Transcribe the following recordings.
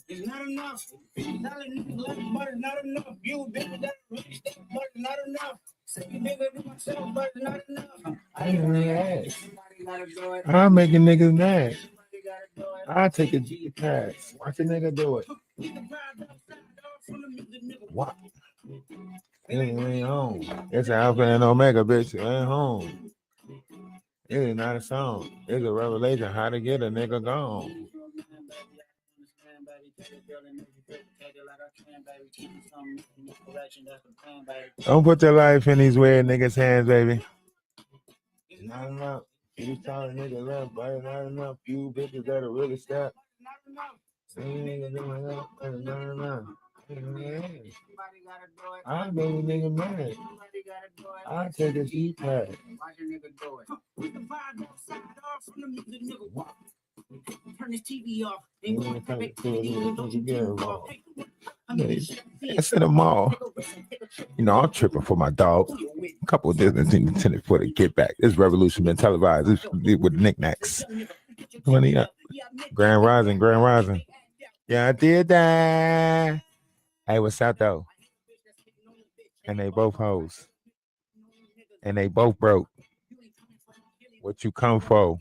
It's not enough. Dollar niggas left, but it's not enough. You bigger than rich, but it's not enough. Say you bigger than myself, but it's not enough. I ain't gonna ask. I'm making niggas mad. I take a G pass. Watch a nigga do it. What? It ain't home. It's an Alpha and Omega, bitch. It ain't home. It is not a song. It's a revelation how to get a nigga gone. Don't put your life in these weird niggas' hands, baby. It's not enough. You telling niggas left, but it's not enough. You bitches that are really step. Niggas doing that, but it's not enough. I make a nigga mad. I take a deep pass. Turn this TV off. I said them all. You know, I'm tripping for my dog. A couple of Disney intended for the get back. This revolution been televised. This with knickknacks. Money up. Grand Rising, Grand Rising. Yeah, I did that. Hey, what's up though? And they both hoes. And they both broke. What you come for?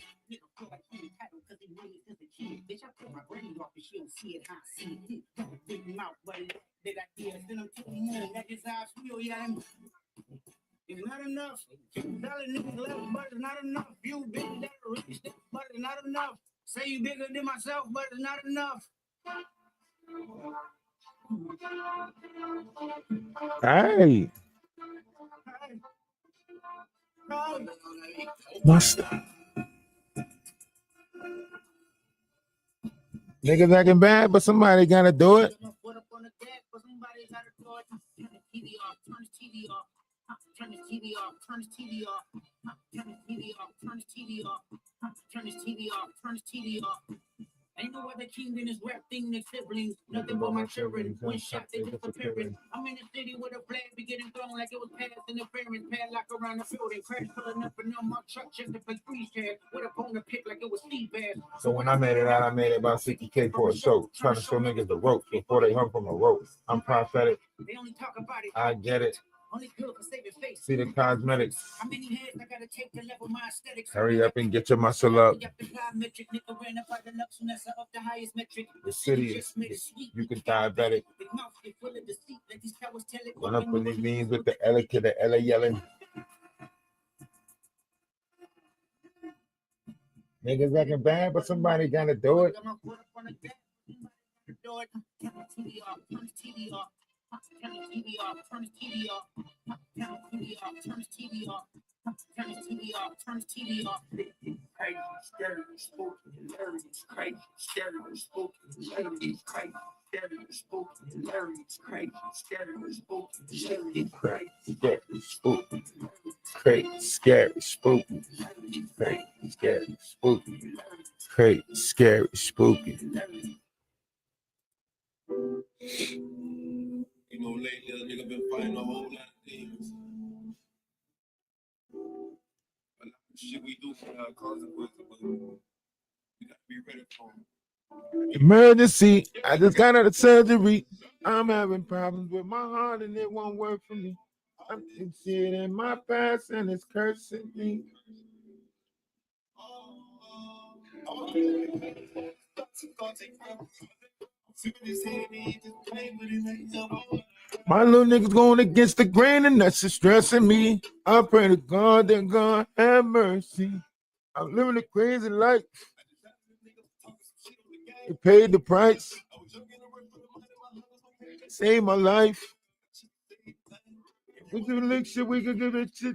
It's not enough. Dollar niggas left, but it's not enough. You bigger than rich, but it's not enough. Say you bigger than myself, but it's not enough. Hey. Must. Niggas acting bad, but somebody gotta do it. Turn this TV off, turn this TV off, turn this TV off, turn this TV off, turn this TV off, turn this TV off. Ain't no other king in this rap thing than siblings. Nothing but my children. One shot, they disappearing. I'm in the city with a flag be getting thrown like it was past interference. Padlock around the building. Crash pulling up and on my truck just to play freeze tag. With a bone to pick like it was Steve Bass. So when I made it out, I made it about 60K for a show. Trying to show niggas the ropes before they hung from a rope. I'm prophetic. They only talk about it. I get it. Only good for saving face. See the cosmetics. How many heads I gotta take to level my aesthetics? Hurry up and get your muscle up. The city, you can diabetic. Run up on these knees with the Ella to the Ella yelling. Niggas acting bad, but somebody gotta do it. Turn the TV off, turn the TV off, turn the TV off, turn the TV off, turn the TV off, turn the TV off. Crazy, scary, spooky, hilarious, crazy, scary, spooky, hilarious, crazy, scary, spooky, hilarious, crazy, scary, spooky, hilarious, crazy, scary, spooky, crazy, scary, spooky, crazy, scary, spooky, crazy, scary, spooky. You know, lately a nigga been fighting a whole lot of demons. A lot of shit we do for our consequences, but we gotta be ready for them. Emergency, I just got out of surgery. I'm having problems with my heart and it won't work for me. I can see it in my past and it's cursing me. My little niggas going against the grain and that's just stressing me. I pray to God that God have mercy. I'm living a crazy life. It paid the price. Saved my life. With the elixir, we could give it shit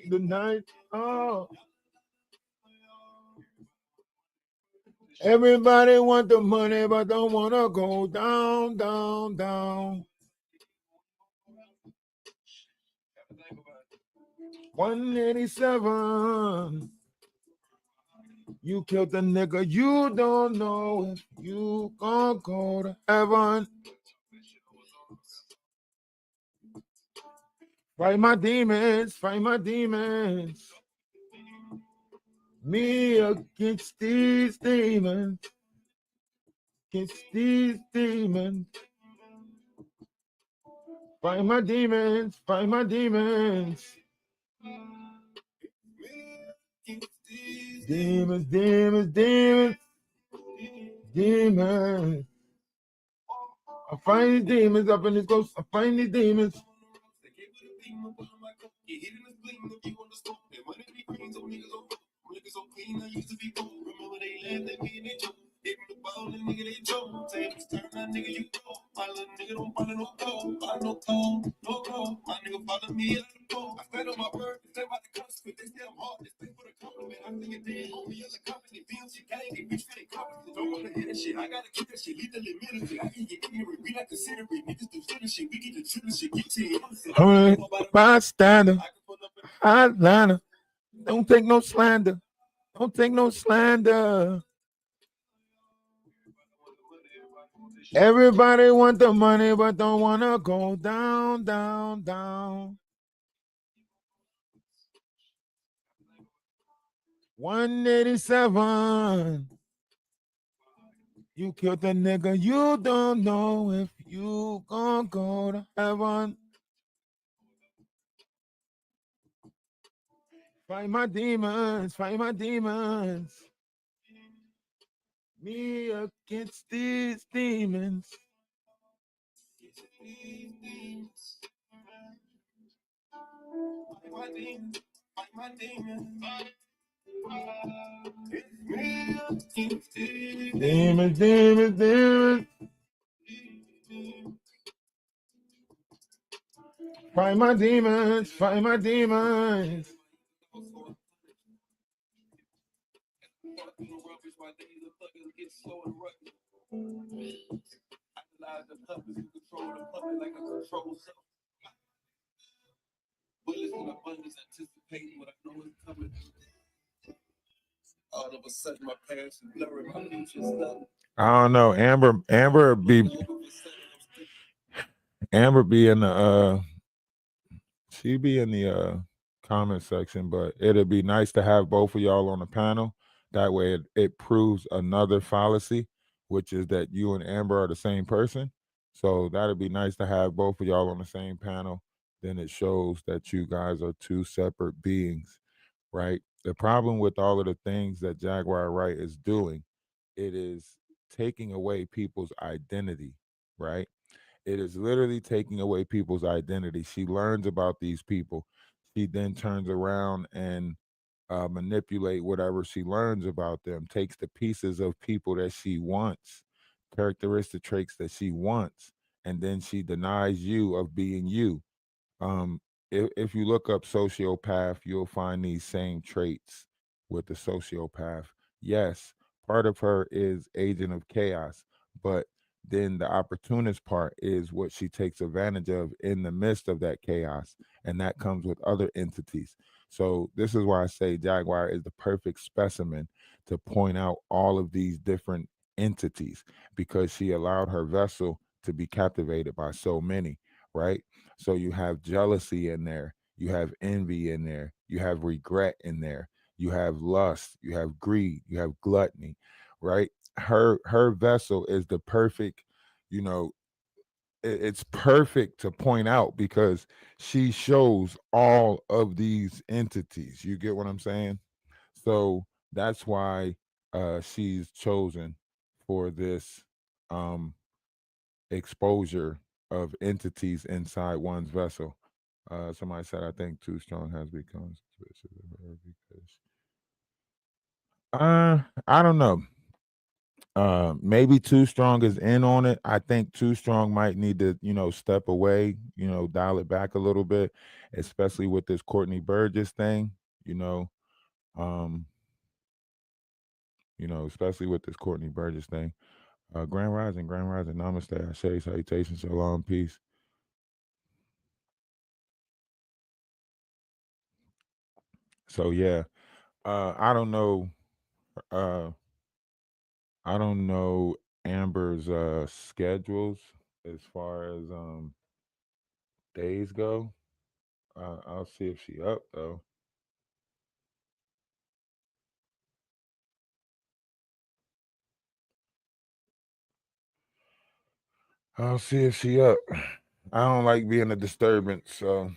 the night. Oh. Everybody want the money, but don't want to go down, down, down. 187. You killed the nigga, you don't know if you gon' go to heaven. Fight my demons, fight my demons. Me against these demons, against these demons. Fight my demons, fight my demons. Demons, demons, demons, demons. I find these demons up in this ghost. I find these demons. Alright, bystander, highliner. Don't take no slander. Don't take no slander. Everybody want the money, but don't wanna go down, down, down. 187. You killed the nigga. You don't know if you gon' go to heaven. Fight my demons. Fight my demons. Me against these demons. Demons, demons, demons. Fight my demons. Fight my demons. I don't know. Amber be in the she be in the comment section, but it'd be nice to have both of y'all on the panel. That way it proves another fallacy, which is that you and Amber are the same person. So that'd be nice to have both of y'all on the same panel. Then it shows that you guys are two separate beings, right? The problem with all of the things that Jaguar Wright is doing, it is taking away people's identity, right? It is literally taking away people's identity. She learns about these people. She then turns around and manipulate whatever she learns about them, takes the pieces of people that she wants, characteristic traits that she wants, and then she denies you of being you. um, if you look up sociopath, you'll find these same traits with the sociopath. Yes, part of her is agent of chaos, but then the opportunist part is what she takes advantage of in the midst of that chaos, and that comes with other entities. So this is why I say Jaguar is the perfect specimen to point out all of these different entities, because she allowed her vessel to be captivated by so many, right? So you have jealousy in there, you have envy in there, you have regret in there, you have lust, you have greed, you have gluttony, right? Her vessel is the perfect, you know, it's perfect to point out because she shows all of these entities. You get what I'm saying? So that's why she's chosen for this um exposure of entities inside one's vessel. Somebody said, I think Too Strong has become suspicious of her because I don't know. Maybe Too Strong is in on it. I think Too Strong might need to, step away, dial it back a little bit, especially with this Courtney Burgess thing, you know. Um, especially with this Courtney Burgess thing. Grand Rising, Namaste, Ashe, Salutations, Shalom, peace. So yeah, I don't know. Uh, I don't know Amber's schedules as far as days go. I'll see if she up though. I'll see if she up. I don't like being a disturbance. So,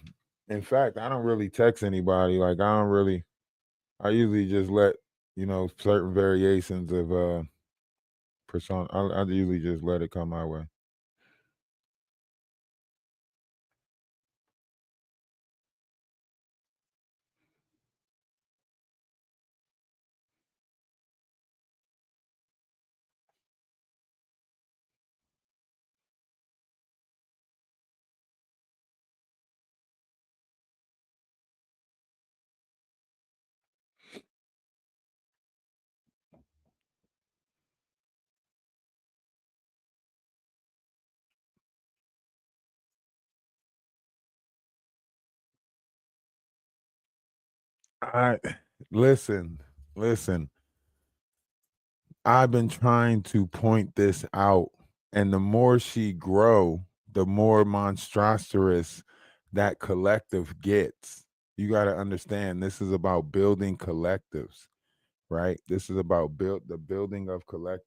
in fact, I don't really text anybody. Like I don't really. I usually just let certain variations of persona. I usually just let it come my way. I listen, listen. I've been trying to point this out, and the more she grow, the more monstrous that collective gets. You got to understand, this is about building collectives, right? This is about the building of collectives.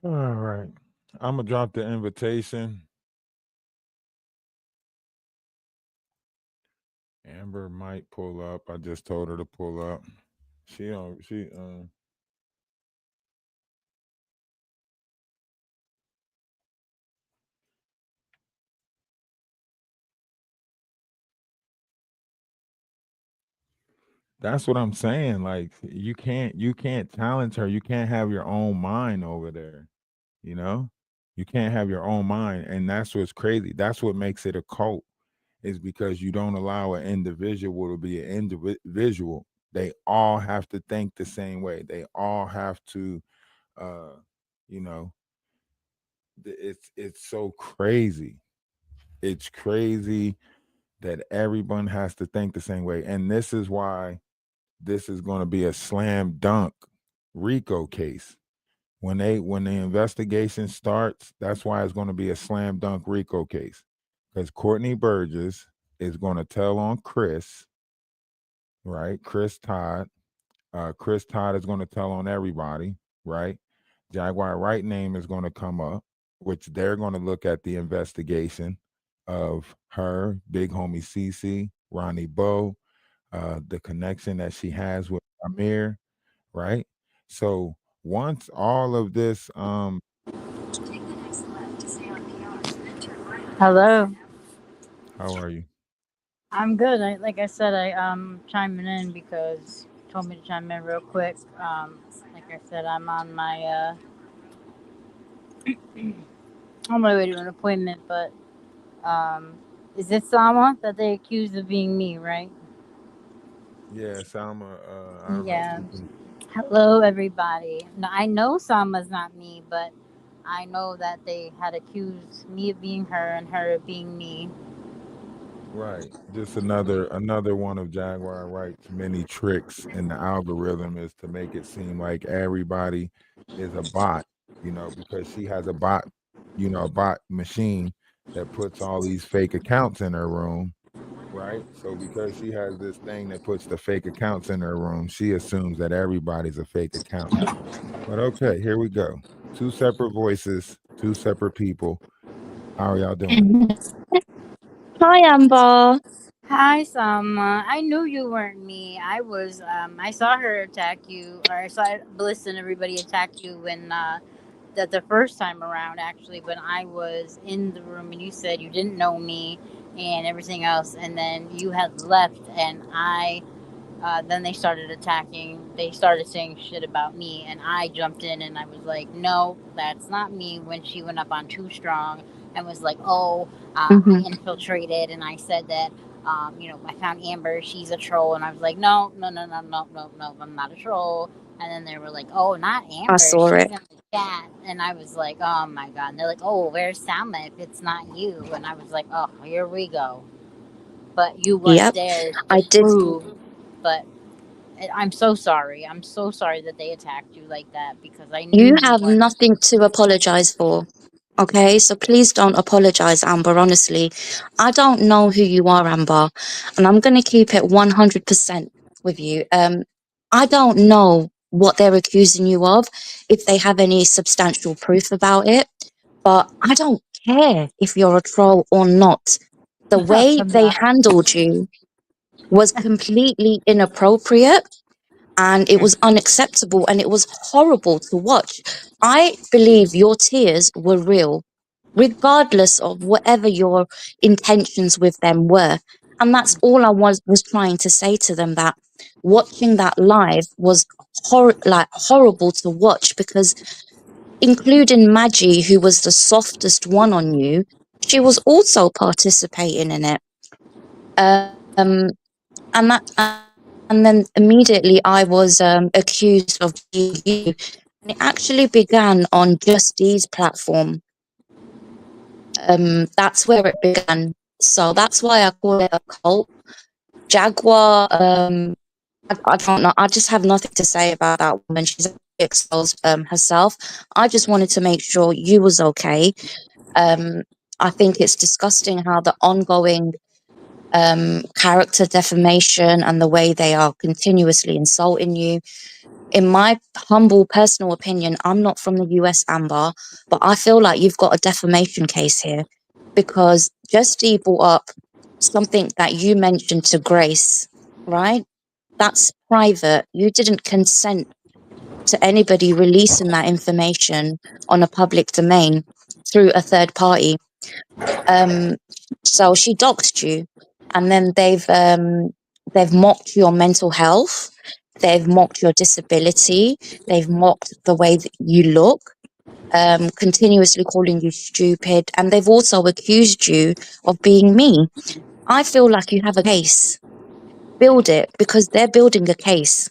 All right. I'm gonna drop the invitation. Amber might pull up. I just told her to pull up. She don't. She. That's what I'm saying. Like you can't challenge her. You can't have your own mind over there. You know, you can't have your own mind, and that's what's crazy. That's what makes it a cult, is because you don't allow an individual to be an individual. They all have to think the same way. They all have to, uh, you know, it's so crazy. It's crazy that everyone has to think the same way, and this is why this is going to be a slam dunk RICO case. When the investigation starts, that's why it's going to be a slam dunk RICO case, because Courtney Burgess is going to tell on Chris, right? Chris Todd is going to tell on everybody, right? Jaguar Wright name is going to come up, which they're going to look at the investigation of her, Big Homie CC, Ronnie Bowe, the connection that she has with Amir, right? So once all of this, Hello. how are you? I'm good. Like I said, I chiming in because you told me to chime in real quick. Like I said, I'm on on my way to an appointment, but um, is it Sama that they accused of being me, right? Yeah, Salma. I don't know if Yeah. you can. Hello, everybody. No, I know Sama's not me, but I know that they had accused me of being her and her of being me. Right. Just another one of Jaguar Wright's many tricks in the algorithm is to make it seem like everybody is a bot, because she has a bot, a bot machine that puts all these fake accounts in her room, right? So because she has this thing that puts the fake accounts in her room, she assumes that everybody's a fake account. But okay, here we go. Two separate voices, two separate people. How are y'all doing? Hi, Amber. Hi, Sama. I knew you weren't me. I saw her attack you, or I saw Bliss and everybody attack you when, the first time around, actually, when I was in the room and you said you didn't know me and everything else, and then you had left, and then they started attacking. They started saying shit about me, and I jumped in and I was like, "No, that's not me." When she went up on Too Strong and was like, "Oh, I Hmm. infiltrated," and I said that, I found Amber. She's a troll, and I was like, "No, no, no, no, no, no, no, I'm not a troll." And then they were like, "Oh, not I Amber. saw She's it. in the chat." And I was like, "Oh my god!" And they're like, "Oh, where's Salma if it's not you?" And I was like, "Oh, here we go." But you weren't Yep, there to I did. prove. But I'm so sorry. I'm so sorry that they attacked you like that because I knew You you have weren't. nothing to apologize for. Okay, so please don't apologize, Amber. Honestly, I don't know who you are, Amber, and I'm going to keep it 100% with you. I don't know what they're accusing you of, if they have any substantial proof about it, but I don't care if you're a troll or not. The way I'm they not. handled you was completely inappropriate, and it was unacceptable, and it was horrible to watch. I believe your tears were real, regardless of whatever your intentions with them were. And that's all I was trying to say to them, that watching that live was horrible to watch, because including Maggie, who was the softest one on you, she was also participating in it. Um, and then immediately I was accused of being you, and it actually began on Just D's platform. That's where it began. So that's why I call it a cult. Jaguar, I don't know. I just have nothing to say about that woman. She's exposed herself. I just wanted to make sure you was okay. Um, I think it's disgusting how the ongoing character defamation and the way they are continuously insulting you. In my humble personal opinion, I'm not from the US, Amber, but I feel like you've got a defamation case here, because Justy brought up something that you mentioned to Grace, right? That's private. You didn't consent to anybody releasing that information on a public domain through a third party. Um, so she doxed you, and then they've mocked your mental health, they've mocked your disability, they've mocked the way that you look, continuously calling you stupid, and they've also accused you of being me. I feel like you have a case. Build it, because they're building a case.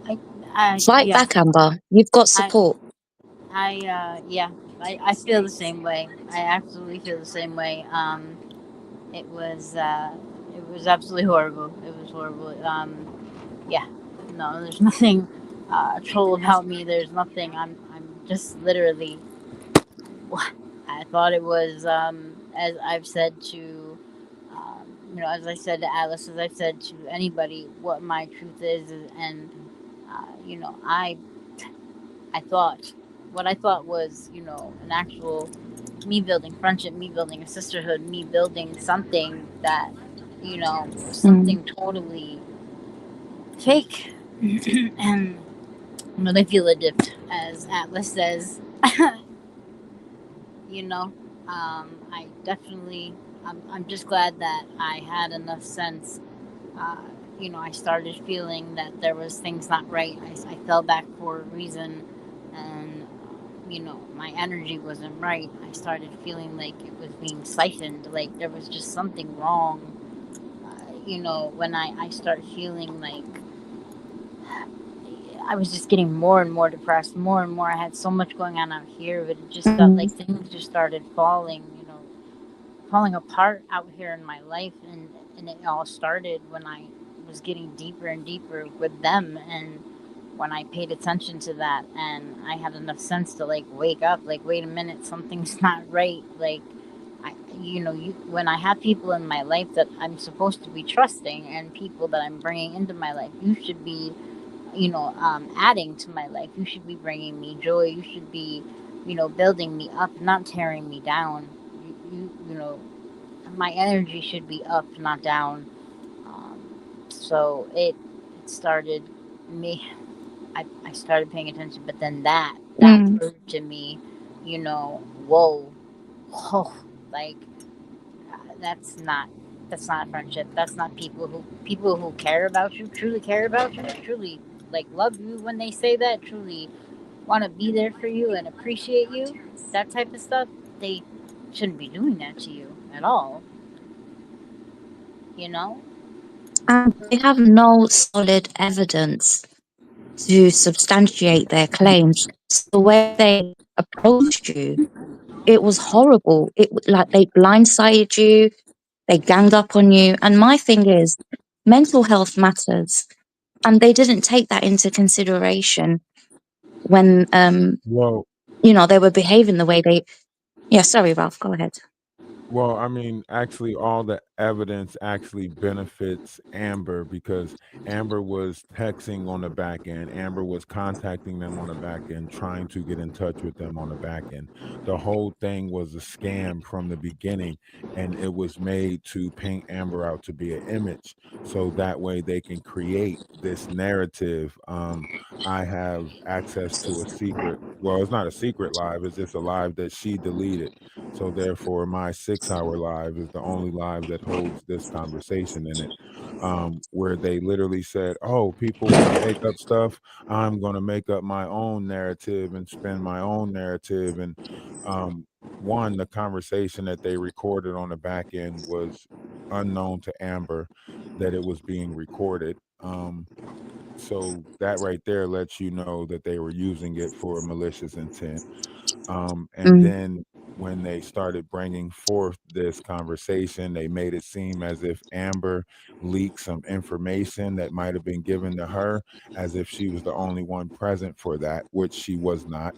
I, I, Fight yeah, back, Amber. You've got I, support. yeah, I feel the same way. I absolutely feel the same way. It was, it was absolutely horrible. It was horrible. Yeah, no, there's nothing, troll about me. There's nothing. I'm just literally. I thought it was, as I've said to, as I said to Alice, as I've said to anybody, what my truth is, and I thought, what I thought was, an actual me building friendship, me building a sisterhood, me building something that, was Mm. something totally fake, and they feel addicted, as Atlas says. you know I definitely, I'm just glad that I had enough sense. uh, I started feeling that there was things not right. I fell back for a reason, and my energy wasn't right. I started feeling like it was being siphoned, like there was just something wrong. When I start feeling like I was just getting more and more depressed, more and more. I had so much going on out here, but it just felt Mm. like things just started falling, falling apart out here in my life. And it all started when I was getting deeper and deeper with them. And when I paid attention to that, and I had enough sense to like wake up, like, wait a minute, something's not right. Like, when I have people in my life that I'm supposed to be trusting and people that I'm bringing into my life, you should be, adding to my life. You should be bringing me joy. You should be, building me up, not tearing me down. My energy should be up, not down. So it started me. I started paying attention, but then that Mm, proved to me, whoa, whoa, like that's not friendship. That's not people who care about you, truly care about you, truly like love you when they say that, truly want to be there for you and appreciate you. That type of stuff, they shouldn't be doing that to you at all. You know? and they have no solid evidence to substantiate their claims. So the way they approached you, it was horrible. Like they blindsided you, they ganged up on you. And my thing is, mental health matters, and they didn't take that into consideration when Well, they were behaving the way they. Yeah, sorry, Ralph. Go ahead. Well, I mean, actually, all the evidence actually benefits Amber because Amber was texting on the back end. Amber was contacting them on the back end, trying to get in touch with them on the back end. The whole thing was a scam from the beginning, and it was made to paint Amber out to be an image. So that way they can create this narrative. I have access to a secret. Well, it's not a secret live, it's just a live that she deleted, so therefore, my 6 hour live is the only live that holds this conversation in it, where they literally said, "Oh, people want to make up stuff. I'm going to make up my own narrative and spin my own narrative." And one, the conversation that they recorded on the back end was unknown to Amber that it was being recorded. So that right there lets you know that they were using it for malicious intent. And Mm, then when they started bringing forth this conversation, they made it seem as if Amber leaked some information that might have been given to her, as if she was the only one present for that, which she was not.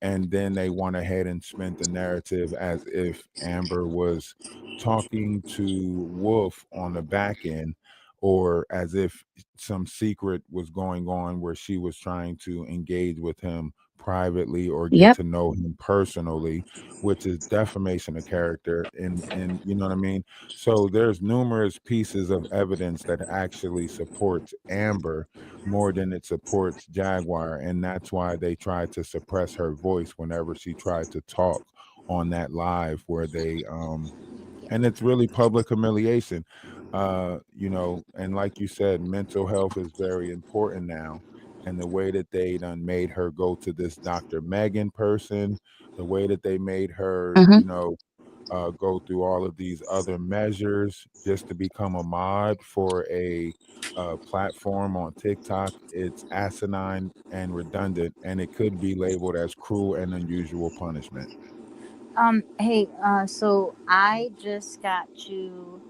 And then they went ahead and spent the narrative as if Amber was talking to Wolf on the back end, or as if some secret was going on where she was trying to engage with him privately or get yep. to know him personally, which is defamation of character. And you know what I mean? So there's numerous pieces of evidence that actually supports Amber more than it supports Jaguar. And that's why they tried to suppress her voice whenever she tried to talk on that live where they and it's really public humiliation. And like you said, mental health is very important now. And the way that they done made her go to this Dr. Megan person, the way that they made her, Mm-hmm. go through all of these other measures just to become a mod for a platform on TikTok, it's asinine and redundant, and it could be labeled as cruel and unusual punishment. Hey, so I just got to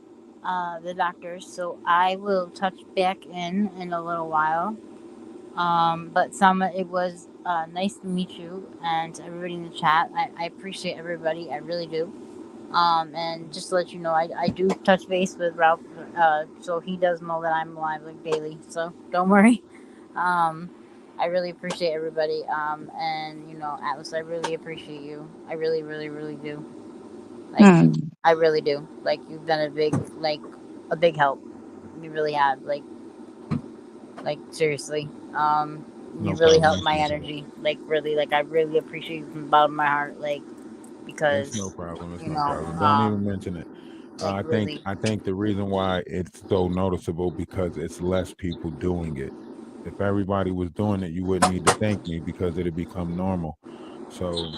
the doctor, so I will touch back in a little while. But Sama, it was nice to meet you and everybody in the chat. I appreciate everybody. I really do. And just to let you know, I do touch base with Ralph, so he does know that I'm live like daily. So don't worry. Um, I really appreciate everybody. And Atlas, I really appreciate you. I really, really, really do. Like, Mm, I really do. Like, you've been a big help. You really have. Like seriously. You No really problem. helped That's my no problem. energy. Like, really. Like, I really appreciate you from the bottom of my heart. Like, It's no because problem. It's you no know, problem. Don't even mention it. like I think really. I think the reason why it's so noticeable because it's less people doing it. If everybody was doing it, you wouldn't need to thank me because it'd become normal. So,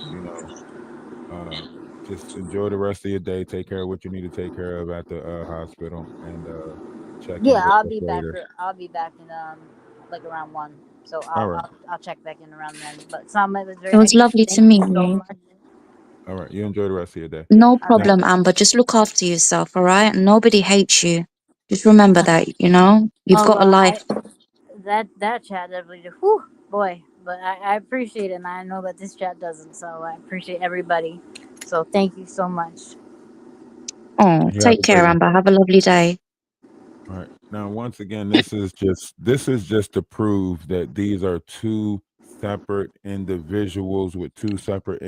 uh, just enjoy the rest of your day. Take care of what you need to take care of at the hospital, and check in Yeah, with I'll us be back. later. I'll be back in like around 1. So All I'll right, I'll, I'll check back in around then. But Sam, it was it very was nice. lovely to Thank you meet so you. much. all right. You enjoy the rest of your day. No All right. Thank. problem, Amber. Just look after yourself, all right? Nobody hates you. Just remember that, you've Oh got a well, I life. that chat definitely do. Whew, boy, but I appreciate it, and I know that this chat doesn't. So I appreciate everybody. So thank you so much. Oh, You have take a great care, one. Amber. Have a lovely day. All right. Now, once again, this is just to prove that these are two separate individuals with two separate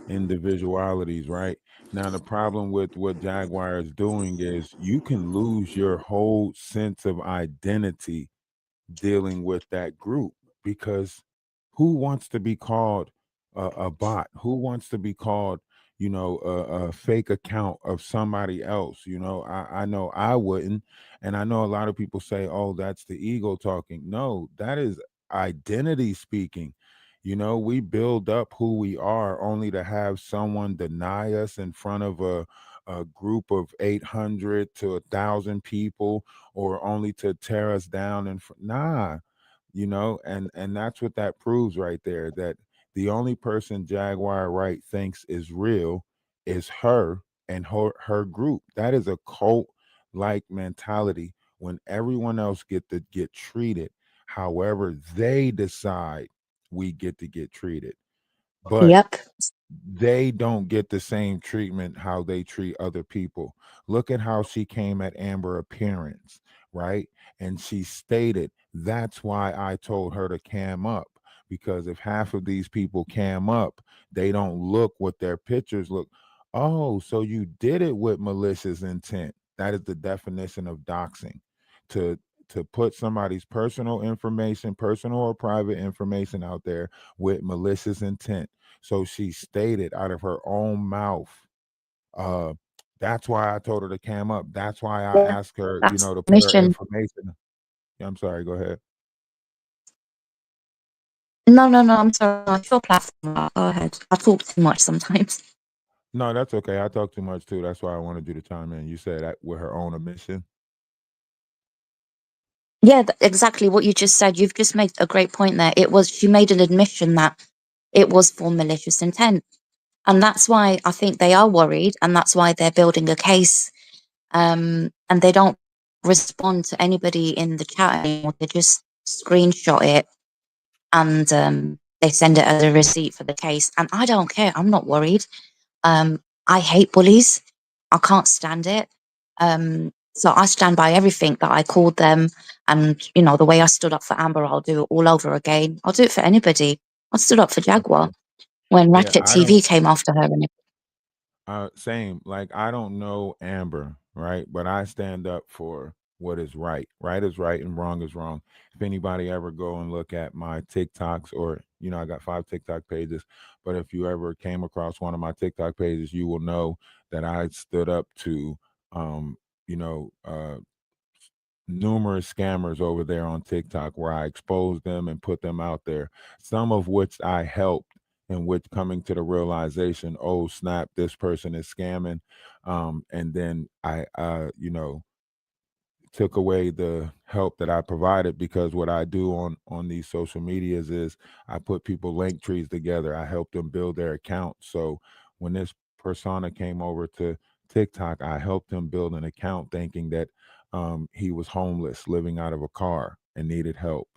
individualities, right? Now, the problem with what Jaguar is doing is you can lose your whole sense of identity dealing with that group, because who wants to be called a bot? Who wants to be called, a fake account of somebody else? I know I wouldn't. And I know a lot of people say, oh, that's the ego talking. No, that is identity speaking. We build up who we are only to have someone deny us in front of a group of 800 to 1,000 people, or only to tear us down nah. And that's what that proves right there, that the only person Jaguar Wright thinks is real is her and her group. That is a cult like mentality, when everyone else get treated however they decide we get to get treated, but Yep. they don't get the same treatment how they treat other people. Look at how she came at Amber appearance, right? And she stated, that's why I told her to cam up, because if half of these people cam up, they don't look what their pictures look. Oh, so you did it with malicious intent. That is the definition of doxing. To to put somebody's personal information, personal or private information out there with malicious intent. So she stated out of her own mouth, uh, that's why I told her to cam up. That's why I Yeah, asked her, that's to put her mission. information. Yeah, I'm sorry, go ahead. No, no, no. I'm sorry. No, it's your platform. Go ahead. I talk too much sometimes. No, that's okay. I talk too much too. That's why I wanted you to chime in. You said that with her own admission. Yeah, exactly what you just said. You've just made a great point there. She made an admission that it was for malicious intent. And that's why I think they are worried. And that's why they're building a case. And they don't respond to anybody in the chat anymore. They just screenshot it and they send it as a receipt for the case. And I don't care. I'm not worried. I hate bullies. I can't stand it. So I stand by everything that I called them. And, the way I stood up for Amber, I'll do it all over again. I'll do it for anybody. I stood up for Jaguar Okay. when Yeah, Ratchet I don't. TV came after her. And Same. Like, I don't know Amber, right? But I stand up for what is right. Right is right and wrong is wrong. If anybody ever go and look at my TikToks, or I got 5 TikTok pages, but if you ever came across one of my TikTok pages, you will know that I stood up to, um, you know, uh, numerous scammers over there on TikTok, where I exposed them and put them out there, some of which I helped, and which coming to the realization, oh snap, this person is scamming. And then I took away the help that I provided, because what I do on these social medias is I put people link trees together. I help them build their account. So when this persona came over to TikTok, I helped him build an account, thinking that he was homeless, living out of a car, and needed help.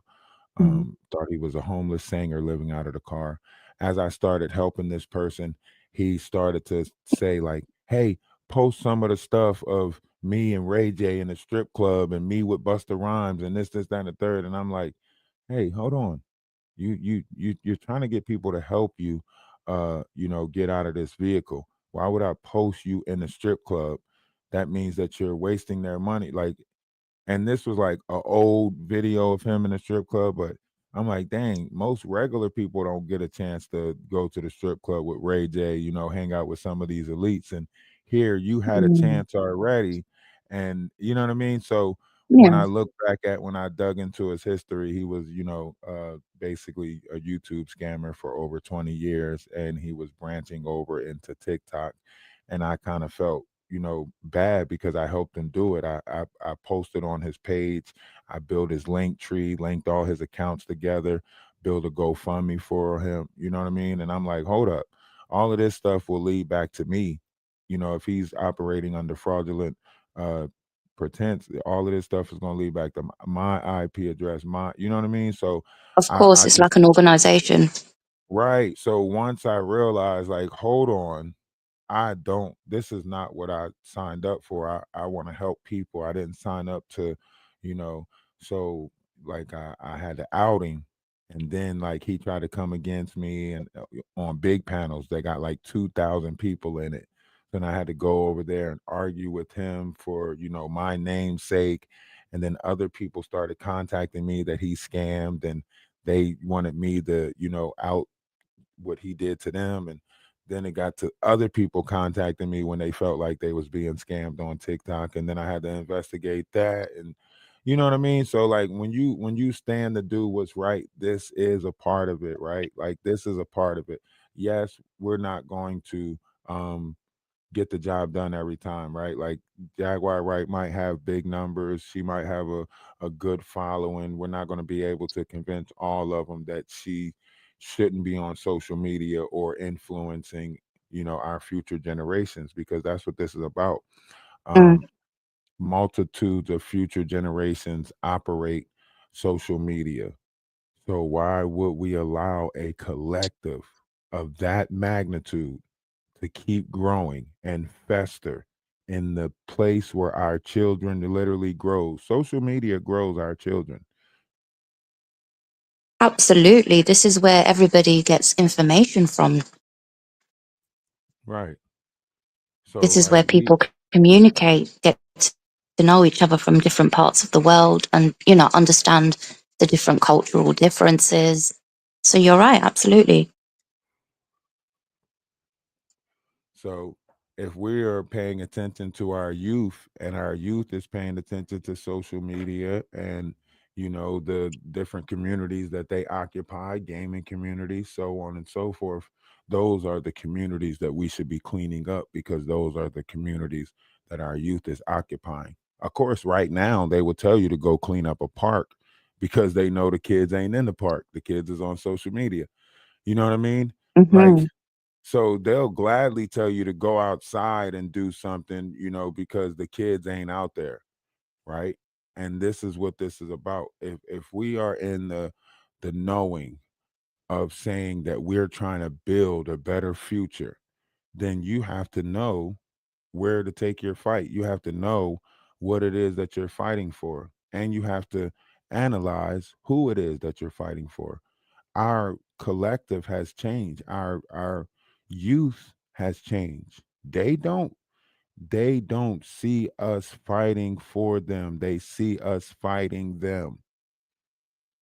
Mhm. Thought he was a homeless singer living out of the car. As I started helping this person, he started to say, like, hey, post some of the stuff of me and Ray J in the strip club, and me with Busta Rhymes, and this, that, and the third. And I'm like, hey, hold on. You're trying to get people to help you, get out of this vehicle. Why would I post you in the strip club? That means that you're wasting their money. Like, and this was like a old video of him in a strip club, but I'm like, dang, most regular people don't get a chance to go to the strip club with Ray J, hang out with some of these elites. And here you had a Mm. chance already. And you know what I mean? So when Yeah, I look back at when I dug into his history, he was, basically a YouTube scammer for over 20 years, and he was branching over into TikTok. And I kind of felt, bad, because I helped him do it. I posted on his page. I built his link tree, linked all his accounts together, built a GoFundMe for him. You know what I mean? And I'm like, hold up, all of this stuff will lead back to me. If he's operating under fraudulent uh pretense, all of this stuff is going to lead back to my IP address, you know what I mean? So of I course, it's just, like an organization. right. So once I realized, like, hold on, I don't, this is not what I signed up for. I want to help people. I didn't sign up to, you know, so like I had the outing, and then like he tried to come against me, and on big panels they got like 2,000 people in it. Then I had to go over there and argue with him for, my name's sake. And then other people started contacting me that he scammed, and they wanted me to, out what he did to them. And then it got to other people contacting me when they felt like they was being scammed on TikTok, and then I had to investigate that. And you know what I mean? So like when you stand to do what's right, this is a part of it, right? Like this is a part of it. Yes, we're not going to get the job done every time, right? Like Jaguar Wright might have big numbers, she might have a good following. We're not going to be able to convince all of them that she shouldn't be on social media or influencing, our future generations, because that's what this is about. Mm. Um, Multitudes of future generations operate social media. So why would we allow a collective of that magnitude to keep growing and fester in the place where our children literally grow? Social media grows our children. Absolutely. This is where everybody gets information from. Right. So This is like where people communicate, get to know each other from different parts of the world and, understand the different cultural differences. So you're right, absolutely. So if we are paying attention to our youth, and our youth is paying attention to social media, and the different communities that they occupy, gaming communities, so on and so forth, those are the communities that we should be cleaning up, because those are the communities that our youth is occupying. Of course, right now they will tell you to go clean up a park because they know the kids ain't in the park. The kids is on social media. You know what I mean? Like, Hmm. so they'll gladly tell you to go outside and do something, because the kids ain't out there, right? And this is what this is about. If we are in the knowing of saying that we're trying to build a better future, then you have to know where to take your fight. You have to know what it is that you're fighting for, and you have to analyze who it is that you're fighting for. Our collective has changed. Our youth has changed. They don't see us fighting for them. They see us fighting them.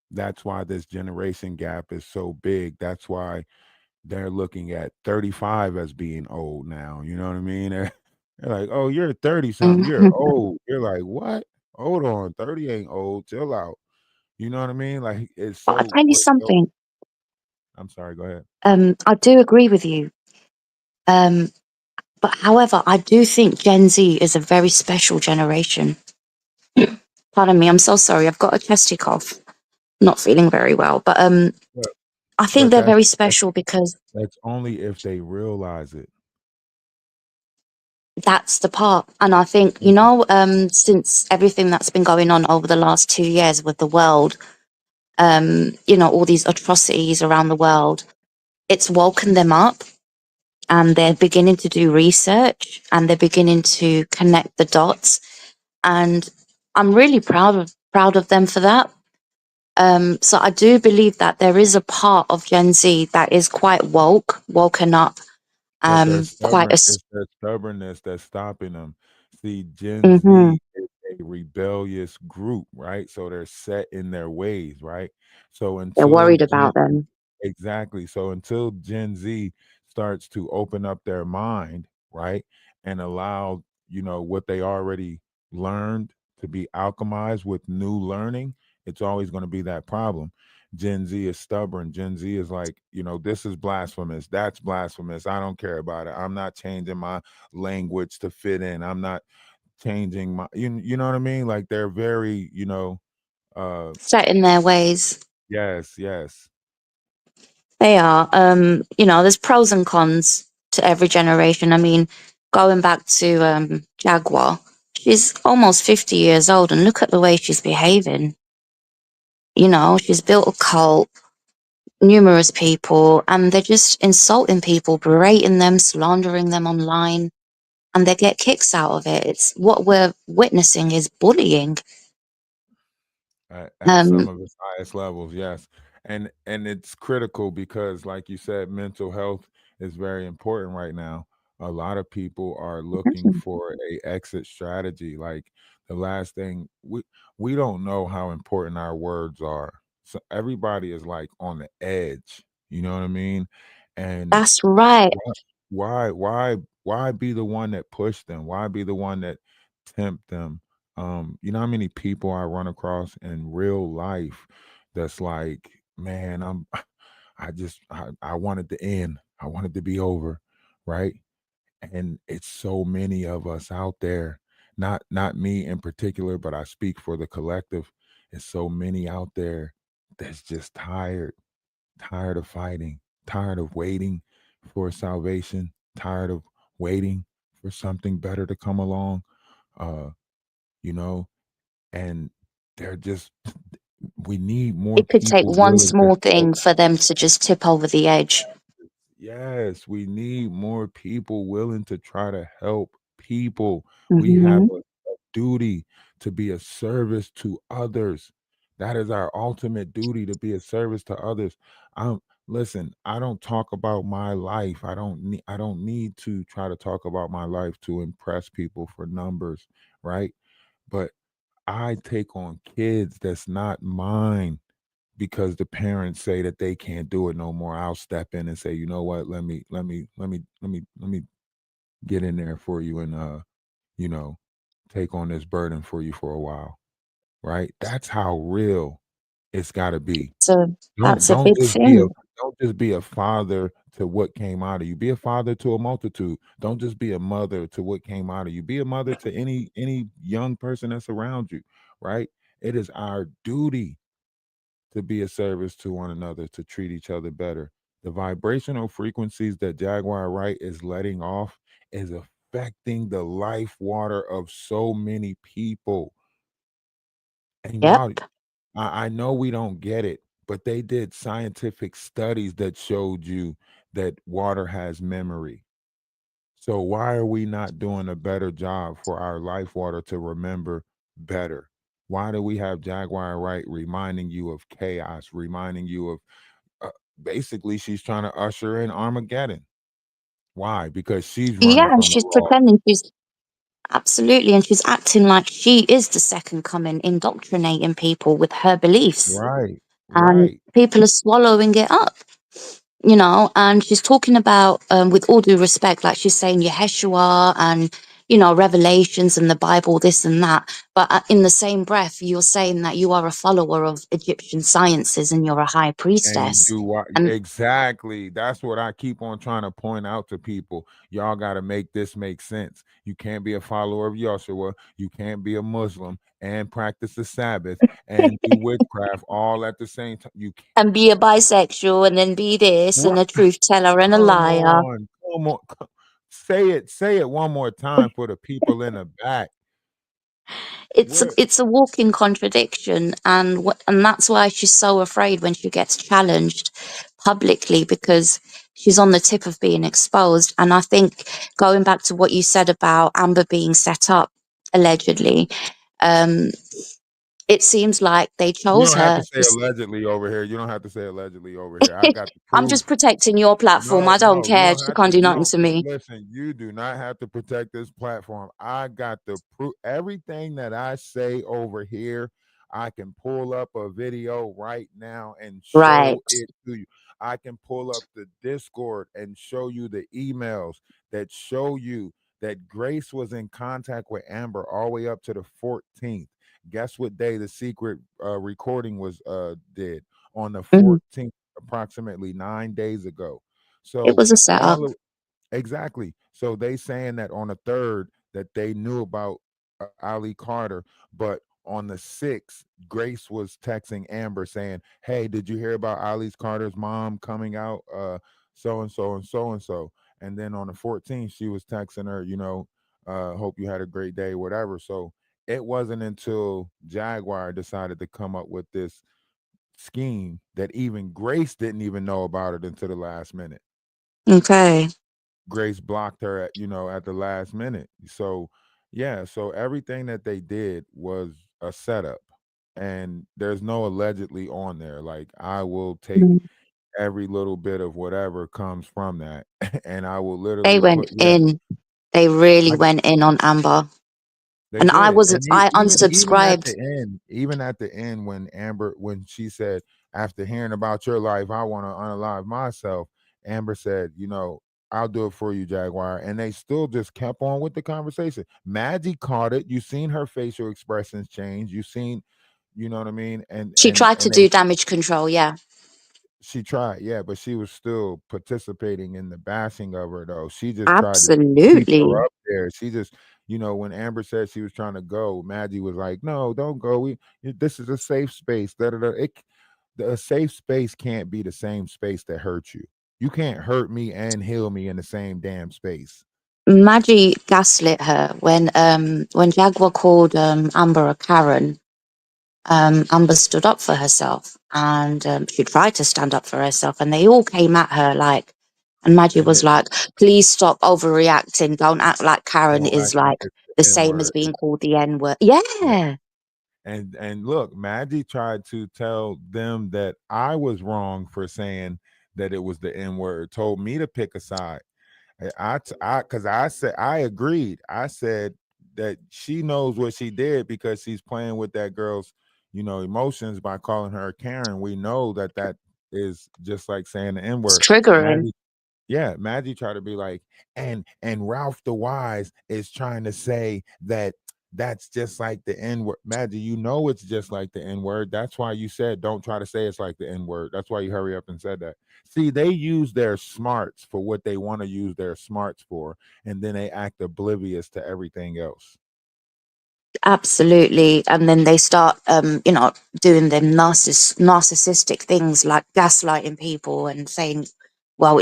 That's why this generation gap is so big. That's why they're looking at 35 as being old now. You know what I mean? They're like, "Oh, you're 30 something. You're old." You're like, "What? Hold on. 30 ain't old. Chill out." You know what I mean? Like it's But I'll so tell you we're so something. I'm sorry, go ahead. I do agree with you. Um, but however, I do think Gen Z is a very special generation. Pardon me, I'm so sorry. I've got a chesty cough. Not feeling very well. But But I think but they're very that's special because that's only if they realize it. that's the part. And I think, Yeah. since everything that's been going on over the last 2 years with the world, all these atrocities around the world, it's woken them up and they're beginning to do research and they're beginning to connect the dots. And I'm really proud of them for that. So I do believe that there is a part of Gen Z that is quite woken up, But they're quite stubborn. a. It's their stubbornness that's stopping them. See, Gen Mm-hmm. Z is a rebellious group, right? So they're set in their ways, right? So They're until worried Gen about them. Exactly. So until Gen Z starts to open up their mind, right, and allow, what they already learned to be alchemized with new learning, it's always going to be that problem. Gen Z is stubborn. Gen Z is like, this is blasphemous. That's blasphemous. I don't care about it. I'm not changing my language to fit in. I'm not changing my, you know what I mean? Like they're very, uh, Set in their ways. yes, yes. They are. There's pros and cons to every generation. I mean, going back to Jaguar, she's almost 50 years old, and look at the way she's behaving. She's built a cult. numerous people, and they're just insulting people, berating them, slandering them online, and they get kicks out of it. It's what we're witnessing is bullying. At some Um, of its highest levels, yes. And it's critical because like you said, mental health is very important right now. A lot of people are looking for a exit strategy. Like the last thing we don't know how important our words are. So everybody is like on the edge, you know what I mean? And that's right. why why be the one that pushed them? Why be the one that tempt them? You know how many people I run across in real life that's like, man, I wanted to end. I wanted to be over, right? And it's so many of us out there, not me in particular, but I speak for the collective. It's so many out there that's just tired of fighting, tired of waiting for salvation, tired of waiting for something better to come along. Uh, you know, and they're just we need more It could take people one willing to small help. thing for them to just tip over the edge. Yes, we need more people willing to try to help people. We have Hmm. a duty to be a service to others. That is our ultimate duty to be a service to others. Listen, I don't talk about my life. I don't need to try to talk about my life to impress people for numbers, right? But I take on kids that's not mine because the parents say that they can't do it no more. I'll step in and say, you know what, let me get in there for you and you know, take on this burden for you for a while. Right? That's how real it's gotta be. So Don't that's a don't big just be a thing. don't just be a father to what came out of you. Be a father to a multitude. Don't just be a mother to what came out of you. Be a mother to any young person that's around you, right? It is our duty to be a service to one another, to treat each other better. The vibrational frequencies that Jaguar Wright is letting off is affecting the life water of so many people. And Yep. y'all, I know we don't get it, but they did scientific studies that showed you that water has memory. So why are we not doing a better job for our life water to remember better? Why do we have Jaguar Wright reminding you of chaos, reminding you of uh, basically she's trying to usher in Armageddon? Why? Because she's running Yeah, and from the she's law. pretending she's absolutely, and she's acting like she is the second coming, indoctrinating people with her beliefs, Right, and right. people are swallowing it up. And she's talking about, with all due respect, like she's saying Yeshua and, Revelations and the Bible, this and that. But in the same breath, you're saying that you are a follower of Egyptian sciences and you're a high And you priestess. do what And exactly. That's what I keep on trying to point out to people. Y'all got to make this make sense. You can't be a follower of Yahshua. You can't be a Muslim and practice the Sabbath and do witchcraft all at the same time. You can't. and be a bisexual and then be this and a truth teller and a Come liar. on, come on. Say it one more time for the people in the back. It's a, Where it's a walking contradiction, and that's why she's so afraid when she gets challenged publicly, because she's on the tip of being exposed. And I think, going back to what you said about Amber being set up allegedly, um, it seems like they you chose don't have to her. say allegedly over here. You don't have to say allegedly over here. I got the I'm proof. just protecting your platform. No, I don't no, you care. don't She have can't to. do You nothing don't to me. listen. You do not have to protect this platform. I got the proof. Everything that I say over here, I can pull up a video right now and Right. show it to you. I can pull up the Discord and show you the emails that show you that Grace was in contact with Amber all the way up to the 14th. Guess what day the secret recording was did on the Mhm. 14th, approximately 9 days ago. It So was a setup. all of exactly. So they saying that on the third that they knew about Ali Carter, but on the 6th, Grace was texting Amber saying, "Hey, did you hear about Ali Carter's mom coming out? So and so and so and so." And then on the 14th, she was texting her, hope you had a great day, whatever. So it wasn't until Jaguar decided to come up with this scheme that even Grace didn't even know about it until the last minute. Okay. Grace blocked her at the last minute. So yeah, so everything that they did was a setup. And there's no allegedly on there. Like, I will take Mm. every little bit of whatever comes from that and I will They literally went put, yeah, in. They really I, went in on Amber. they And I did. wasn't, And I even at unsubscribed. the end, when she said, after hearing about your life, I want to unalive myself, Amber said, I'll do it for you, Jaguar. And they still just kept on with the conversation. Maggie caught it. You seen her facial expressions change. You seen, you know what I mean? And She and tried to and they do damage control. Yeah. she tried, yeah, but she was still participating in the bashing of her, though. She just tried to keep her Absolutely. up there. She just, when Amber said she was trying to go, Maggie was like, "No, don't go. This is a safe space." Da, da, da. A safe space can't be the same space that hurts you. You can't hurt me and heal me in the same damn space. Maggie gaslit her when Jaguar called Amber a Karen. Amber stood up for herself, and she tried to stand up for herself, and they all came at her like, and Maggie And was they like, please stop overreacting, don't act like Karen don't is act like like it's the the N same as word. being called the N-word. Yeah. Yeah. And look, Maggie tried to tell them that I was wrong for saying that it was the N word. Told me to pick a side. Because I said I agreed. I said that she knows what she did because she's playing with that girl's, emotions by calling her Karen. We know that that is just like saying the N It's word. triggering. Yeah, Maggie tried to be like, and Ralph the Wise is trying to say that that's just like the N word. Maggie, it's just like the N word. That's why you said don't try to say it's like the N word. That's why you hurry up and said that. See, they use their smarts for what they want to use their smarts for, and then they act oblivious to everything else. Absolutely. And then they start, doing them narcissistic things like gaslighting people and saying, well,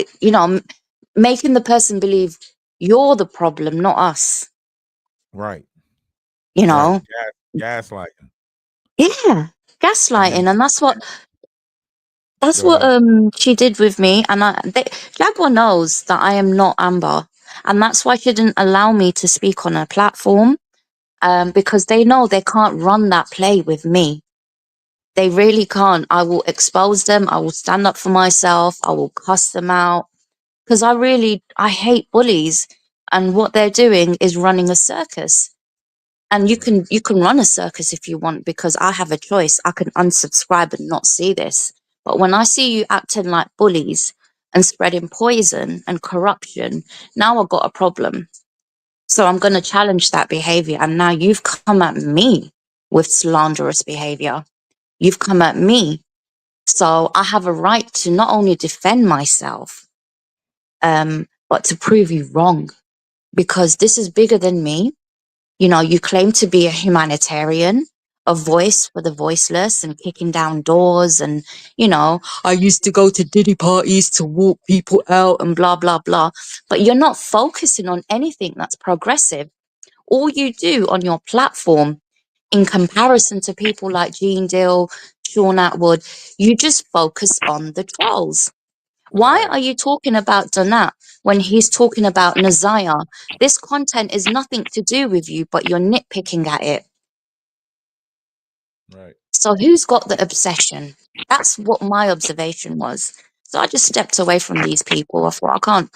making the person believe you're the problem, not us, Right, you right. know? Gaslighting, Yeah. and then Gaslighting. And that's go what ahead. she did with me. And Jaguar knows that I am not Amber. And that's why she didn't allow me to speak on her platform. Because they know they can't run that play with me. They really can't. I will expose them. I will stand up for myself. I will cuss them out because I hate bullies. And what they're doing is running a circus. And Right, you can run a circus if you want, because I have a choice. I can unsubscribe and not see this. But when I see you acting like bullies and spreading poison and corruption, now I've got a problem. So I'm going to challenge that behavior. And now you've come at me with slanderous behavior. You've come at me. So I have a right to not only defend myself, but to prove you wrong, because this is bigger than me. You claim to be a humanitarian, a voice for the voiceless and kicking down doors. And, I used to go to Diddy parties to walk people out and blah, blah, blah. But you're not focusing on anything that's progressive. All you do on your platform, in comparison to people like Gene Dill, Sean Atwood, you just focus on the trolls. Why right, are you talking about Donat when he's talking about Naziah? This content is nothing to do with you, but you're nitpicking at it. right. So who's got the obsession? That's what my observation was. So I just stepped away from these people. I thought, I can't,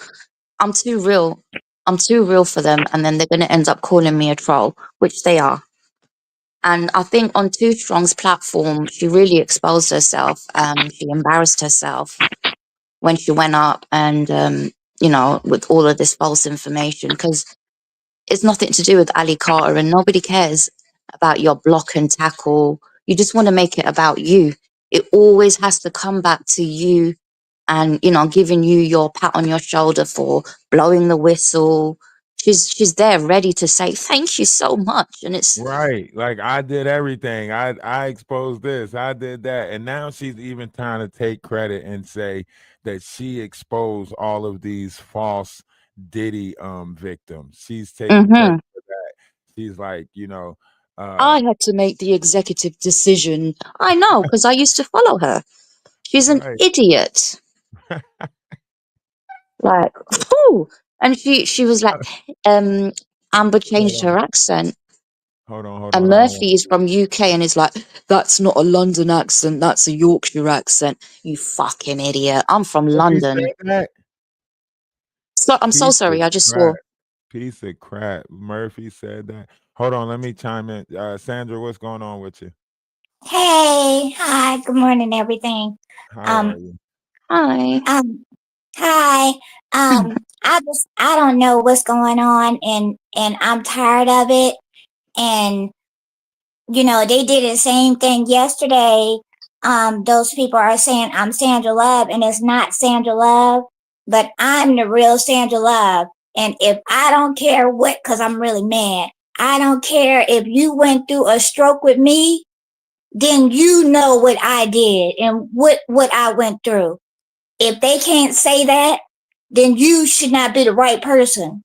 I'm too real. I'm too real for them. And then they're going to end up calling me a troll, which they are. And I think on Too Strong's platform, she really exposed herself. She embarrassed herself when she went up and, with all of this false information, because it's nothing to do with Ali Carter and nobody cares about your block and tackle. You just want to make it about you. It always has to come back to you and, giving you your pat on your shoulder for blowing the whistle. She's there ready to say, thank you so much. And it's, Right. Like, I did everything. I exposed this. I did that. And now she's even trying to take credit and say that she exposed all of these false Diddy victims. She's taking credit mm-hmm, for that. She's like, Uh, I had to make the executive decision. I know, because I used to follow her. She's an right. idiot. Like, whew. And she was like, Amber Hold changed her on, accent. hold on, hold And on. I don't want. Murphy is from UK and is like, that's not a London accent, that's a Yorkshire accent. You fucking idiot. I'm from Murphy said London. that. So I'm so Piece of sorry, I just crap. swore. Piece of crap. Murphy said that. Hold on, let me chime in. Sandra, what's going on with you? Hey, hi, good morning, everything. How are Um, you? Hi. Hi. I don't know what's going on, and I'm tired of it. And they did the same thing yesterday. Those people are saying I'm Sandra Love, and it's not Sandra Love, but I'm the real Sandra Love. And if I don't care what, because I'm really mad, I don't care if you went through a stroke with me, then you know what I did and what I went through. If they can't say that, then you should not be the right person.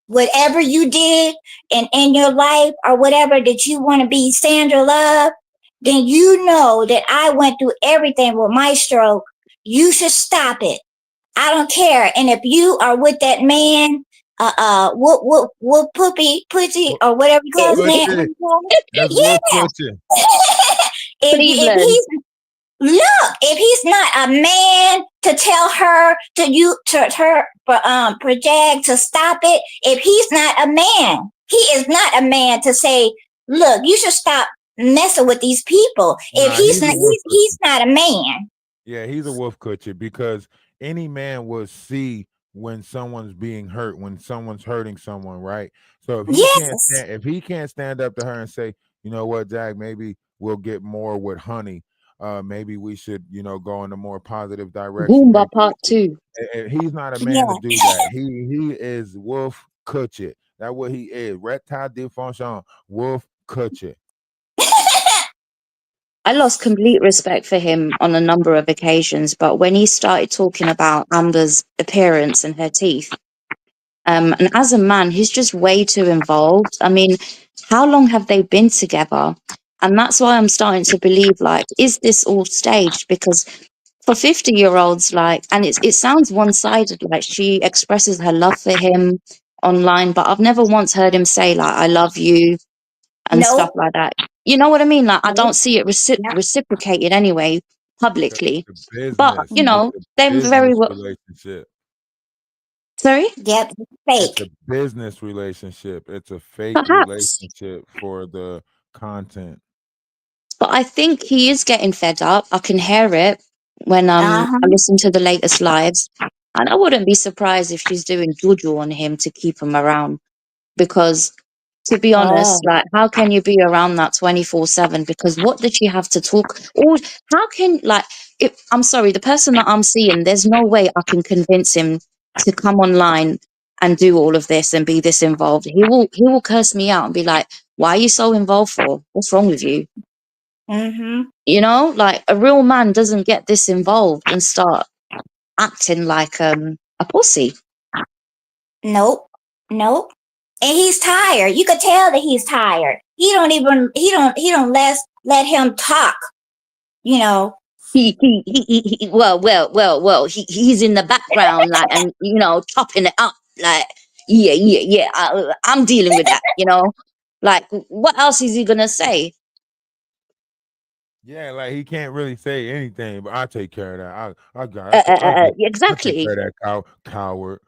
Whatever you did in your life or whatever that you want to be Sandra Love, then you know that I went through everything with my stroke. You should stop it. I don't care. And if you are with that man, what puppy, pussy, or whatever you call his name, what Butchie. you call That's it? Wolf Butchie. If Cleveland. he's look, if he's not a man to tell her to her project to stop it, if he's not a man, he is not a man to say, look, you should stop messing with these people. If Nah, he's he's not, a wolf he's coochie. not a man. Yeah, he's a wolf coochie because any man will see when someone's being hurt, when someone's hurting someone, right? So Yes. if he can't stand up to her and say, you know what, Jack, maybe we'll get more with honey. Maybe we should, go in a more positive direction. Goomba Maybe we Part should. 2. He's not a man to Yeah. do that. He is wolf coochie. That's what he is. Reptile de fonction, wolf coochie. I lost complete respect for him on a number of occasions, but when he started talking about Amber's appearance and her teeth, and as a man, he's just way too involved. I mean, how long have they been together? And that's why I'm starting to believe, like, is this all staged? Because for 50-year-olds, like, and it sounds one-sided, like she expresses her love for him online, but I've never once heard him say, like, I love you and stuff Nope. like that. You know what I mean? Like, I don't Nope. see it Yep. reciprocated anyway, 'Cause publicly. it's a But, business. you It's know, a they're very business well. relationship. Sorry? Yep. It's Fake. a business relationship. It's a fake Perhaps. relationship for the content. But I think he is getting fed up. I can hear it when Uh-huh. I listen to the latest lives. And I wouldn't be surprised if she's doing juju on him to keep him around. Because to be Oh. honest, like how can you be around that 24/7? Because what did she have to talk? Or how can like if I'm sorry, the person that I'm seeing, there's no way I can convince him to come online and do all of this and be this involved. He will curse me out and be like, why are you so involved for? What's wrong with you? Mm-hmm. You know, like a real man doesn't get this involved and start acting like a pussy. Nope. Nope. And he's tired. You could tell that he's tired. He don't let him talk, you know. Well, he's in the background, like, and chopping it up, like, yeah. I'm dealing with that, like, what else is he gonna say? Yeah, like he can't really say anything, but I take care of that. I take care Exactly. of that coward.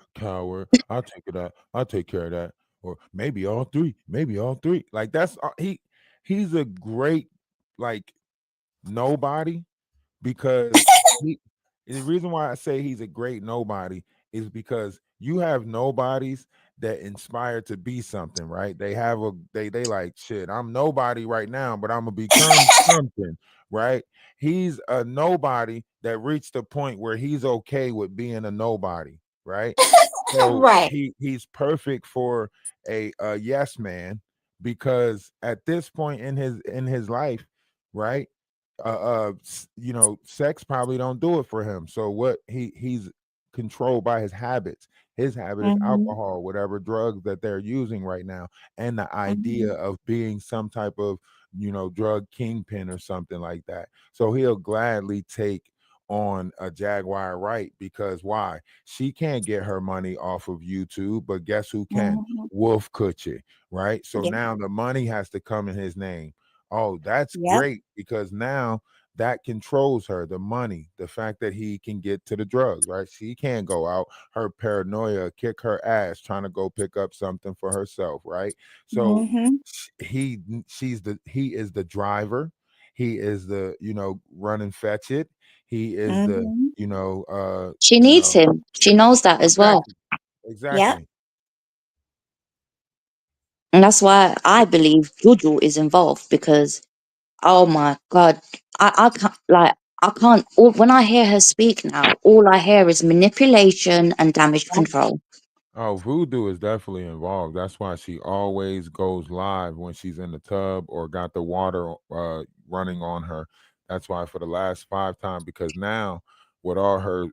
I'll take it out. I'll take care of that. Or maybe all three. Maybe all three. Like that's he's a great like nobody because he the reason why I say he's a great nobody is because you have nobodies that inspire to be something, right? They have they like shit. I'm nobody right now, but I'm gonna become something, right? He's a nobody that reached a point where he's okay with being a nobody, right? So Right. he's perfect for a yes man because at this point in his life, right? Sex probably don't do it for him. So what he's controlled by his habits. His habit is Mhm. alcohol, whatever drugs that they're using right now, and the idea Mhm. of being some type of, drug kingpin or something like that. So he'll gladly take on a Jaguar Wright because why? She can't get her money off of YouTube, but guess who can? Mhm. Wolf Kutcher, right? So Yep. now the money has to come in his name. Oh, that's Yep. great because now that controls her, the money, the fact that he can get to the drugs, right? She can't go out. Her paranoia kick her ass trying to go pick up something for herself, right? So Mhm. he is the driver. He is the, run and fetch it. He is the, Mhm. you know, She you needs know, him. She knows that as well. exactly, Yep. exactly. And that's why I believe Jojo is involved because, oh my God, I can't, like, I can't, when I hear her speak now, all I hear is manipulation and damage Yep. control. Oh, Voodoo is definitely involved. That's why she always goes live when she's in the tub or got the water running on her. That's why for the last 5 times, because now with all her,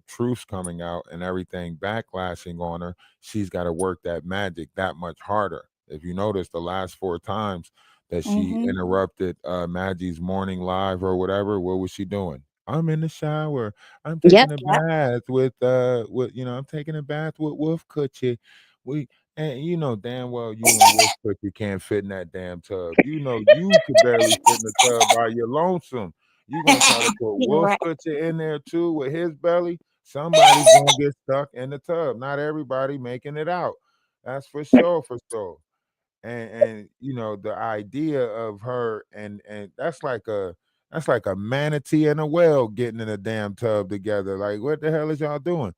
truths coming out and everything backlashing on her, she's got to work that magic that much harder. If you notice, the last 4 times that she Mhm. interrupted Maggie's morning live or whatever, what was she doing? I'm in the shower. I'm Yep. taking a Yep. bath I'm taking a bath with Wolf Coochie. We and you know damn well you and Wolf Coochie can't fit in that damn tub. You know you could barely fit in the tub by your lonesome. You gonna try to put You're Wolf right. Coochie in there too with his belly? Somebody's gonna get stuck in the tub. Not everybody making it out. That's for sure, for sure. And the idea of her and that's like a manatee and a whale getting in a damn tub together. Like, what the hell is y'all doing?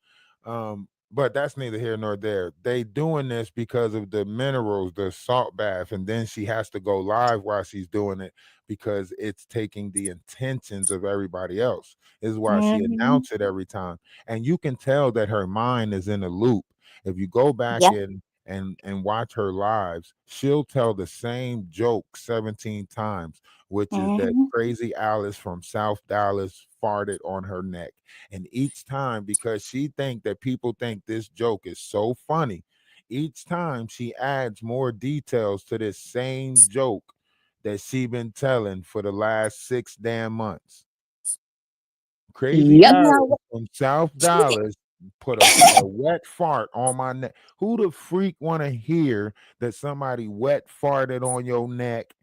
But that's neither here nor there. They doing this because of the minerals, the salt bath, and then she has to go live while she's doing it because it's taking the intentions of everybody else. This is why she Mhm. announced it every time, and you can tell that her mind is in a loop. If you go back Yep. and watch her lives, she'll tell the same joke 17 times, which is that Mhm. crazy Alice from South Dallas farted on her neck. And each time, because she think that people think this joke is so funny, each time she adds more details to this same joke that she been telling for the last 6 damn months. Crazy Yep. You know Alice what? from South She Dallas put a wet fart on my neck. Who the freak want to hear that somebody wet farted on your neck?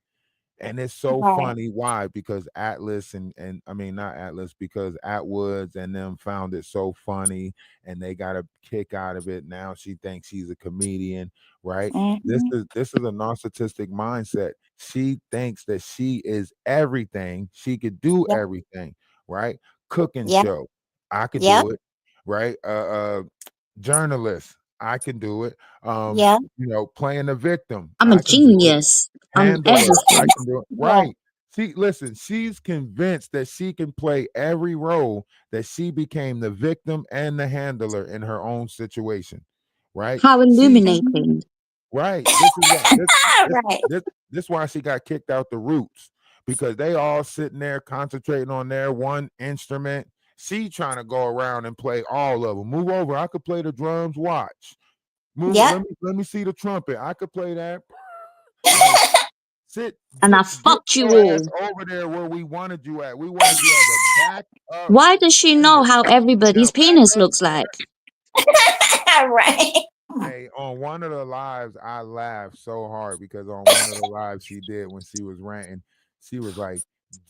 And it's so right. funny. Why? Because Atlas and I mean not Atlas, because Atwoods and them found it so funny and they got a kick out of it. Now she thinks she's a comedian, right? This Mhm. is this is a narcissistic mindset. She thinks that she is everything. She could do Yep. everything, right? Cooking Yep. show. I could Yep. do it, right? Journalist. I can do it. Yep. Playing the victim. I'm a I can do it. genius. I'm Handler, I everything. can do it. Yeah. Right. Listen, she's convinced that she can play every role that she became the victim and the handler in her own situation. Right? How She Mhm. illuminating. right. This is what this Right. this this why she got kicked out the roots because they all sitting there concentrating on their one instrument. She trying to go around and play all of them. Move over. I could play the drums. Watch. Move. Yep. Let me see the trumpet. I could play that. Like sit, And I get fucked you your ass all. over there where we wanted you at. We wanted you as a backup Why does she know singer. how Now everybody's back penis up. looks like? Right. Hey, on one of the lives, I laughed so hard because on one of the lives she did when she was ranting, she was like,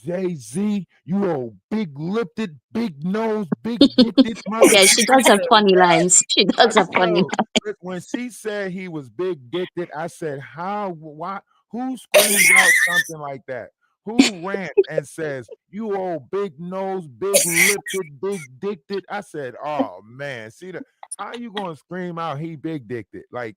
Jay Z, you old big lipped, big nose, big dicked mother. Yeah, she I does have said, funny what? lines. She I does have funny. yo, when she said he was big dicked, I said, how, why, who screams out something like that? Who rants and says, you old big nose, big lipped, big dicked? I said, oh man, see the how you gonna scream out he big dicked? Like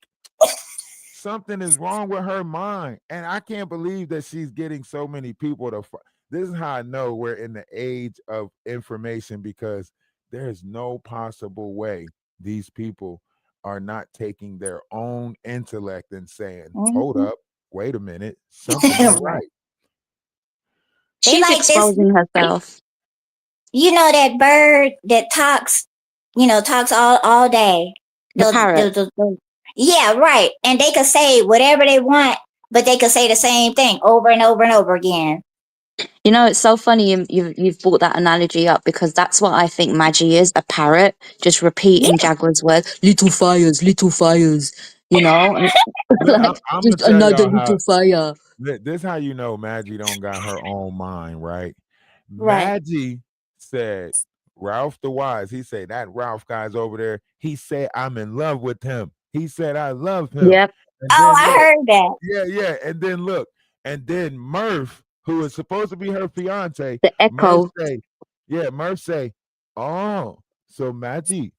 something is wrong with her mind. And I can't believe that she's getting so many people to this is how I know we're in the age of information because there's no possible way these people are not taking their own intellect and saying, hold Mhm. up, wait a minute, something ain't Right. right. They She's like this. exposing herself. You know that bird that talks talks all day. The parrot. Yeah, right. And they could say whatever they want, but they could say the same thing over and over and over again. You know, it's so funny you've brought that analogy up because that's what I think Maggie is, a parrot, just repeating Yeah. Jaguar's words, little fires, and Look, like I'm gonna just tell another y'all how little fire. this how you know Maggie don't got her own mind, right? Right. Maggie said Ralph the Wise. He said that Ralph guy's over there. He said I'm in love with him. He said I love him. Yep, And Oh, then I look, heard that. yeah. And then look, and then Murph, who is supposed to be her fiance, the Murph echo. say, Murph say, oh, so Maggie,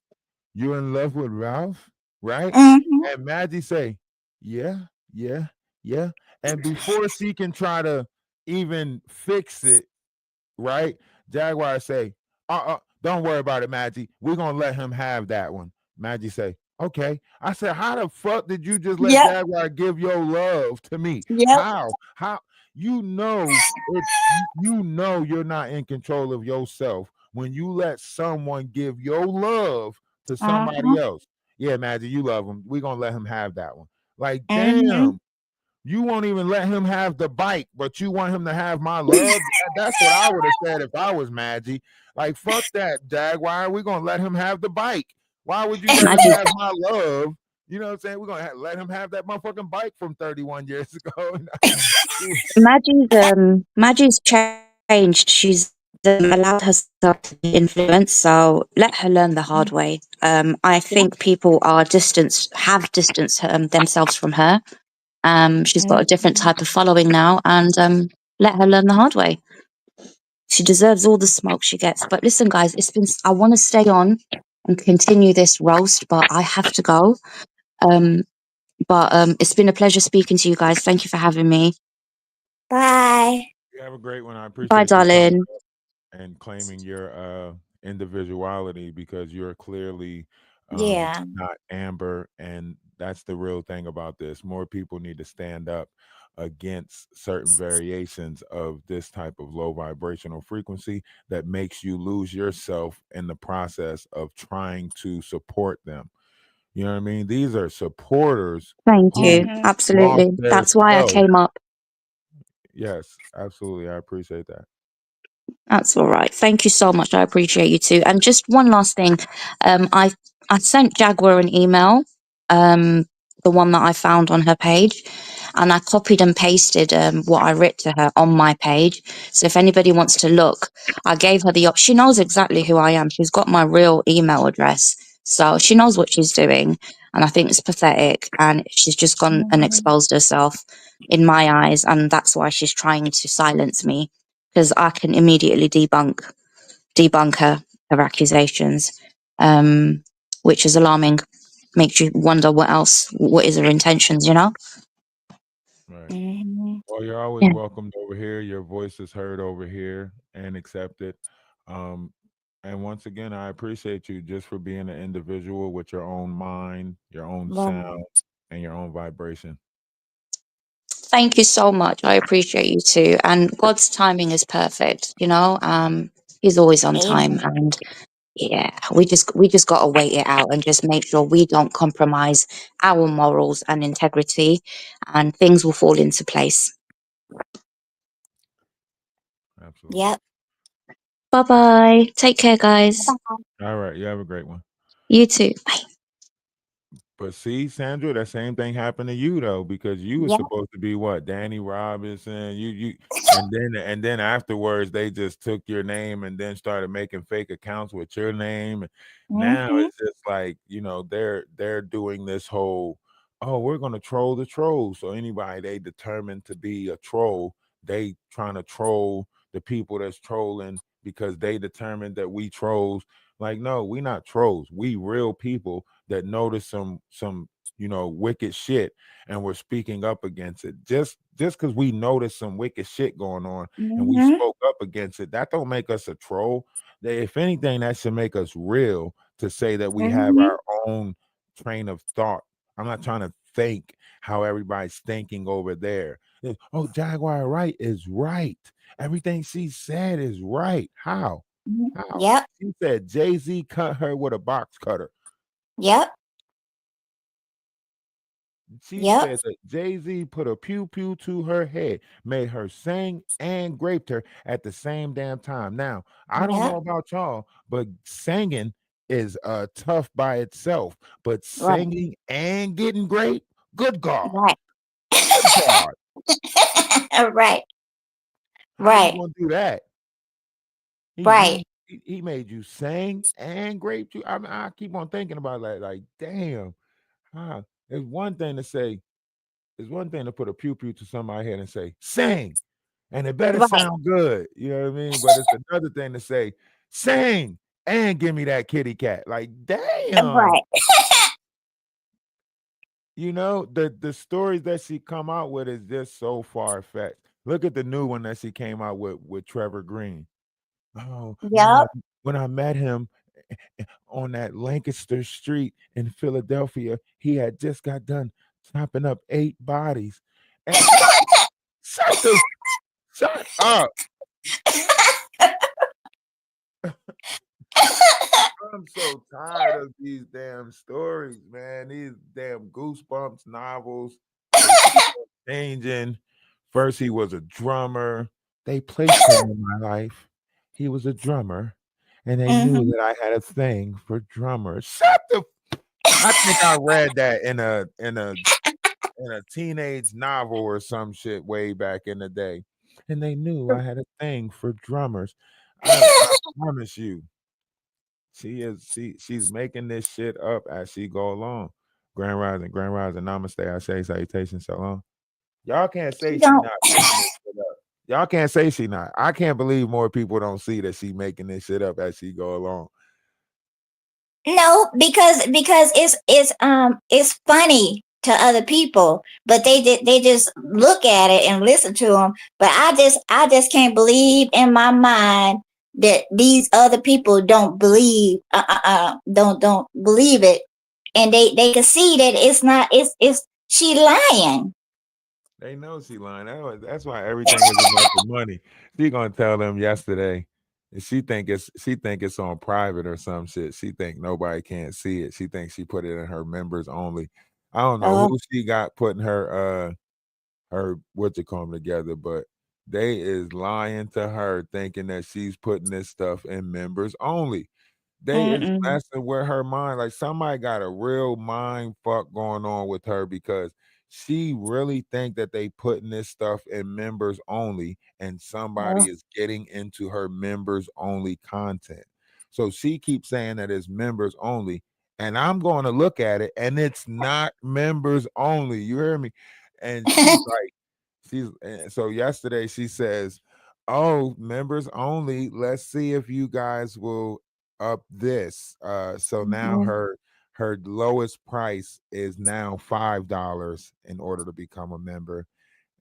you in love with Ralph, right? Mm-hmm. And Maggie say, yeah, yeah, yeah. And before she can try to even fix it, right? Jaguar say, don't worry about it, Maggie. We're gonna let him have that one. Maggie say, okay. I said, how the fuck did you just let Yep. Jaguar give your love to me? Yep. How? How you know you're not in control of yourself when you let someone give your love to somebody Uh-huh. else. Yeah, Maggie, you love him. We're gonna let him have that one. Like, Mm-hmm. damn, you won't even let him have the bike, but you want him to have my love. That's what I would have said if I was Maggie. Like, fuck that, Jaguar. We're gonna let him have the bike. Why would you let him Maggie, have my love? You know what I'm saying? We're gonna let him have that motherfucking bike from 31 years ago. Maggie's changed. She's allowed herself to be influenced, so let her learn the hard way. I Yep. think people have distanced themselves from her. She's got a different Mm-hmm. type of following now, and let her learn the hard way. She deserves all the smoke she gets. But listen, guys, I want to stay on and continue this roast, but I have to go. Um, but it's been a pleasure speaking to you guys. Thank you for having me. Bye. You have a great one. I Bye, appreciate you coming darling. and claiming your individuality because you're clearly Yeah. not Amber, and that's the real thing about this. More people need to stand up against certain variations of this type of low vibrational frequency that makes you lose yourself in the process of trying to support them. You know what I mean? These are supporters Thank who you. Mm-hmm. lost Absolutely. their That's why I self. came up. Yes, absolutely. I appreciate that. That's all right. Thank you so much. I appreciate you too. And just one last thing. I sent Jaguar an email, um, the one that I found on her page, and I copied and pasted what I wrote to her on my page. So if anybody wants to look, I gave her she knows exactly who I am. She's got my real email address. So she knows what she's doing. And I think it's pathetic. And she's just gone and Mm-hmm. exposed herself in my eyes. And that's why she's trying to silence me because I can immediately debunk her accusations, um, which is alarming. Makes you wonder what is her intentions, you know? Right. Mm-hmm. Well, you're always Yeah. welcomed over here. Your voice is heard over here and accepted. Um, and once again, I appreciate you just for being an individual with your own mind, your own Right. sound, and your own vibration. Thank you so much. I appreciate you too. And God's timing is perfect, you know? He's always on time, Amen. and yeah, we just got to wait it out and just make sure we don't compromise our morals and integrity, and things will fall into place. Absolutely. Yep. Bye bye. Take care, guys. All right. You have a great one. You too. Bye. But see, Sandra, that same thing happened to you though, because you were Yep. supposed to be what, Danny Robinson. And then afterwards they just took your name and then started making fake accounts with your name. Now Mm-hmm. it's just like, they're doing this whole, oh, we're gonna troll the trolls. So anybody they determined to be a troll, they trying to troll the people that's trolling because they determined that we trolls. Like, no, we not trolls. We real people that noticed some wicked shit and we're speaking up against it. Just because we noticed some wicked shit going on and we Mm-hmm. spoke up against it, that don't make us a troll. If anything, that should make us real to say that we have Mm-hmm. our own train of thought. I'm not trying to think how everybody's thinking over there. Oh, Jaguar Wright is right. Everything she said is right. How? How? Yep. She said Jay-Z cut her with a box cutter. Yep. She Yep. said that Jay-Z put a pew pew to her head, made her sing and raped her at the same damn time. Now, I don't know Yep. about y'all, but singing is tough by itself. But Right. singing and getting raped, good God, Right. good God, Right. how you Right. gonna do that? Right. He made you sing and raped you. I mean, I keep on thinking about that. Like, damn, huh? It's one thing to say. It's one thing to put a pew pew to somebody's head and say, sing, and it better Right. sound good. You know what I mean? But it's another thing to say, sing and give me that kitty cat. Like, damn. Right. You know, the stories that she come out with is just so far fetched. Look at the new one that she came out with Trevor Green. Oh, Yep. when I met him on that Lancaster Street in Philadelphia, he had just got done chopping up 8 bodies. And shut up. I'm so tired of these damn stories, man. These damn goosebumps novels. They keep on changing. First, he was a drummer. They placed him in my life. He was a drummer, and they knew Hmm. that I had a thing for drummers. I think I read that in a teenage novel or some shit way back in the day, and they knew I had a thing for drummers. I promise you. She's making this shit up as she go along. Grand rising, namaste, I say salutation, shalom. Y'all can't say She she don't. not making this shit up. Y'all can't say she not. I can't believe more people don't see that she making this shit up as she go along. No, because it's funny to other people, but they just look at it and listen to them. But I just can't believe in my mind that these other people don't believe don't believe it, and they can see that it's not it's she lying. They know she lying. That's why everything is about the money. She gonna tell them yesterday. And she think it's on private or some shit. She think nobody can't see it. She thinks she put it in her members only. I don't know Oh. who she got putting her what you call them together, but they is lying to her thinking that she's putting this stuff in members only. They is Mm-mm. messing with her mind. Like somebody got a real mind fuck going on with her because she really think that they putting this stuff in members only and Oh. somebody is getting into her members only content. So she keeps saying that it's members only. And I'm going to look at it and it's not members only. You hear me? And so yesterday she says, "Oh, members only. Let's see if you guys will up this." So now Mhm. her lowest price is now $5 in order to become a member.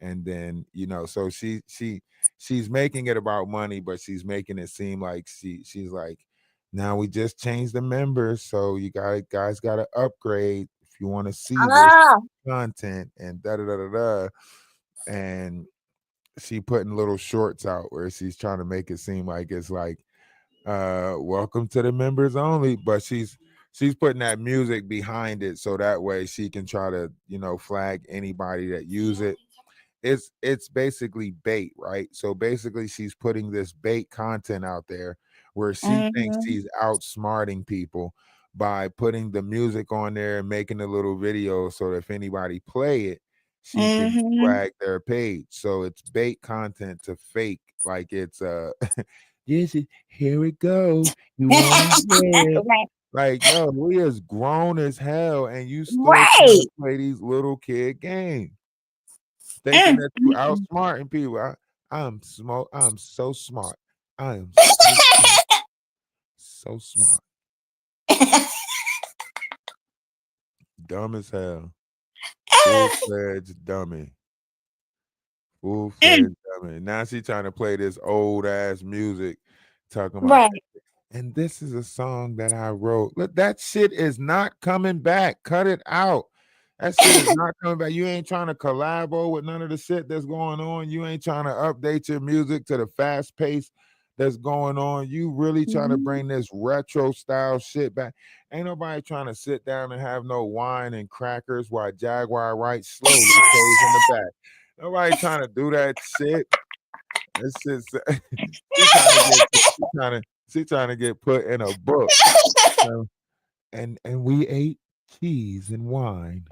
And then, so she's making it about money, but she's making it seem like she's like, now we just changed the members, so you guys gotta upgrade if you want to see this Oh. content and da da da da da. And she putting little shorts out where she's trying to make it seem like it's like welcome to the members only, but she's putting that music behind it so that way she can try to flag anybody that use it. It's basically bait, right? So basically she's putting this bait content out there where she thinks Mhm. she's outsmarting people by putting the music on there and making a little video so that if anybody play it, she can Mhm. flag their page. So it's bait content to fake like it's yes, here we go. You want to hear it? Right. Like, yo, we is grown as hell, and you still trying to Right. play these little kid games thinking Mm, that you mm, mm. outsmarting people. I'm so smart. I am so smart. So smart. Dumb as hell. Full fledged dummy. Full Mm. fledged dummy. Now she trying to play this old ass music, talking about Right. and this is a song that I wrote. Look, that shit is not coming back. Cut it out. That shit is not coming back. You ain't trying to collabo with none of the shit that's going on. You ain't trying to update your music to the fast pace that's going on. You really trying to Mhm. bring this retro style shit back. Ain't nobody trying to sit down and have no wine and crackers while Jaguar Wright slowly plays in the back. Nobody trying to do that shit. It's just she trying to get put in a book. So, and we ate cheese and wine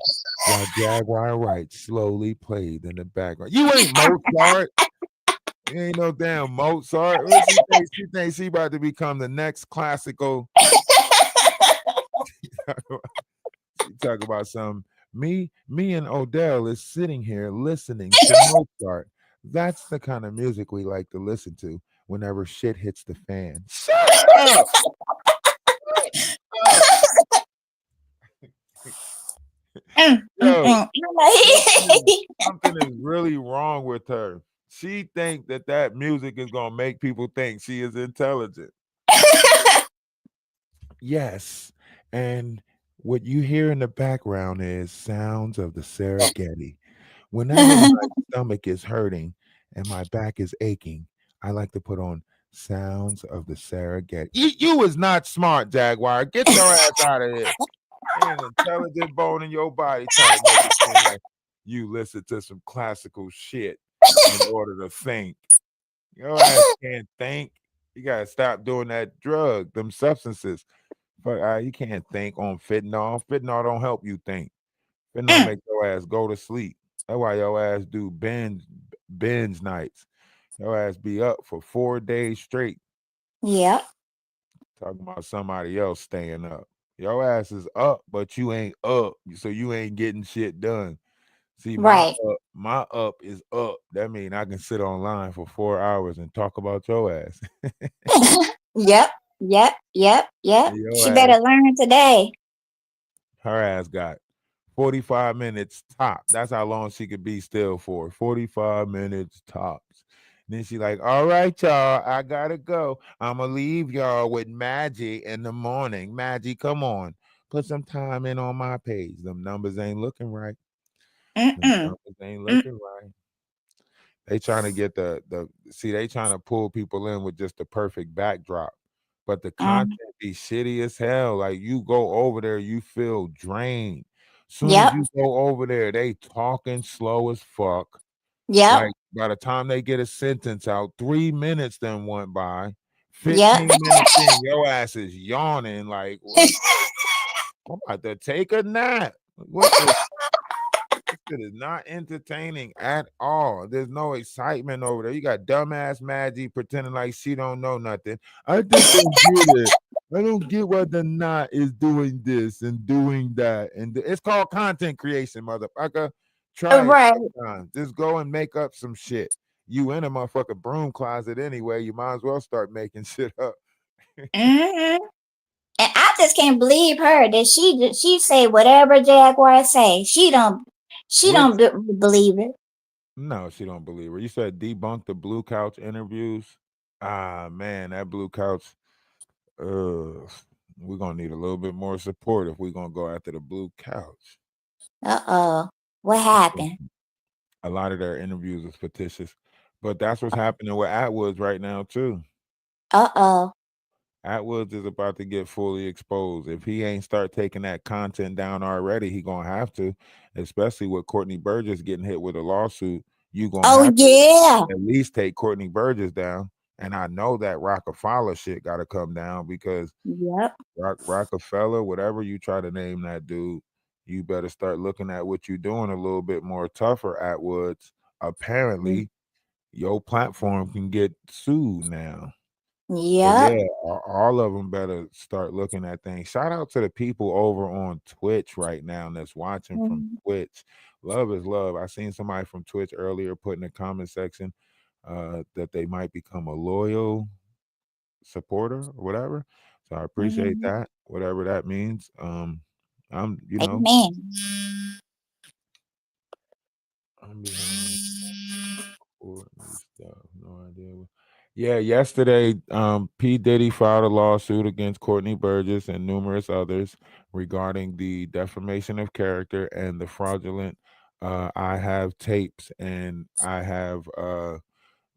while Jaguar Wright slowly played in the background. You ain't Mozart. You ain't no damn Mozart. What she think? She thinks she about to become the next classical. She talk about some me and Odell is sitting here listening to Mozart. That's the kind of music we like to listen to whenever shit hits the fan. Shut up! Shut up! Yo, something is really wrong with her. She think that music is gonna make people think she is intelligent. Yes, and what you hear in the background is sounds of the Serengeti. Whenever my stomach is hurting and my back is aching, I like to put on sounds of the Serengeti. You is not smart, Jaguar. Get your ass out of here. Ain't an intelligent bone in your body trying to make it seem like you listen to some classical shit in order to think. Your ass can't think. You gotta stop doing that drug, them substances. But you can't think on fentanyl. Fentanyl don't help you think. Fentanyl make your ass go to sleep. That's why your ass do binge nights. Your ass be up for 4 days straight. Yep. Talking about somebody else staying up. Your ass is up, but you ain't up, so you ain't getting shit done. See, Right. my up is up. That means I can sit online for 4 hours and talk about your ass. Yep. Yep. Yep. Yep. Your She ass, better learn today. her ass got 45 minutes top. That's how long she could be still for. 45 minutes tops. Then she like, all right, y'all, I gotta go. I'ma leave y'all with Maggie in the morning. Maggie, come on. Put some time in on my page. Them numbers ain't looking right. Them Mm-mm. numbers ain't looking right. They trying to get the see, they trying to pull people in with just the perfect backdrop. But the Mm. content be shitty as hell. Like you go over there, you feel drained. Soon as Yep. you go over there, they talking slow as fuck. Yep. Like by the time they get a sentence out, 3 minutes then went by. Yep. 15 minutes in, your ass is yawning. Like, what? I'm about to take a nap. What the shit is not entertaining at all. There's no excitement over there. You got dumbass Maggie pretending like she don't know nothing. I just don't get it. I don't get why the knot is doing this and doing that. And it's called content creation, motherfucker. Try it Right. sometime. Just go and make up some shit. You in a motherfucking broom closet anyway. You might as well start making shit up. Hmm. And I just can't believe her that she say whatever Jaguar say. She Which don't believe it. no, she don't believe her. You said debunk the blue couch interviews. Ah man, that blue couch. We're gonna need a little bit more support if we're gonna go after the blue couch. Uh-oh. What happened? A lot of their interviews is fictitious, but that's what's happening with Atwoods right now too. Uh-oh. Atwoods is about to get fully exposed. If he ain't start taking that content down already, he gonna have to. Especially with Courtney Burgess getting hit with a lawsuit, you gonna Oh have to yeah. at least take Courtney Burgess down. And I know that Rockefeller shit got to come down because Yep. Rockefeller, whatever you try to name that dude, you better start looking at what you're doing a little bit more tougher. Atwoods, apparently, your platform can get sued now. So Yep. yeah, all of them better start looking at things. Shout out to the people over on Twitch right now that's watching from Mhm. Twitch. Love is love. I seen somebody from Twitch earlier put in the comment section that they might become a loyal supporter or whatever. So I appreciate Mhm. that, whatever that means. I'm, Amen. I'm behind Courtney stuff. No idea. Yeah, yesterday, P. Diddy filed a lawsuit against Courtney Burgess and numerous others regarding the defamation of character and the fraudulent. I have tapes and I have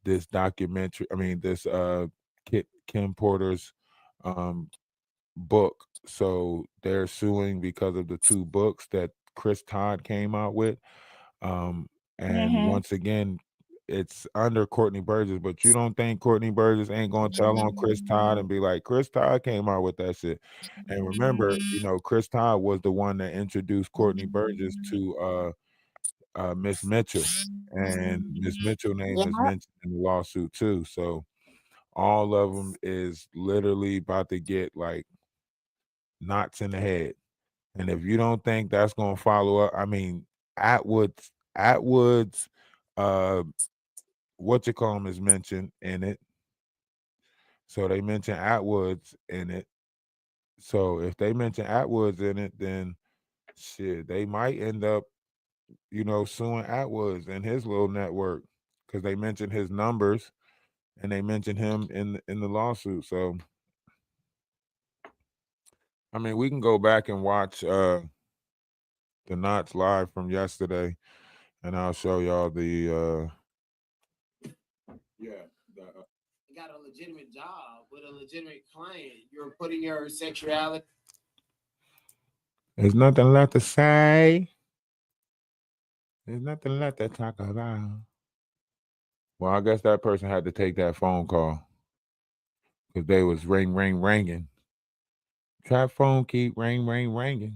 this documentary. I mean, this Kim Porter's book. So they're suing because of the 2 books that Chris Todd came out with. And once again, it's under Courtney Burgess, but you don't think Courtney Burgess ain't gonna tell on Chris Todd and be like, Chris Todd came out with that shit. And remember, Chris Todd was the one that introduced Courtney Burgess to Miss Mitchell, and Miss Mitchell name is mentioned in the lawsuit too. So all of them is literally about to get like knots in the head. And if you don't think that's gonna follow up, I mean, Atwood's what you call him is mentioned in it. So they mention Atwood's in it. So if they mention Atwood's in it, then shit, they might end up, suing Atwood's and his little network because they mentioned his numbers and they mentioned him in the lawsuit. So I mean, we can go back and watch the Knots live from yesterday, and I'll show y'all the got a legitimate job with a legitimate client. You're putting your sexuality. There's nothing left to say. There's nothing left to talk about. Well, I guess that person had to take that phone call because they was ringing. Trap phone keep ringing.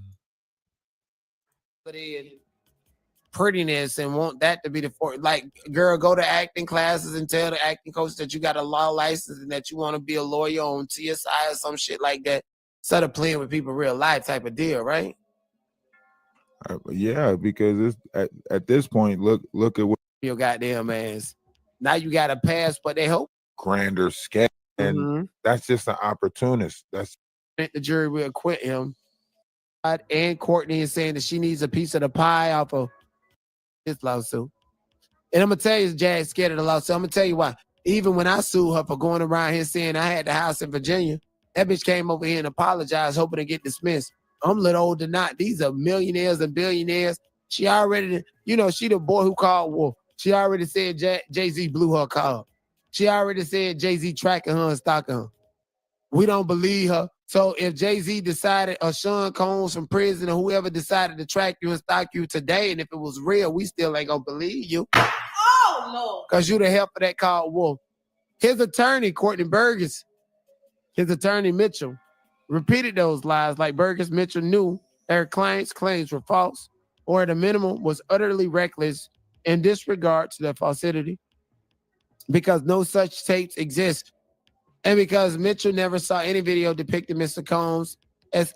But prettiness and want that to be the like, girl, go to acting classes and tell the acting coach that you got a law license and that you want to be a lawyer on TSI or some shit like that, instead of playing with people real life type of deal, right? Yeah, because it's at this point, look at what your goddamn ass. Now you got a pass, but they hope grander scale, and that's just an opportunist. That's the jury will acquit him. And Courtney is saying that she needs a piece of the pie off of this lawsuit. And I'm gonna tell you, Jag's scared of the lawsuit. I'm gonna tell you why. Even when I sued her for going around here saying I had the house in Virginia, that bitch came over here and apologized, hoping to get dismissed. I'm a little older than not. These are millionaires and billionaires. She already, she the boy who called wolf. She already said Jay-Z blew her car. She already said Jay-Z tracking her and stalking her. We don't believe her. So if Jay-Z decided, or Sean Combs from prison, or whoever decided to track you and stalk you today, and if it was real, we still ain't gonna believe you. Oh, Lord. Because you the help of that called wolf. His attorney, Courtney Burgess, his attorney, Mitchell, repeated those lies like Burgess. Mitchell knew their client's claims were false, or at a minimum was utterly reckless in disregard to their falsity, because no such tapes exist. And because Mitchell never saw any video depicting Mr. Combs as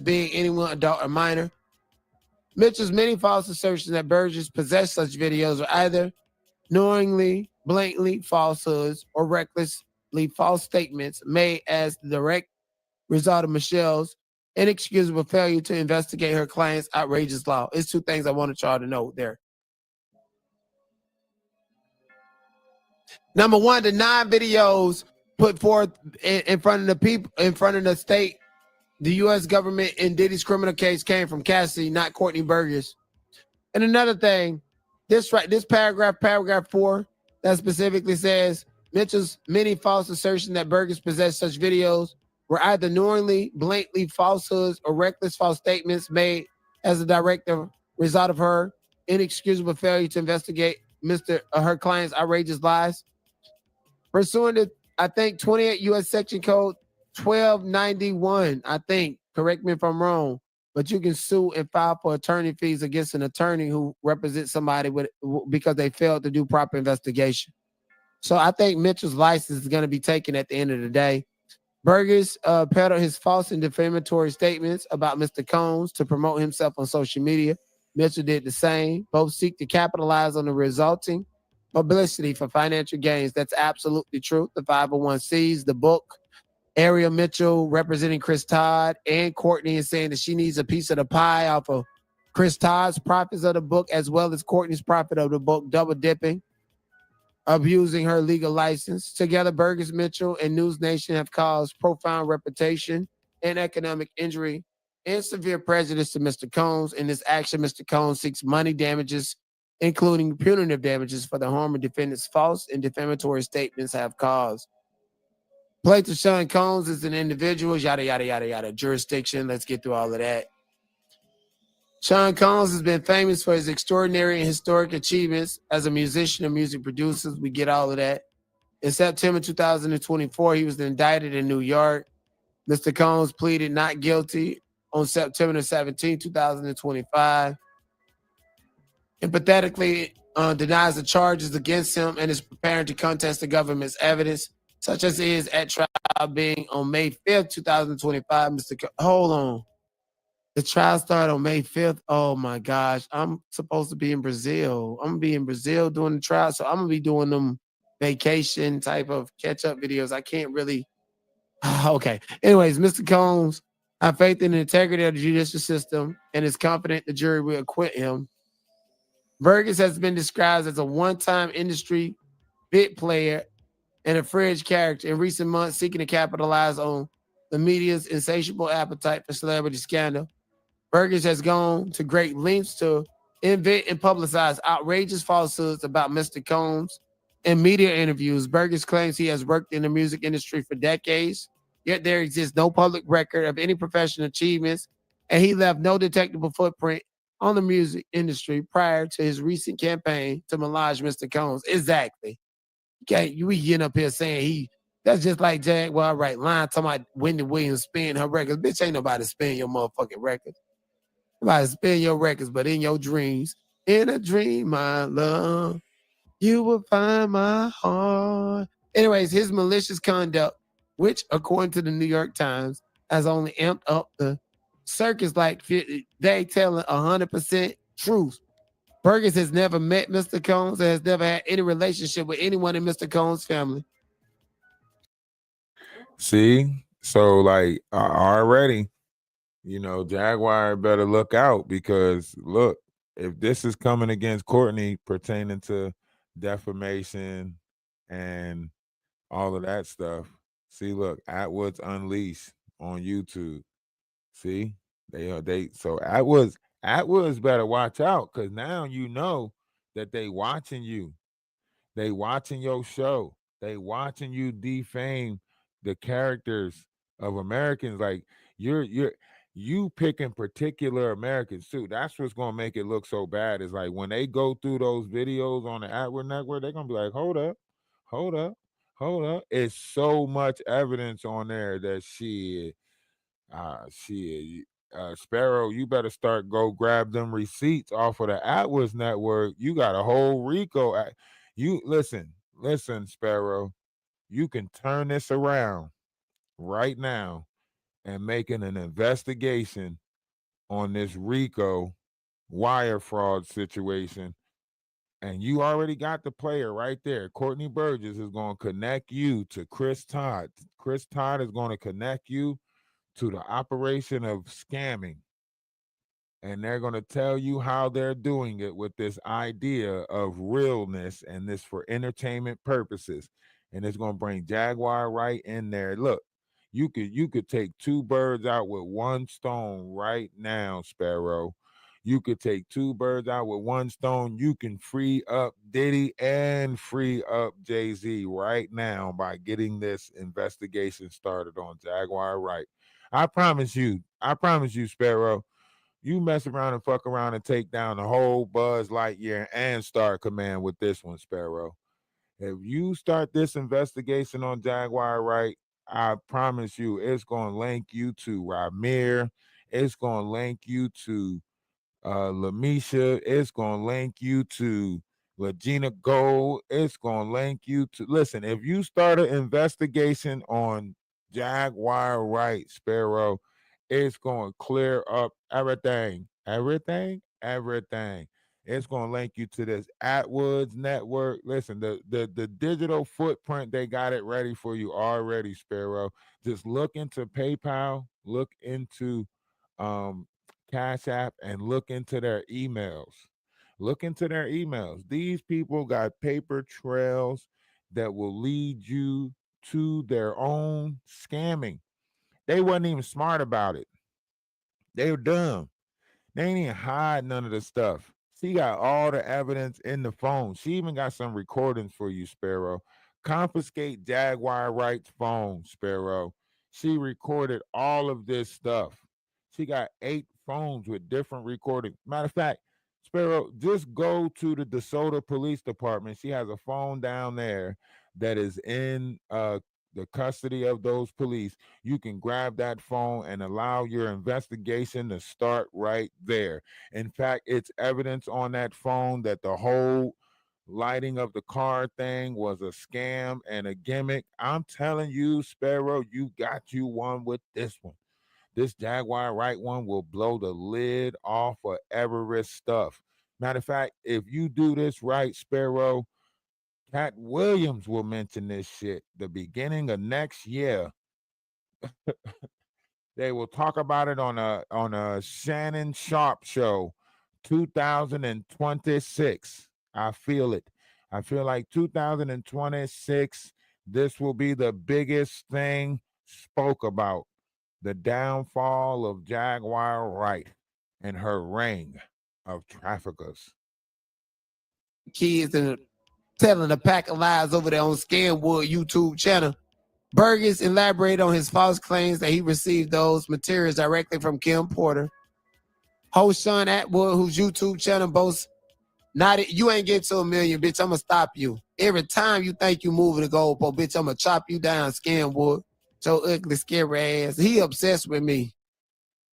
being anyone adult or minor. Mitchell's many false assertions that Burgess possessed such videos are either knowingly, blatantly falsehoods or recklessly false statements made as the direct result of Michelle's inexcusable failure to investigate her client's outrageous law. It's 2 things I wanted y'all to know there. Number 1, the 9 videos put forth in front of the people, in front of the state, the U.S. government in Diddy's criminal case came from Cassie, not Courtney Burgess. And another thing, this paragraph 4, that specifically says Mitchell's many false assertions that Burgess possessed such videos were either knowingly, blatantly falsehoods or reckless false statements made as a direct result of her inexcusable failure to investigate her client's outrageous lies. Pursuant to, I think, 28 U.S. Section Code 1291, I think, correct me if I'm wrong, but you can sue and file for attorney fees against an attorney who represents somebody because they failed to do proper investigation. So I think Mitchell's license is going to be taken at the end of the day. Burgess peddled his false and defamatory statements about Mr. Combs to promote himself on social media. Mitchell did the same. Both seek to capitalize on the resulting publicity for financial gains. That's absolutely true. The 501c's, the book, Ariel Mitchell representing Chris Todd, and Courtney is saying that she needs a piece of the pie off of Chris Todd's profits of the book, as well as Courtney's profit of the book, double dipping, abusing her legal license. Together, Burgess, Mitchell, and News Nation have caused profound reputation and economic injury and severe prejudice to Mr. Combs. In this action, Mr. Combs seeks money damages, including punitive damages for the harm and defendant's false and defamatory statements have caused. Plaintiff Sean Combs is an individual, yada, yada, yada, yada, jurisdiction. Let's get through all of that. Sean Combs has been famous for his extraordinary and historic achievements as a musician and music producer. We get all of that. In September 2024, he was indicted in New York. Mr. Combs pleaded not guilty on September 17, 2025. And pathetically denies the charges against him and is preparing to contest the government's evidence, such as is at trial being on May 5th, 2025. Hold on. The trial started on May 5th. Oh my gosh. I'm supposed to be in Brazil. I'm gonna be in Brazil doing the trial. So I'm gonna be doing them vacation type of catch-up videos. I can't really. Okay. Anyways, Mr. Combs, I have faith in the integrity of the judicial system and is confident the jury will acquit him. Burgess has been described as a one-time industry bit player and a fringe character in recent months, seeking to capitalize on the media's insatiable appetite for celebrity scandal. Burgess has gone to great lengths to invent and publicize outrageous falsehoods about Mr. Combs. In media interviews, Burgess claims he has worked in the music industry for decades, yet there exists no public record of any professional achievements, and he left no detectable footprint on the music industry prior to his recent campaign to malign Mr. Combs. Exactly. You we getting up here saying that's just like Jaguar Wright lying talking about Wendy Williams spinning her records. Bitch, ain't nobody spinning your motherfucking records. Nobody spin your records, but in your dreams. In a dream, my love, you will find my heart. Anyways, his malicious conduct, which according to the New York Times, has only amped up the circus like they telling 100% truth. Burgess has never met Mr. Combs and has never had any relationship with anyone in Mr. Combs' family. See, so like already, Jaguar better look out, because look, if this is coming against Courtney pertaining to defamation and all of that stuff, see, look, Atwood's Unleashed on YouTube. See, so Atwood's better watch out, because now you know that they watching you. They watching your show. They watching you defame the characters of Americans. Like you picking particular Americans too. That's what's gonna make it look so bad. Is like when they go through those videos on the Atwood Network, they're gonna be like, hold up, hold up, hold up. It's so much evidence on there that Sparrow, you better go grab them receipts off of the Atwood Network. You got a whole RICO. You listen, Sparrow. You can turn this around right now and making an investigation on this RICO wire fraud situation. And you already got the player right there. Courtney Burgess is going to connect you to Chris Todd. Chris Todd is going to connect you to the operation of scamming. And they're going to tell you how they're doing it with this idea of realness and this for entertainment purposes. And it's going to bring Jaguar Wright in there. Look, you could take two birds out with one stone right now, Sparrow. You could take two birds out with one stone. You can free up Diddy and free up Jay-Z right now by getting this investigation started on Jaguar Wright. I promise you, Sparrow, you mess around and fuck around and take down the whole Buzz Lightyear and Star Command with this one, Sparrow. If you start this investigation on Jaguar Wright, I promise you it's going to link you to Ramir. It's going to link you to Lamisha. It's going to link you to Regina Gold. It's going to link you to... Listen, if you start an investigation on Jaguar Wright, Sparrow, it's going to clear up everything. It's going to link you to this Atwoods Network. Listen, the digital footprint, they got it ready for you already, Sparrow. Just look into PayPal, look into Cash App, and look into their emails. These people got paper trails that will lead you to their own scamming. They wasn't even smart about it. They were dumb. They ain't even hide none of the stuff. She got all the evidence in the phone. She even got some recordings for you, Sparrow. confiscate Jaguar Wright's phone, Sparrow. She recorded all of this stuff. She got 8 phones with different recordings. Matter of fact, Sparrow, just go to the DeSoto Police Department. She has a phone down there that is in the custody of those police. You can grab that phone and allow your investigation to start right there. In fact, it's evidence on that phone that the whole lighting of the car thing was a scam and a gimmick. I'm telling you, Sparrow, you got you one with this one. This Jaguar Wright one will blow the lid off of Everest stuff. Matter of fact, if you do this right, Sparrow, Cat Williams will mention this shit the beginning of next year. They will talk about it on a Shannon Sharp show, 2026. I feel it. I feel like 2026. This will be the biggest thing spoke about. The downfall of Jaguar Wright and her ring of traffickers. Kids and telling a pack of lies over there on Scanwood YouTube channel. Burgess elaborated on his false claims that he received those materials directly from Kim Porter. Host Sean Atwood, whose YouTube channel boasts, you ain't get to 1 million, bitch, I'm gonna stop you. Every time you think you moving the goalpost, bitch, I'm gonna chop you down, Scanwood. So ugly, scary ass. He obsessed with me.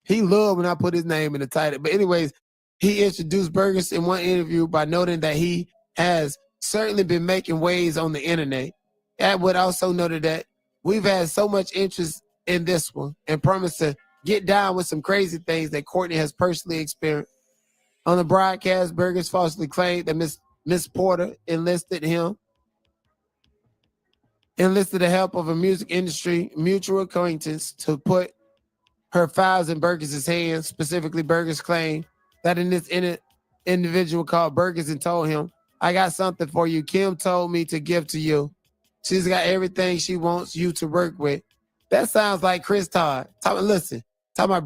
He loved when I put his name in the title. But anyways, he introduced Burgess in one interview by noting that he has certainly been making waves on the internet. Atwood also noted that we've had so much interest in this one and promised to get down with some crazy things that Courtney has personally experienced. On the broadcast, Burgess falsely claimed that Miss Porter enlisted the help of a music industry mutual acquaintance to put her files in Burgess's hands. Specifically, Burgess claimed that in this individual called Burgess and told him, I got something for you. Kim told me to give to you. She's got everything she wants you to work with. That sounds like Chris Todd. Talking about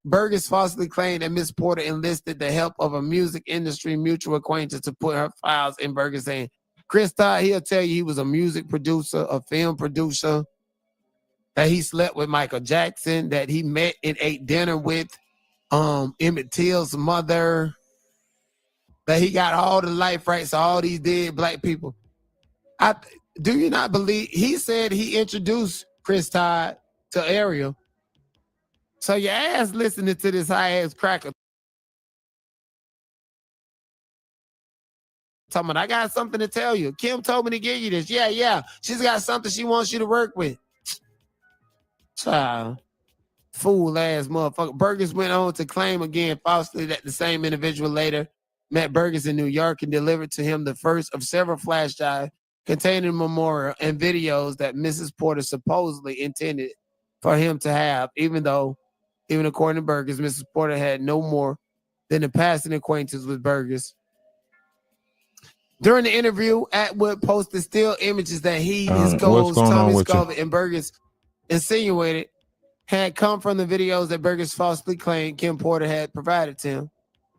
Burgess falsely claimed that Miss Porter enlisted the help of a music industry mutual acquaintance to put her files in Burgess' hand. Chris Todd, he'll tell you he was a music producer, a film producer, that he slept with Michael Jackson, that he met and ate dinner with Emmett Till's mother, that he got all the life rights of all these dead black people. Do you not believe he said he introduced Chris Todd to Ariel? So your ass listening to this high ass cracker talking about, I got something to tell you. Kim told me to give you this. Yeah. She's got something she wants you to work with. Child. Fool ass motherfucker. Burgess went on to claim again falsely that the same individual later met Burgess in New York and delivered to him the first of several flash drives containing memorial and videos that Mrs. Porter supposedly intended for him to have, even according to Burgess, Mrs. Porter had no more than a passing acquaintance with Burgess. During the interview, Atwood posted still images that his co-host Tommy Sculver and Burgess insinuated had come from the videos that Burgess falsely claimed Kim Porter had provided to him.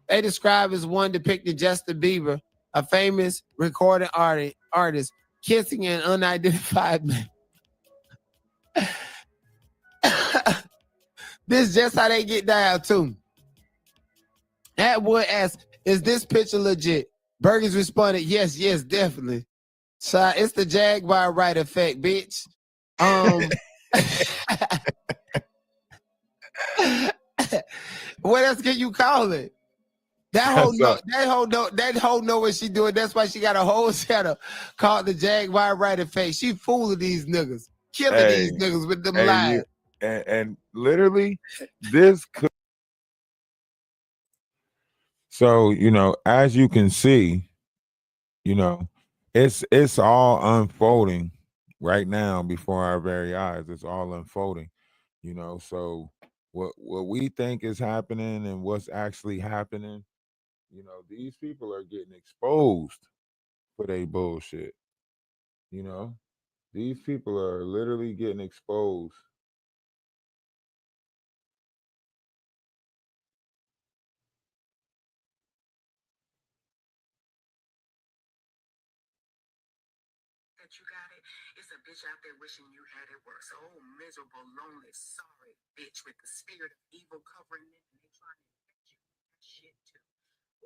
They describe as one depicting Justin Bieber, a famous recording artist, kissing an unidentified man. This is just how they get down, too. Atwood asked, is this picture legit? Burgess responded, yes, definitely. So it's the Jaguar Wright effect, bitch. What else can you call it? That whole know what she doing. That's why she got a whole setup called the Jaguar Wright effect. She fooling these niggas, killing these niggas with them lies. And literally, this could. So, as you can see, it's all unfolding right now before our very eyes. It's all unfolding, so what we think is happening and what's actually happening, these people are getting exposed for their bullshit. These people are literally getting exposed. that you got it. It's a bitch out there wishing you had it worse. Oh, miserable, lonely, sorry bitch with the spirit of evil covering it, and they trying to infect you with that shit too.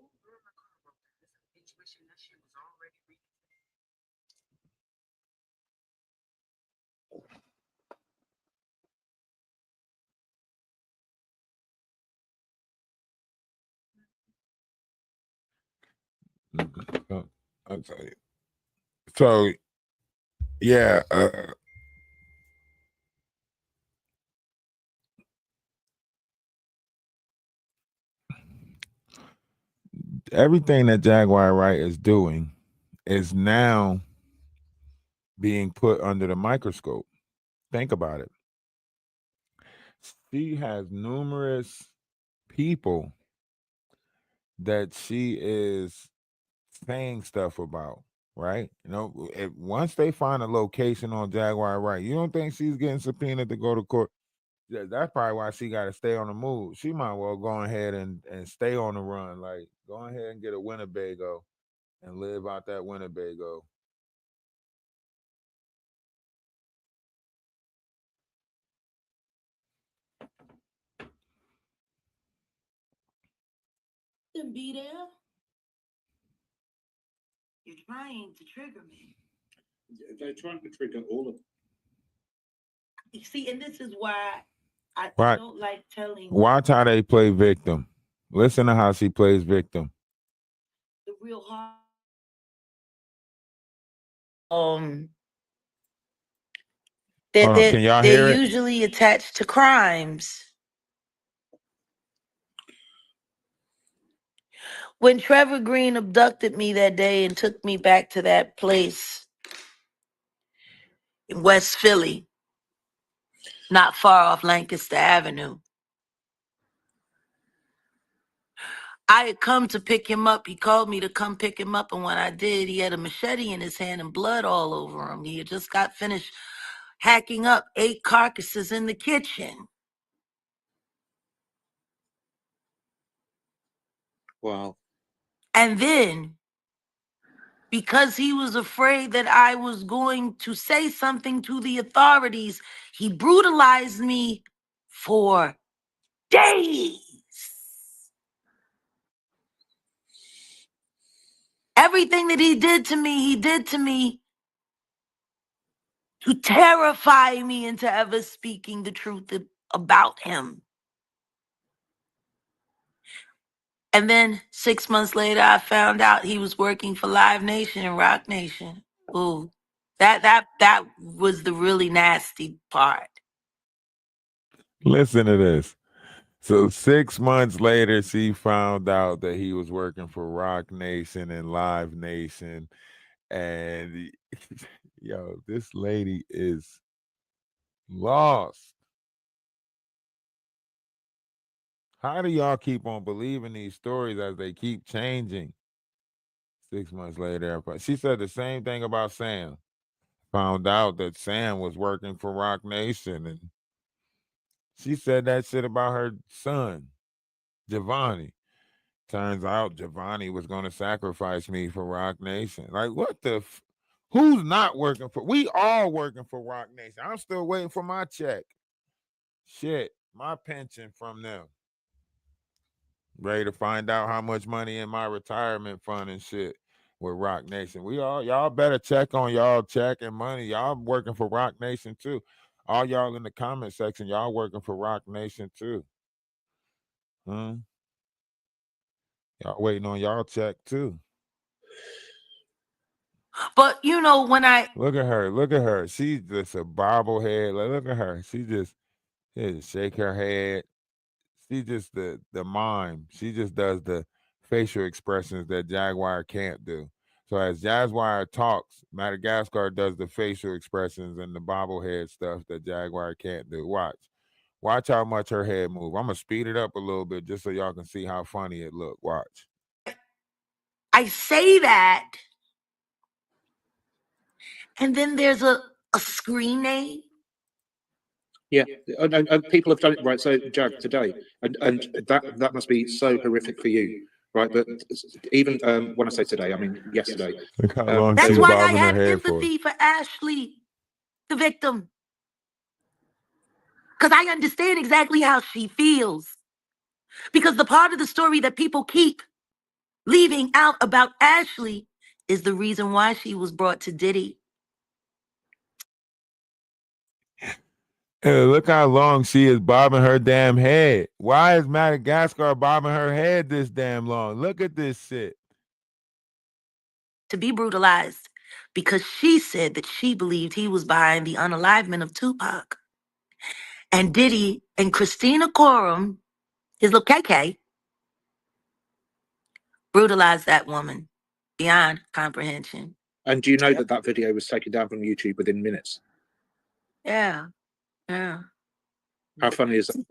Oh, girl, my car broke down. It's a bitch wishing that shit was already ready. I'll tell you. So yeah, everything that Jaguar Wright is doing is now being put under the microscope. Think about it. She has numerous people that she is saying stuff about, right? You know, once they find a location on Jaguar Wright, you don't think she's getting subpoenaed to go to court? That's probably why she got to stay on the move. She might well go ahead and stay on the run. Like, go ahead and get a Winnebago and live out that Winnebago. Then be there. You're trying to trigger me. They're trying to trigger all of them. You see, and this is why I Right. don't like telling Watch how they play victim. Listen to how she plays victim. the real hard. Hold on, can y'all hear They're it? usually attached to crimes. When Trevor Green abducted me that day and took me back to that place in West Philly, not far off Lancaster Avenue, I had come to pick him up. He called me to come pick him up, and when I did, he had a machete in his hand and blood all over him. He had just got finished hacking up 8 carcasses in the kitchen. Wow. And then, because he was afraid that I was going to say something to the authorities, he brutalized me for days. Everything that he did to me to terrify me into ever speaking the truth about him. And then 6 months later, I found out he was working for Live Nation and Rock Nation. Ooh, that was the really nasty part. Listen to this. So 6 months later, she found out that he was working for Rock Nation and Live Nation. And yo, this lady is lost. How do y'all keep on believing these stories as they keep changing? 6 months later, she said the same thing about Sam. Found out that Sam was working for Rock Nation, and she said that shit about her son, Giovanni. Turns out Giovanni was going to sacrifice me for Rock Nation. Like, what the? Who's not working for? We all working for Rock Nation. I'm still waiting for my check. Shit, my pension from them. Ready to find out how much money in my retirement fund and shit with Rock Nation. Y'all better check on y'all check and money. Y'all working for Rock Nation too. All y'all in the comment section, y'all working for Rock Nation too. Y'all waiting on y'all check too. But you know, when I look at her. She's just a bobblehead. Look at her. She just shake her head. She just the mime. She just does the facial expressions that Jaguar can't do. So as Jaguar talks, Madagascar does the facial expressions and the bobblehead stuff that Jaguar can't do. Watch how much her head move. I'm gonna speed it up a little bit just so y'all can see how funny it look. Watch. I say that, and then there's a screen name. Yeah, and people have done it right. So, Jag, today, and that must be so horrific for you. right? But even when I say today, I mean yesterday. Look how long That's she's why I bobbing her have head for. empathy for Ashley, the victim. Because I understand exactly how she feels. Because the part of the story that people keep leaving out about Ashley is the reason why she was brought to Diddy. Hey, look how long she is bobbing her damn head. Why is Madagascar bobbing her head this damn long? Look at this shit. To be brutalized because she said that she believed he was behind the unalivement of Tupac. And Diddy and Christina Coram, his little KK, brutalized that woman beyond comprehension. And do you know that that video was taken down from YouTube within minutes? Yeah. How funny is that?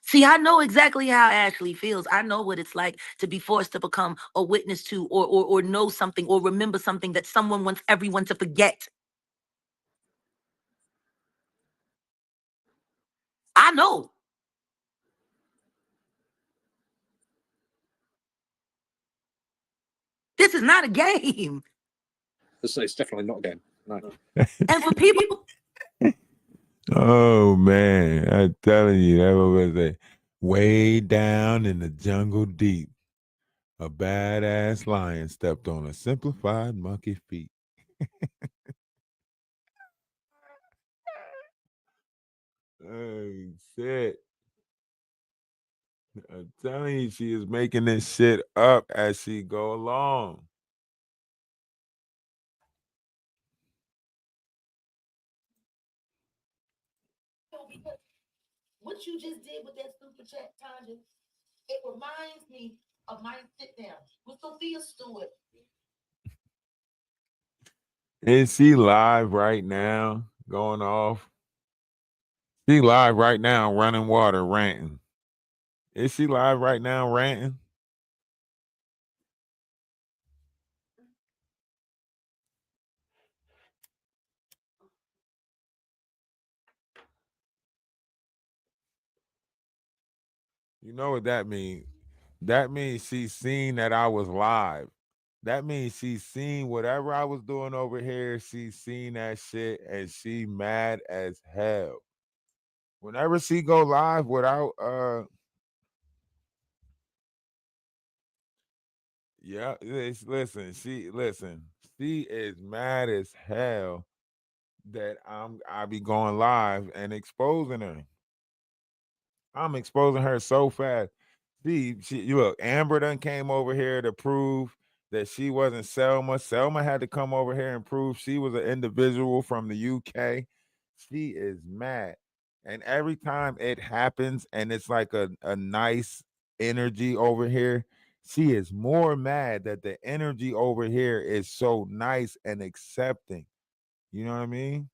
See, I know exactly how Ashley feels. I know what it's like to be forced to become a witness to or know something or remember something that someone wants everyone to forget. I know. This is not a game. It's definitely not a game. No. And for people, Oh man, I'm telling you, that was a way down in the jungle deep. A badass lion stepped on a simplified monkey feet. Oh shit. I'm telling you, she is making this shit up as she go along. what you just did with that super chat, Tanya, it reminds me of my sit down with Sophia Stewart. Is she live right now? Going off? She live right now, running water, ranting. Is she live right now, ranting? You know what that means? That means she's seen that I was live. That means she's seen whatever I was doing over here. She's seen that shit and she mad as hell. Whenever she go live without yeah, listen, she is mad as hell that I be going live and exposing her. I'm exposing her so fast. You look, Amber done came over here to prove that she wasn't Selma. Selma had to come over here and prove she was an individual from the UK. She is mad. And every time it happens and it's like a nice energy over here, she is more mad that the energy over here is so nice and accepting. You know what I mean?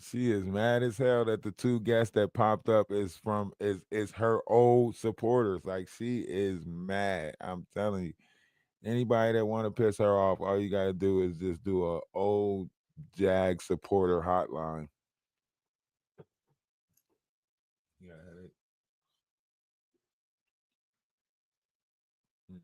She is mad as hell that the two guests that popped up is her old supporters. Like she is mad. I'm telling you. Anybody that want to piss her off, all you gotta do is just do a old Jag supporter hotline. You got a headache? Mm.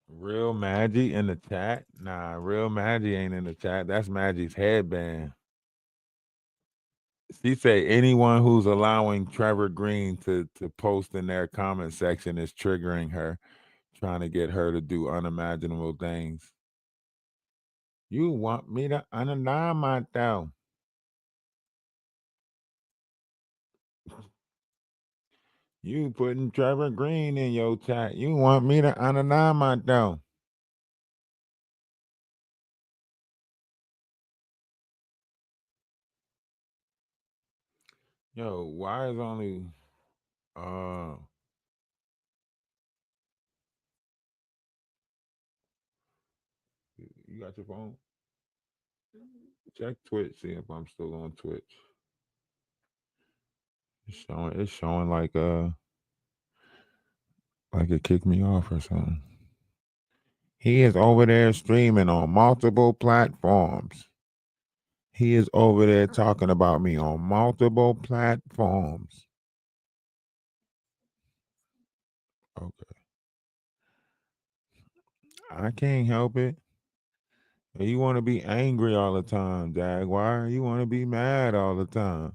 Real Maggie in the chat? Nah, real Maggie ain't in the chat. That's Maggie's headband. She say anyone who's allowing Trevor Green to post in their comment section is triggering her, trying to get her to do unimaginable things. You want me to unanimize though? You putting Trevor Green in your chat. You want me to unanimize though? Yo, why is only you got your phone? Check Twitch, see if I'm still on Twitch. It's showing like it kicked me off or something. He is over there streaming on multiple platforms. He is over there talking about me on multiple platforms. Okay. I can't help it. You want to be angry all the time, Jaguar. You want to be mad all the time.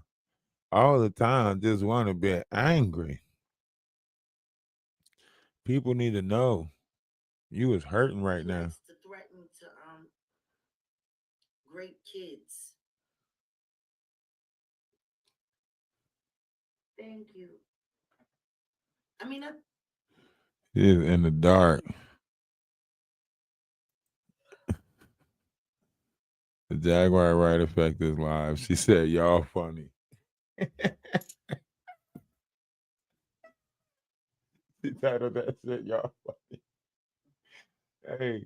All the time, just want to be angry. People need to know you is hurting right now. To threaten to great kids. Thank you. I mean, He is in the dark. The Jaguar Wright effect is live. She said, y'all funny. She titled that shit, y'all funny. Hey,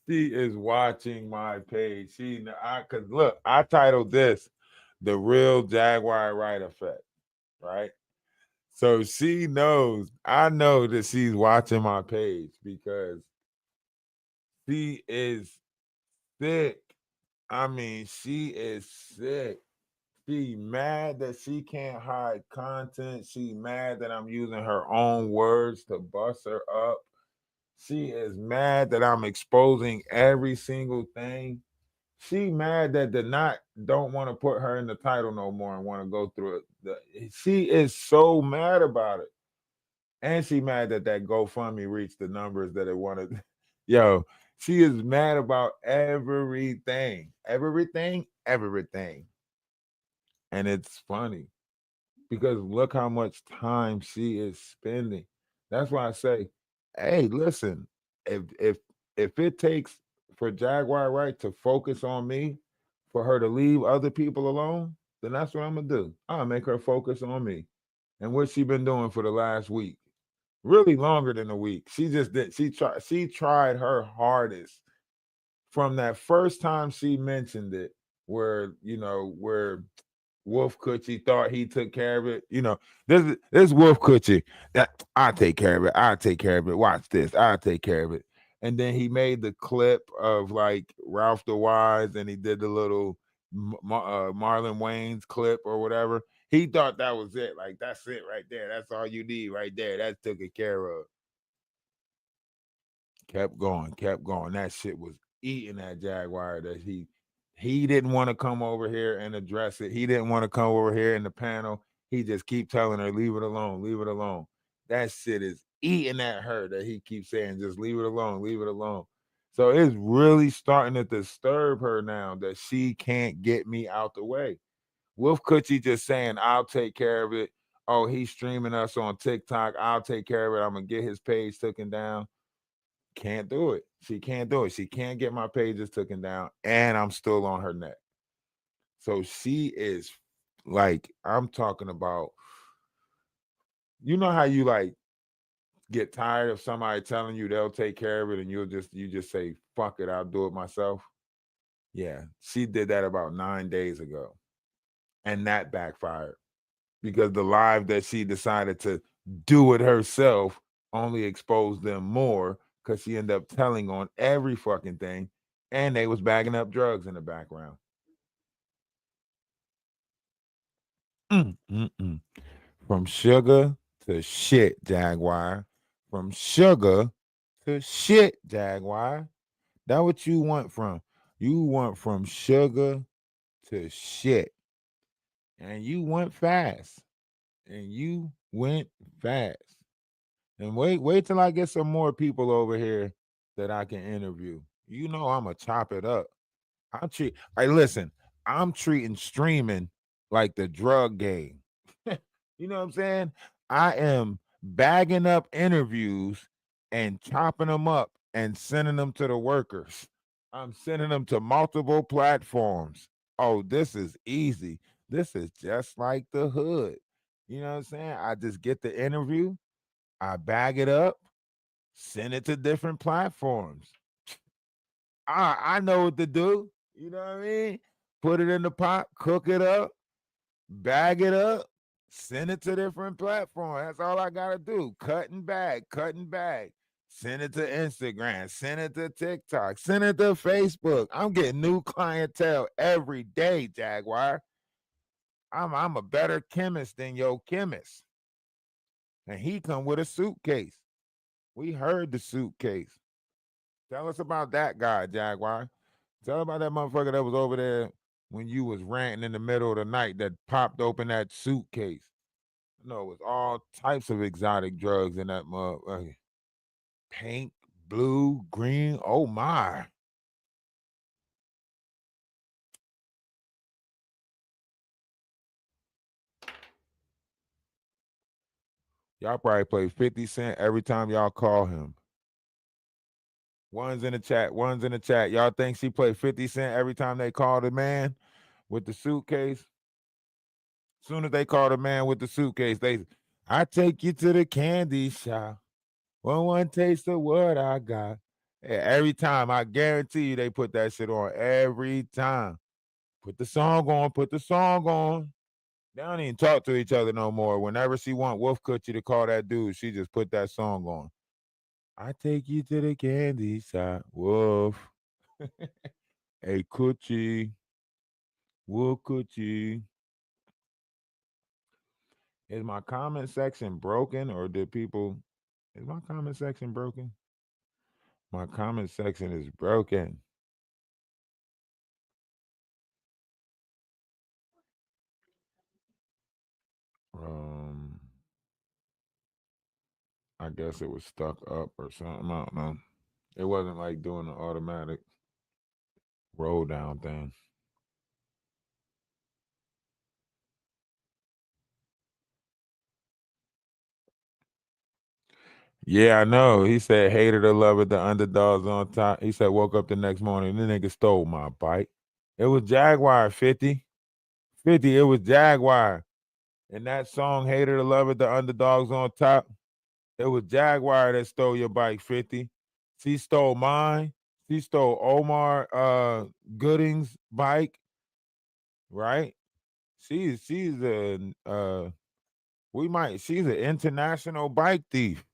she is watching my page. Cause look, I titled this The Real Jaguar Wright Effect, right? So she knows, I know that she's watching my page because she is sick. I mean, she is sick. She mad that she can't hide content. She mad that I'm using her own words to bust her up. She is mad that I'm exposing every single thing. She mad that the not don't want to put her in the title no more and want to go through it. She is so mad about it. And she mad that GoFundMe reached the numbers that it wanted. Yo, she is mad about everything. Everything. And it's funny because look how much time she is spending. That's why I say, hey, listen, if it takes for Jaguar Wright to focus on me, for her to leave other people alone, then that's what I'm gonna do. I'll make her focus on me. And what she been doing for the last week. Really longer than a week. She just did, she tried her hardest from that first time she mentioned it, where where Wolf Coochie thought he took care of it. This Wolf Coochie, that I'll take care of it. I'll take care of it. Watch this. I'll take care of it. And then he made the clip of like Ralph the Wise, and he did the little Marlon Wayne's clip or whatever. He thought that was it. Like, that's it right there. That's all you need right there. That's taken care of. Kept going. That shit was eating that Jaguar that he didn't want to come over here and address it. He didn't want to come over here in the panel. He just keep telling her, leave it alone, leave it alone. That shit is eating at her that he keeps saying, just leave it alone, leave it alone. So it's really starting to disturb her now that she can't get me out the way. Wolf Coochie just saying, I'll take care of it. Oh, he's streaming us on TikTok. I'll take care of it. I'm going to get his page taken down. Can't do it. She can't do it. She can't get my pages taken down, and I'm still on her neck. So she is like, I'm talking about, you know how you like get tired of somebody telling you they'll take care of it and you just say, fuck it, I'll do it myself. Yeah, she did that about 9 days ago. And that backfired because the live that she decided to do it herself only exposed them more because she ended up telling on every fucking thing, and they was bagging up drugs in the background. From sugar to shit, Jaguar. From sugar to shit, Jaguar. That's what you want from. You want from sugar to shit. And you went fast. And you went fast. And wait till I get some more people over here that I can interview. You know I'm gonna chop it up. Listen, I'm treating streaming like the drug game. You know what I'm saying? I am bagging up interviews and chopping them up and sending them to the workers. I'm sending them to multiple platforms. Oh, this is easy. This is just like the hood. You know what I'm saying? I just get the interview, I bag it up, send it to different platforms. I know what to do. You know what I mean? Put it in the pot, cook it up, bag it up, send it to different platforms. That's all I gotta do. Cut and bag, cut and bag. Send it to Instagram, send it to TikTok, send it to Facebook. I'm getting new clientele every day, Jaguar. I'm a better chemist than your chemist. And he come with a suitcase. We heard the suitcase. Tell us about that guy, Jaguar. Tell about that motherfucker that was over there when you was ranting in the middle of the night that popped open that suitcase. No, it was all types of exotic drugs in that motherfucker. Pink, blue, green. Oh my. Y'all probably play 50 Cent every time y'all call him. One's in the chat. One's in the chat. Y'all think she played 50 Cent every time they called the man with the suitcase? Soon as they call the man with the suitcase, I take you to the candy shop. One taste of what I got. Yeah, every time, I guarantee you they put that shit on every time. Put the song on, put the song on. They don't even talk to each other no more. Whenever she want Wolf Coochie to call that dude, she just put that song on. I take you to the candy shop, Wolf. Hey, Coochie. Wolf Coochie. Is my comment section broken or did people... Is my comment section broken? My comment section is broken. I guess it was stuck up or something. I don't know. It wasn't like doing the automatic roll down thing. Yeah, I know. He said, hated or love it, the underdogs on top. He said, woke up the next morning, the nigga stole my bike. It was Jaguar, 50. 50, it was Jaguar. And that song, hated or love it, the underdogs on top. It was Jaguar that stole your bike, 50. She stole mine. She stole Omar Gooding's bike, right? She's a she's an international bike thief.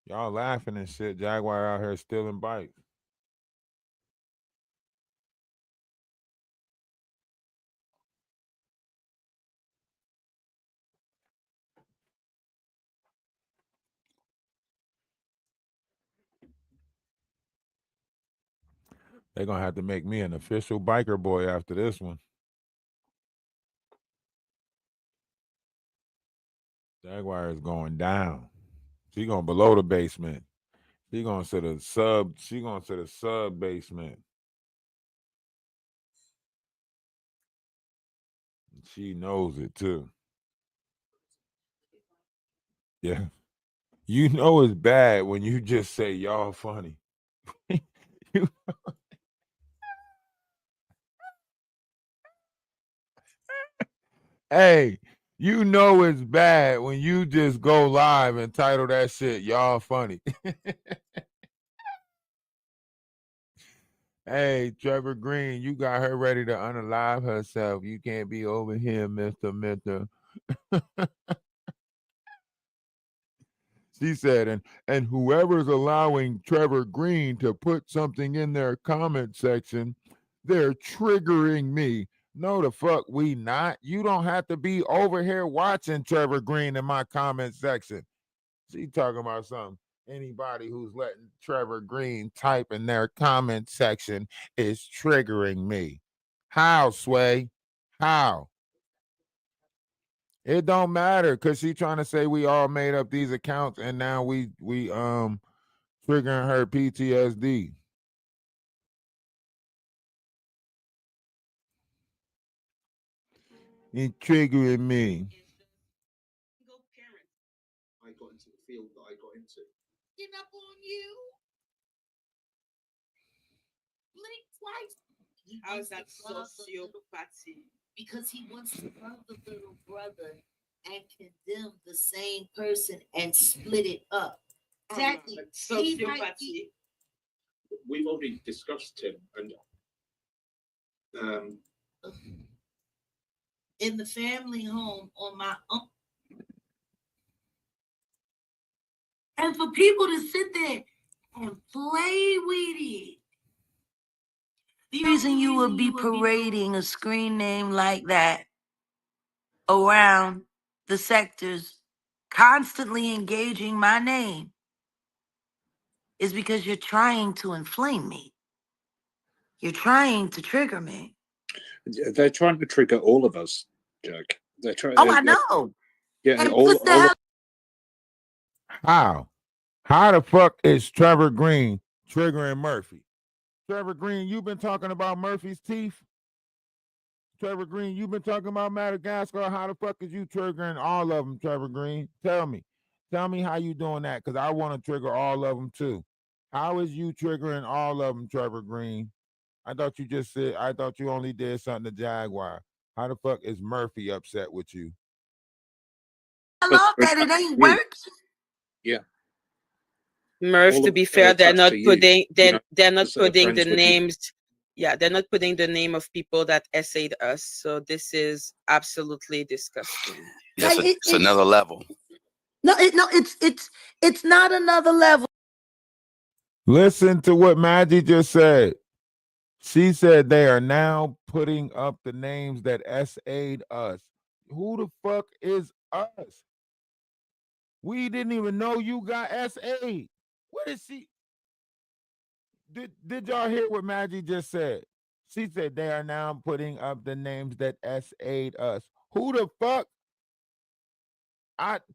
Y'all laughing and shit. Jaguar out here stealing bikes. They're gonna have to make me an official biker boy after this one. Jaguar is going down. She going below the basement. She going to the sub. She going to the sub basement. She knows it too. Yeah. You know it's bad when you just say y'all funny. You- hey, you know it's bad when you just go live and title that shit y'all funny. Hey, Trevor Green, you got her ready to unalive herself. You can't be over here, Mr. Mentor. She said, and whoever's allowing Trevor Green to put something in their comment section, they're triggering me. No, the fuck we not. You don't have to be over here watching Trevor Green in my comment section. She talking about something. Anybody who's letting Trevor Green type in their comment section is triggering me. How, Sway? How? It don't matter because she trying to say we all made up these accounts and now we triggering her PTSD. It's triggering me. I got into the field that I got into. Get up on you. Blink twice. How is that sociopathy? Because he wants to love the little brother and condemn the same person and split it up. Exactly. Sociopathy. We've already discussed him, and in the family home on my own. And for people to sit there and play with it. The reason you would be parading a screen name like that around the sectors, constantly engaging my name, is because you're trying to inflame me. You're trying to trigger me. they're trying to trigger all of us, Jack. They're trying. Oh, I know. Yeah, And all How the fuck is Trevor Green triggering Murphy? Trevor Green, you've been talking about Murphy's teeth. Trevor Green, you've been talking about Madagascar. How the fuck is you triggering all of them, Trevor Green? Tell me how you doing that, because I want to trigger all of them too. How is you triggering all of them, Trevor Green? I thought you only did something to Jaguar. How the fuck is Murphy upset with you? I love that it ain't working. Yeah. Murph, to be fair, they're not putting they're not putting the names. Yeah, they're not putting the name of people that essayed us. So this is absolutely disgusting. Yes, it's another level. No, it's not another level. Listen to what Maggie just said. She said they are now putting up the names that SA'd us. Who the fuck is us? We didn't even know you got SA'd. What is she? Did y'all hear what Maggie just said? She said they are now putting up the names that SA'd us. Who the fuck?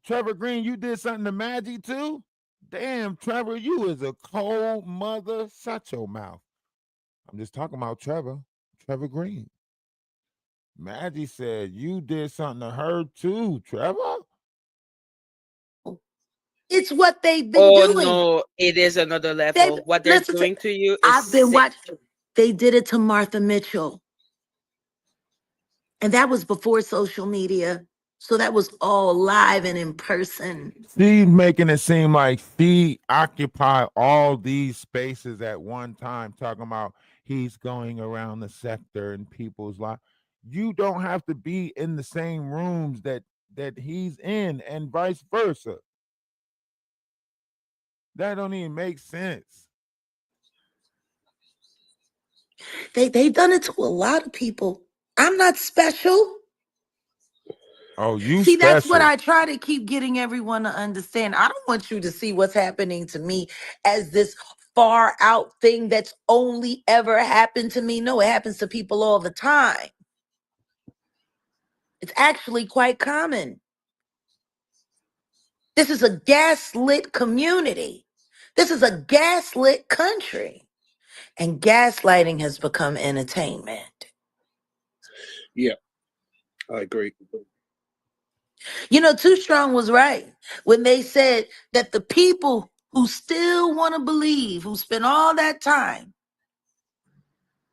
Trevor Green, you did something to Maggie too? Damn, Trevor, you is a cold mother. Shut your mouth. I'm just talking about Trevor Green. Maggie said you did something to her too, Trevor. It's what they've been doing. doing. No, it is another level. What they're doing to you is I've been watching. They did it to Martha Mitchell. And that was before social media. So that was all live and in person. She's making it seem like she occupied all these spaces at one time, talking about he's going around the sector and people's life. You don't have to be in the same rooms that he's in, and vice versa. That don't even make sense. They've done it to a lot of people. I'm not special. Oh, you see, special. That's what I try to keep getting everyone to understand. I don't want you to see what's happening to me as this far out thing that's only ever happened to me. No, it happens to people all the time. It's actually quite common. This is a gaslit community. This is a gaslit country. And gaslighting has become entertainment. Yeah, I agree. You know, Too Strong was right when they said that the people who still want to believe, who spend all that time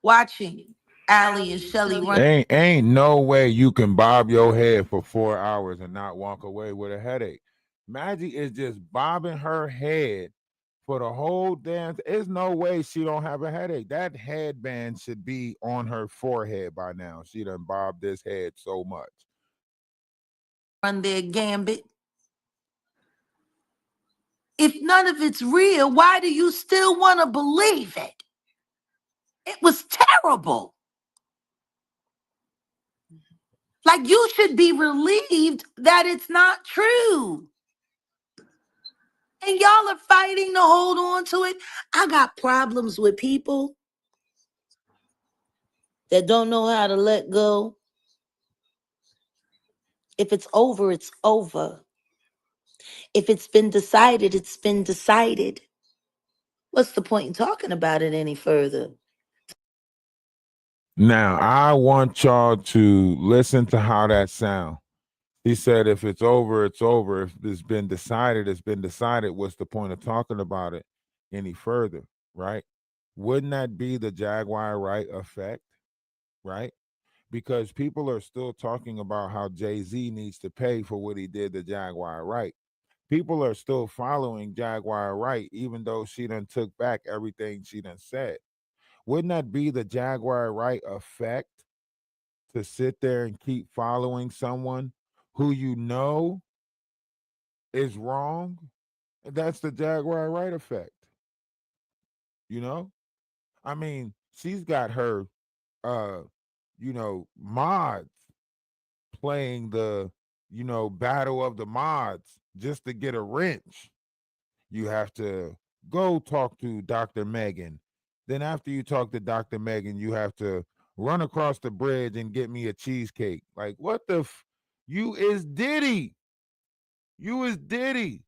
watching Allie and Shelly run. Ain't no way you can bob your head for 4 hours and not walk away with a headache. Maggie is just bobbing her head for the whole damn. There's no way she don't have a headache. That headband should be on her forehead by now. She done bobbed this head so much. Run their gambit. If none of it's real, why do you still want to believe it? It was terrible. Like, you should be relieved that it's not true. And y'all are fighting to hold on to it. I got problems with people that don't know how to let go. If it's over, it's over. If it's been decided, it's been decided. What's the point in talking about it any further? Now, I want y'all to listen to how that sounds. He said, if it's over, it's over. If it's been decided, it's been decided. What's the point of talking about it any further, right? Wouldn't that be the Jaguar Wright effect? right? Because people are still talking about how Jay-Z needs to pay for what he did to Jaguar Wright. People are still following Jaguar Wright, even though she done took back everything she done said. Wouldn't that be the Jaguar Wright effect, to sit there and keep following someone who you know is wrong? That's the Jaguar Wright effect. You know? I mean, she's got her mods playing the, battle of the mods just to get a wrench. You have to go talk to Dr. Megan. Then after you talk to Dr. Megan, you have to run across the bridge and get me a cheesecake. Like, what the you is Diddy. You is Diddy.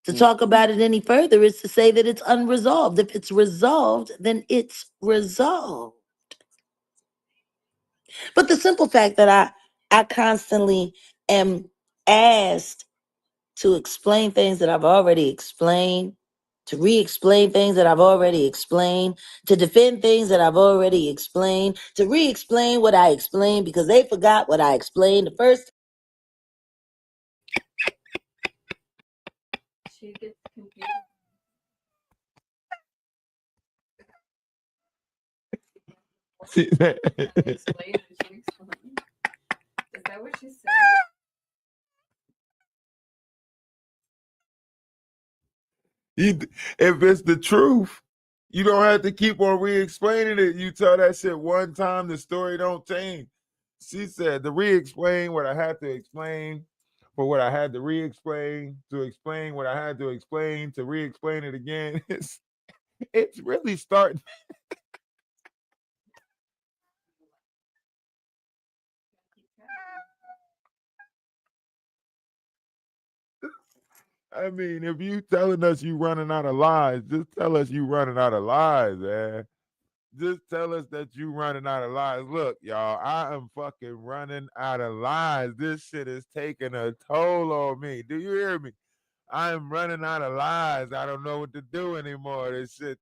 To talk about it any further is to say that it's unresolved. If it's resolved, then it's resolved. But the simple fact that I constantly am asked to explain things that I've already explained, to re-explain things that I've already explained, to defend things that I've already explained, to re-explain what I explained because they forgot what I explained the first. She gets confused. See that? Explain. Is that what she said? If it's the truth, you don't have to keep on re-explaining it. You tell that shit one time, the story don't change. She said to re-explain what I had to explain, for what I had to re-explain, to explain what I had to explain, to re-explain it again. It's really starting. I mean, if you telling us you running out of lies, just tell us you running out of lies, man. Just tell us that you running out of lies. Look, y'all, I am fucking running out of lies. This shit is taking a toll on me. Do you hear me? I am running out of lies. I don't know what to do anymore. This shit,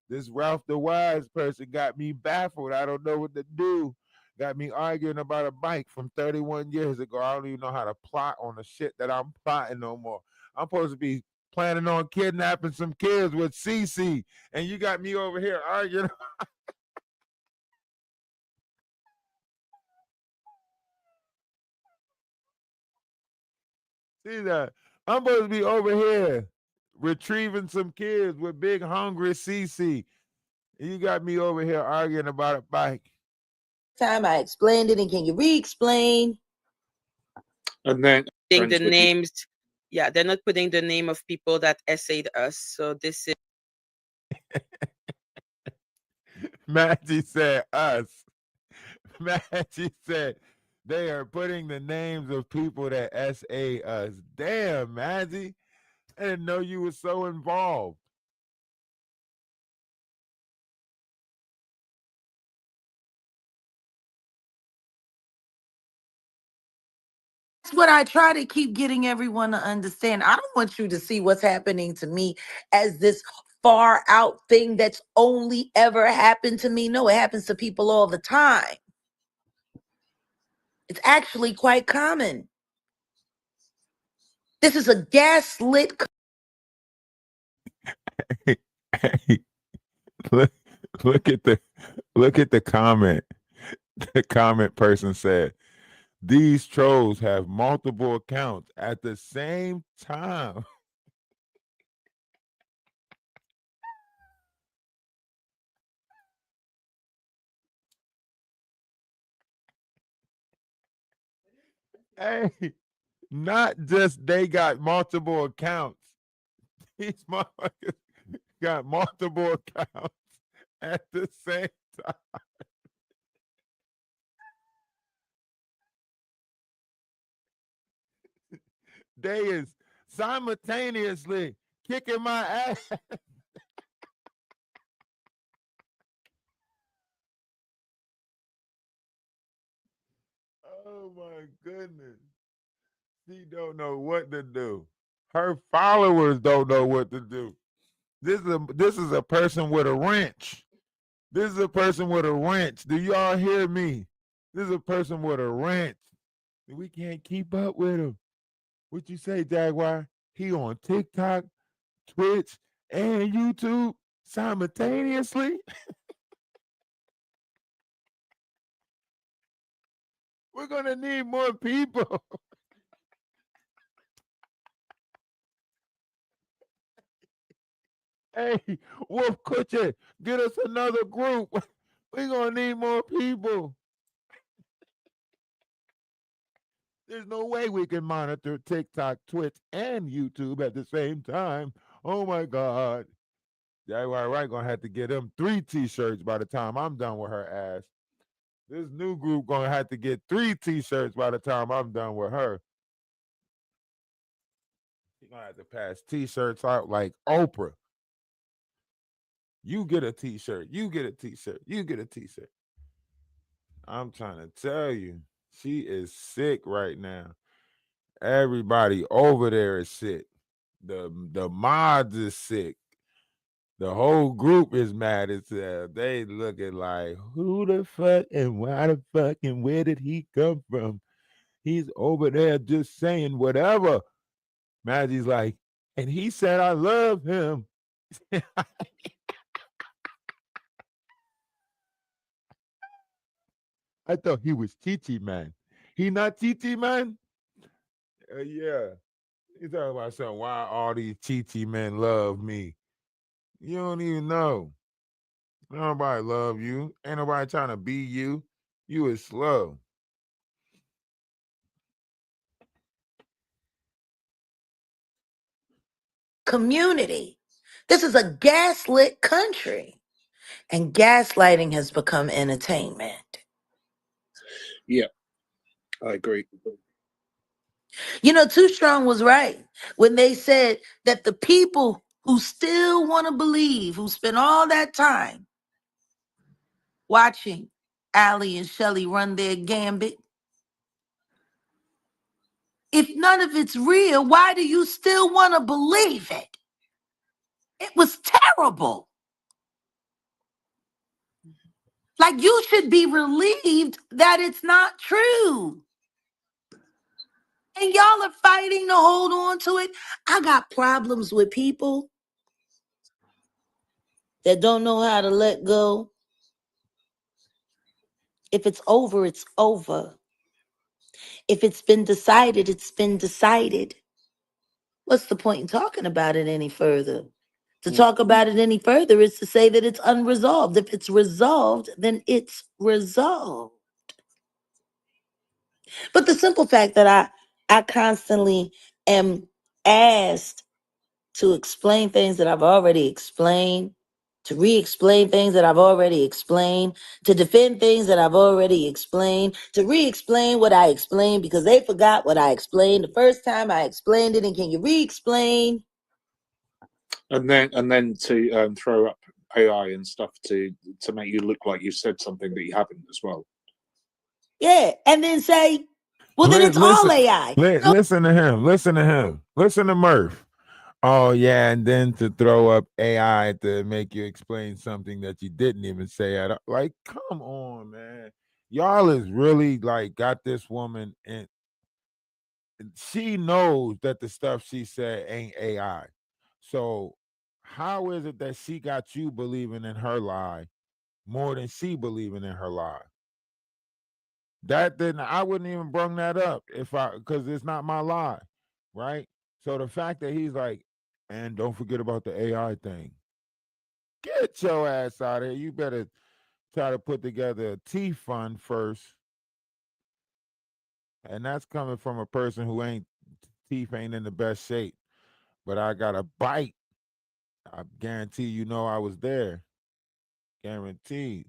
this Ralph the Wise person got me baffled. I don't know what to do. Got me arguing about a bike from 31 years ago. I don't even know how to plot on the shit that I'm plotting no more. I'm supposed to be planning on kidnapping some kids with CC, and you got me over here arguing. See that? I'm supposed to be over here retrieving some kids with big hungry CC. You got me over here arguing about a bike. Time I explained it, and can you re-explain? And then putting the names, yeah, they're not putting the name of people that essayed us. So this is Maggie said us. Maggie said they are putting the names of people that SA us. Damn, Maggie. I didn't know you were so involved. That's what I try to keep getting everyone to understand. I don't want you to see what's happening to me as this far out thing that's only ever happened to me. No, it happens to people all the time. It's actually quite common. This is a gaslit. look at the comment. The comment person said, these trolls have multiple accounts at the same time. Hey, not just they got multiple accounts. These motherfuckers got multiple accounts at the same time. They is simultaneously kicking my ass. Oh my goodness. She don't know what to do. Her followers don't know what to do. This is a person with a wrench. This is a person with a wrench. Do y'all hear me? This is a person with a wrench. We can't keep up with him. What you say, Jaguar? He on TikTok, Twitch, and YouTube simultaneously? We're going to need more people. Hey, Wolf Kutcher, get us another group. We're going to need more people. There's no way we can monitor TikTok, Twitch, and YouTube at the same time. Oh, my God. Jaguar Wright going to have to get them 3 T-shirts by the time I'm done with her ass. This new group going to have to get 3 T-shirts by the time I'm done with her. She's going to have to pass T-shirts out like Oprah. You get a T-shirt. You get a T-shirt. You get a T-shirt. I'm trying to tell you, she is sick right now. Everybody over there is sick. The mods is sick. The whole group is mad as hell. They looking like, who the fuck and why the fuck and where did he come from? He's over there just saying whatever. Maggie's like, and he said, I love him. I thought he was Chi Man. He not Chi Man? Yeah. He's talking about something. Why all these Chi men love me? You don't even know. Nobody love you. Ain't nobody trying to be you. You is slow. Community. This is a gaslit country. And gaslighting has become entertainment. Yeah, I agree. You know, Too Strong was right when they said that the people who still want to believe, who spend all that time watching Allie and Shelley run their gambit, if none of it's real, why do you still want to believe it? It was terrible. Like, you should be relieved that it's not true. And y'all are fighting to hold on to it. I got problems with people that don't know how to let go. If it's over, it's over. If it's been decided, it's been decided. What's the point in talking about it any further? To talk about it any further is to say that it's unresolved. If it's resolved, then it's resolved. But the simple fact that I constantly am asked to explain things that I've already explained, to re-explain things that I've already explained, to defend things that I've already explained, to re-explain what I explained because they forgot what I explained the first time I explained it, and can you re-explain? And then to throw up AI and stuff to make you look like you said something that you haven't as well. Yeah, and then say, well, then it's all AI. Listen to him. Listen to him. Listen to Murph. Oh, yeah, and then to throw up AI to make you explain something that you didn't even say. Like, come on, man. Y'all is really, like, got this woman in. She knows that the stuff she said ain't AI. So how is it that she got you believing in her lie more than she believing in her lie? That didn't, I wouldn't even bring that up because it's not my lie, right? So the fact that he's like, and don't forget about the AI thing. Get your ass out of here. You better try to put together a T fund first. And that's coming from a person who teeth ain't in the best shape. But I got a bite. I guarantee you know I was there. Guaranteed.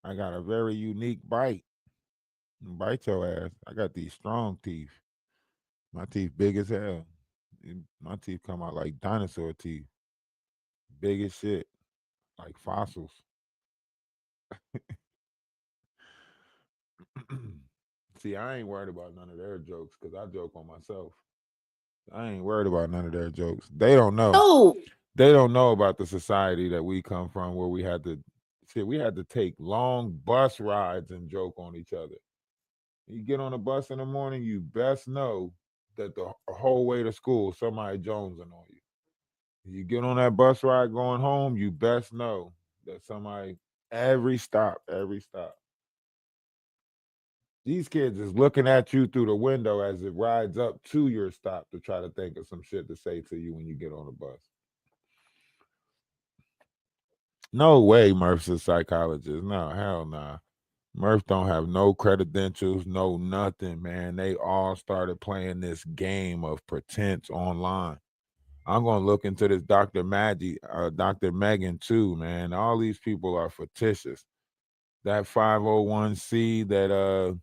I got a very unique bite. Bite your ass. I got these strong teeth. My teeth big as hell. My teeth come out like dinosaur teeth. Big as shit. Like fossils. See, I ain't worried about none of their jokes because I joke on myself. I ain't worried about none of their jokes. They don't know. No. They don't know about the society that we come from where we had to shit, we had to take long bus rides and joke on each other. You get on a bus in the morning, you best know that the whole way to school, somebody jonesing on you. You get on that bus ride going home, you best know that somebody, every stop. These kids is looking at you through the window as it rides up to your stop to try to think of some shit to say to you when you get on the bus. No way Murph's a psychologist. No, hell nah. Murph don't have no credentials, no nothing, man. They all started playing this game of pretense online. I'm gonna look into this Dr. Dr. Megan too, man. All these people are fictitious. That 501c that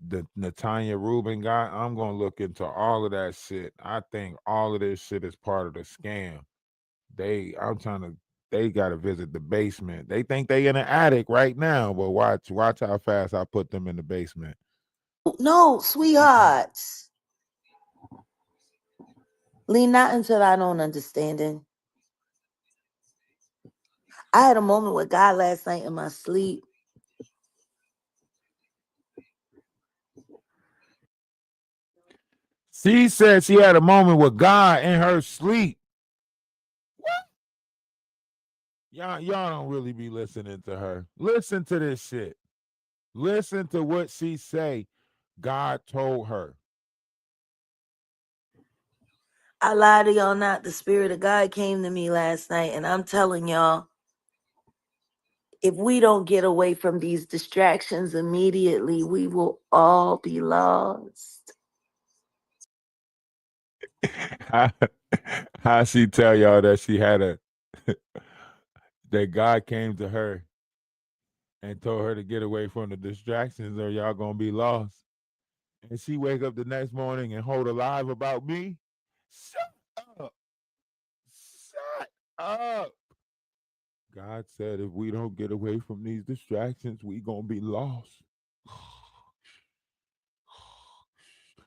the Natanya Rubin guy, I'm gonna look into all of that shit. I think all of this shit is part of the scam. They gotta visit the basement. They think they in an attic right now, but watch how fast I put them in the basement. No, sweethearts. Lean not into thine own understanding. I had a moment with God last night in my sleep. She said she had a moment with God in her sleep. What? Y'all don't really be listening to her. Listen to this shit. Listen to what she say. God told her. I lie to y'all not. The Spirit of God came to me last night, and I'm telling y'all, if we don't get away from these distractions immediately, we will all be lost. How she tell y'all that she had that God came to her and told her to get away from the distractions or y'all gonna be lost. And she wake up the next morning and hold alive about me? Shut up. Shut up. God said if we don't get away from these distractions, we gonna be lost.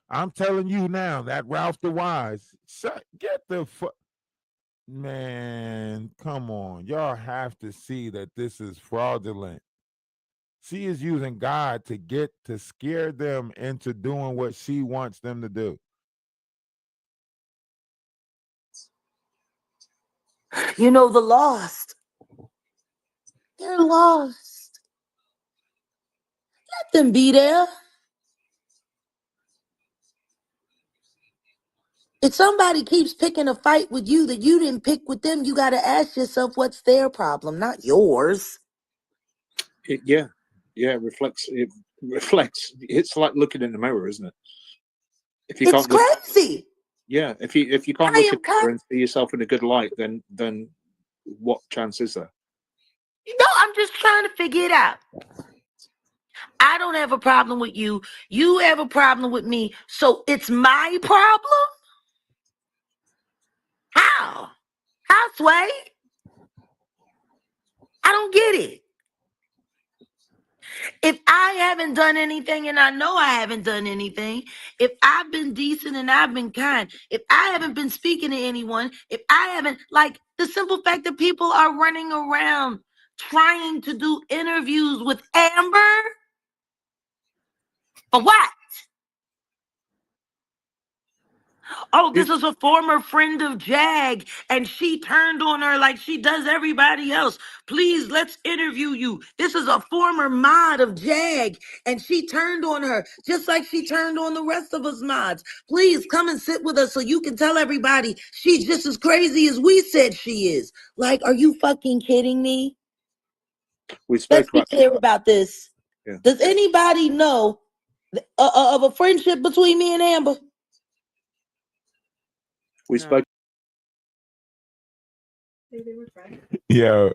I'm telling you now, that Ralph the Wise, get the fuck. Man, come on. Y'all have to see that this is fraudulent. She is using God to scare them into doing what she wants them to do. You know, the lost. They're lost. Let them be there. If somebody keeps picking a fight with you that you didn't pick with them, you got to ask yourself what's their problem, not yours. It reflects. It reflects. It's like looking in the mirror, isn't it? If you It's can't look, crazy. yeah. If you can't look in the mirror and see yourself in a good light, then what chance is there? No, I'm just trying to figure it out. I don't have a problem with you. You have a problem with me. So it's my problem? How? How, Sway? I don't get it. If I haven't done anything, and I know I haven't done anything, if I've been decent and I've been kind, if I haven't been speaking to anyone, if I haven't, like the simple fact that people are running around trying to do interviews with Amber, for what? Oh, this is a former friend of Jag, and she turned on her like she does everybody else. Please, let's interview you. This is a former mod of Jag, and she turned on her just like she turned on the rest of us mods. Please come and sit with us so you can tell everybody she's just as crazy as we said she is. Like, are you fucking kidding me? Let's be clear about this. Yeah. Does anybody know of a friendship between me and Amber? We spoke. Yo.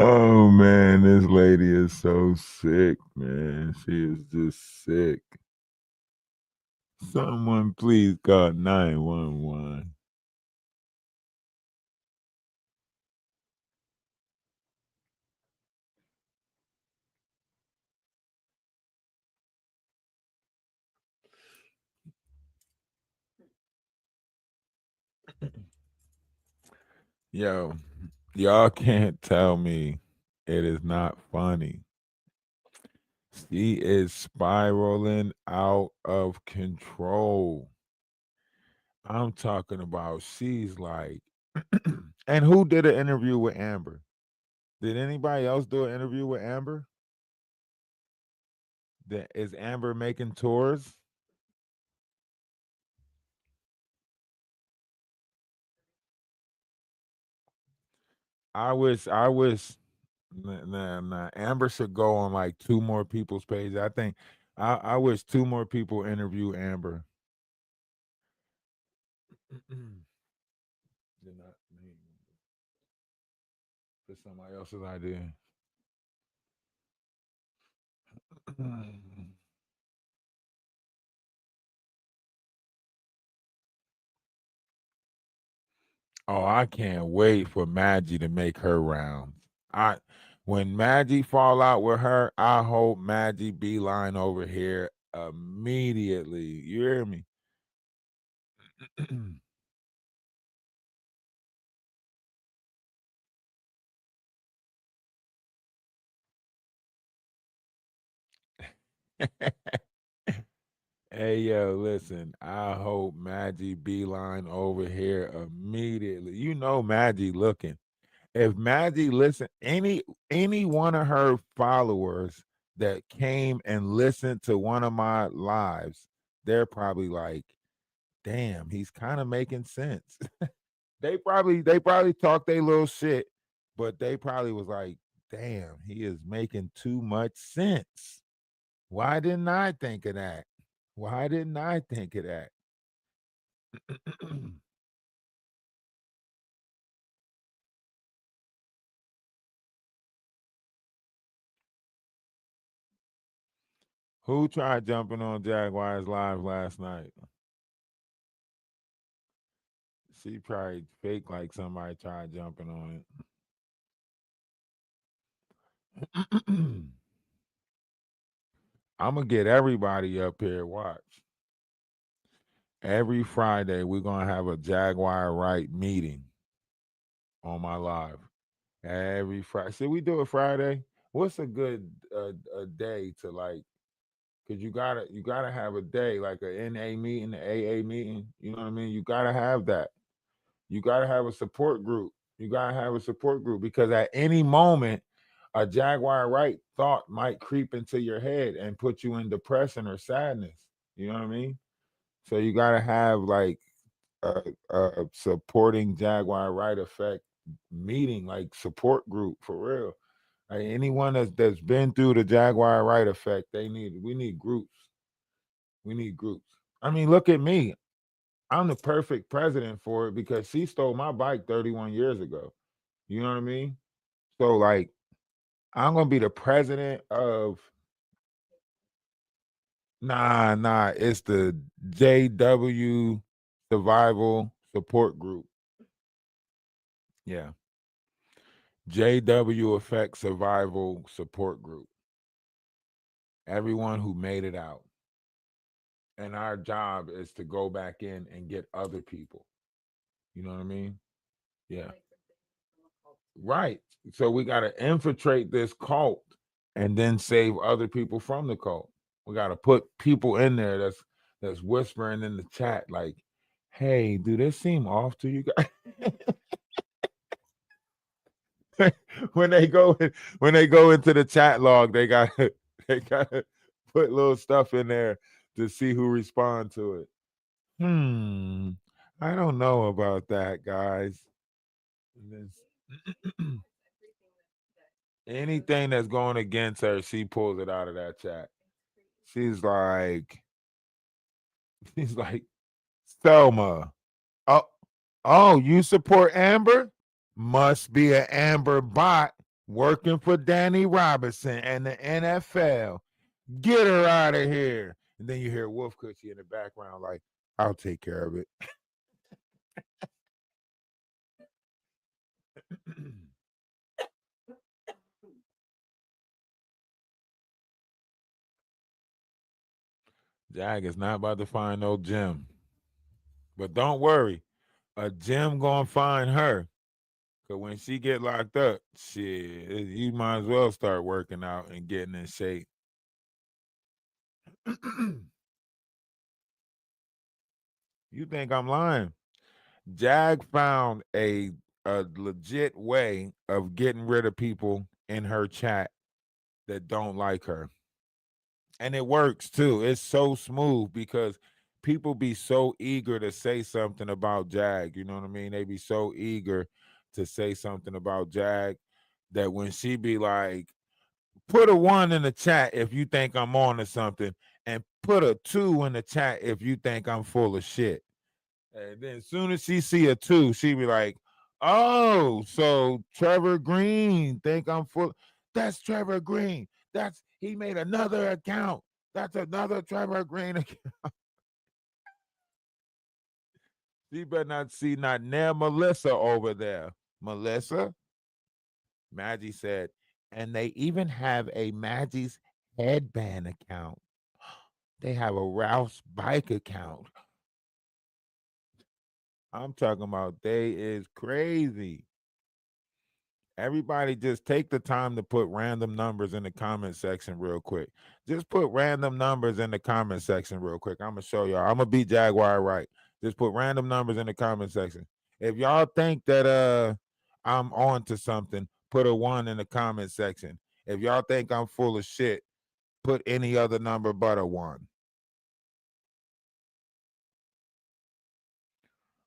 Oh man, this lady is so sick, man. She is just sick. Someone please call 911. Yo, y'all can't tell me it is not funny. She is spiraling out of control. I'm talking about she's like, and who did an interview with Amber? Did anybody else do an interview with Amber? Is Amber making tours? I wish nah. Amber should go on like 2 more people's pages. I think I wish 2 more people interview Amber. Did not mean for somebody else's idea. Oh, I can't wait for Maggie to make her rounds. When Maggie fall out with her, I hope Maggie beeline over here immediately. You hear me? Hey yo, listen. I hope Maggie beeline over here immediately. You know Maggie looking. If Maggie listen, any one of her followers that came and listened to one of my lives, they're probably like, damn, he's kind of making sense. they probably talk their little shit, but they probably was like, damn, he is making too much sense. Why didn't I think of that? Why didn't I think of that? Who tried jumping on Jaguars live last night? She probably fake like somebody tried jumping on it. I'm gonna get everybody up here. Watch. Every Friday we're gonna have a Jaguar Wright meeting on my live. Every Friday. Should we do it Friday? What's a good a day to like? Cause you gotta have a day like a NA meeting, an AA meeting. You know what I mean? You gotta have that. You gotta have a support group. You gotta have a support group because at any moment, a Jaguar Wright thought might creep into your head and put you in depression or sadness. You know what I mean? So you gotta have like a supporting Jaguar Wright effect meeting, like support group for real. Like anyone that's been through the Jaguar Wright effect, we need groups. We need groups. I mean, look at me. I'm the perfect president for it because she stole my bike 31 years ago. You know what I mean? So like I'm gonna be the president of nah, it's the JW Survival Support Group. Yeah. JW Effect Survival Support Group. Everyone who made it out. And our job is to go back in and get other people. You know what I mean? Yeah. Right. So we got to infiltrate this cult and then save other people from the cult. We got to put people in there that's whispering in the chat like, "Hey, do this seem off to you guys?" when they go into the chat log, they got to put little stuff in there to see who respond to it. I don't know about that, guys. Anything that's going against her, she pulls it out of that chat. She's like, Selma. Oh, you support Amber? Must be an Amber bot working for Danny Robinson and the NFL. Get her out of here. And then you hear Wolf Coochie in the background, like, I'll take care of it. Jag is not about to find no gym. But don't worry, a gym gonna find her. Cause when she get locked up, shit, you might as well start working out and getting in shape. You think I'm lying? Jag found a legit way of getting rid of people in her chat that don't like her. And it works too. It's so smooth because people be so eager to say something about Jag. You know what I mean? They be so eager to say something about Jag that when she be like, put a 1 in the chat if you think I'm on to something, and put a 2 in the chat if you think I'm full of shit. And then as soon as she see a 2, she be like, oh, so Trevor Green think I'm full. That's Trevor Green. He made another account. That's another Trevor Green account. She better not see not near Melissa over there. Melissa? Maggie said, and they even have a Maggie's headband account. They have a Ralph's bike account. I'm talking about they is crazy. Everybody just take the time to put random numbers in the comment section real quick. Just put random numbers in the comment section real quick. I'm going to show y'all. I'm going to be Jaguar Wright. Just put random numbers in the comment section. If y'all think that I'm on to something, put a 1 in the comment section. If y'all think I'm full of shit, put any other number but a 1.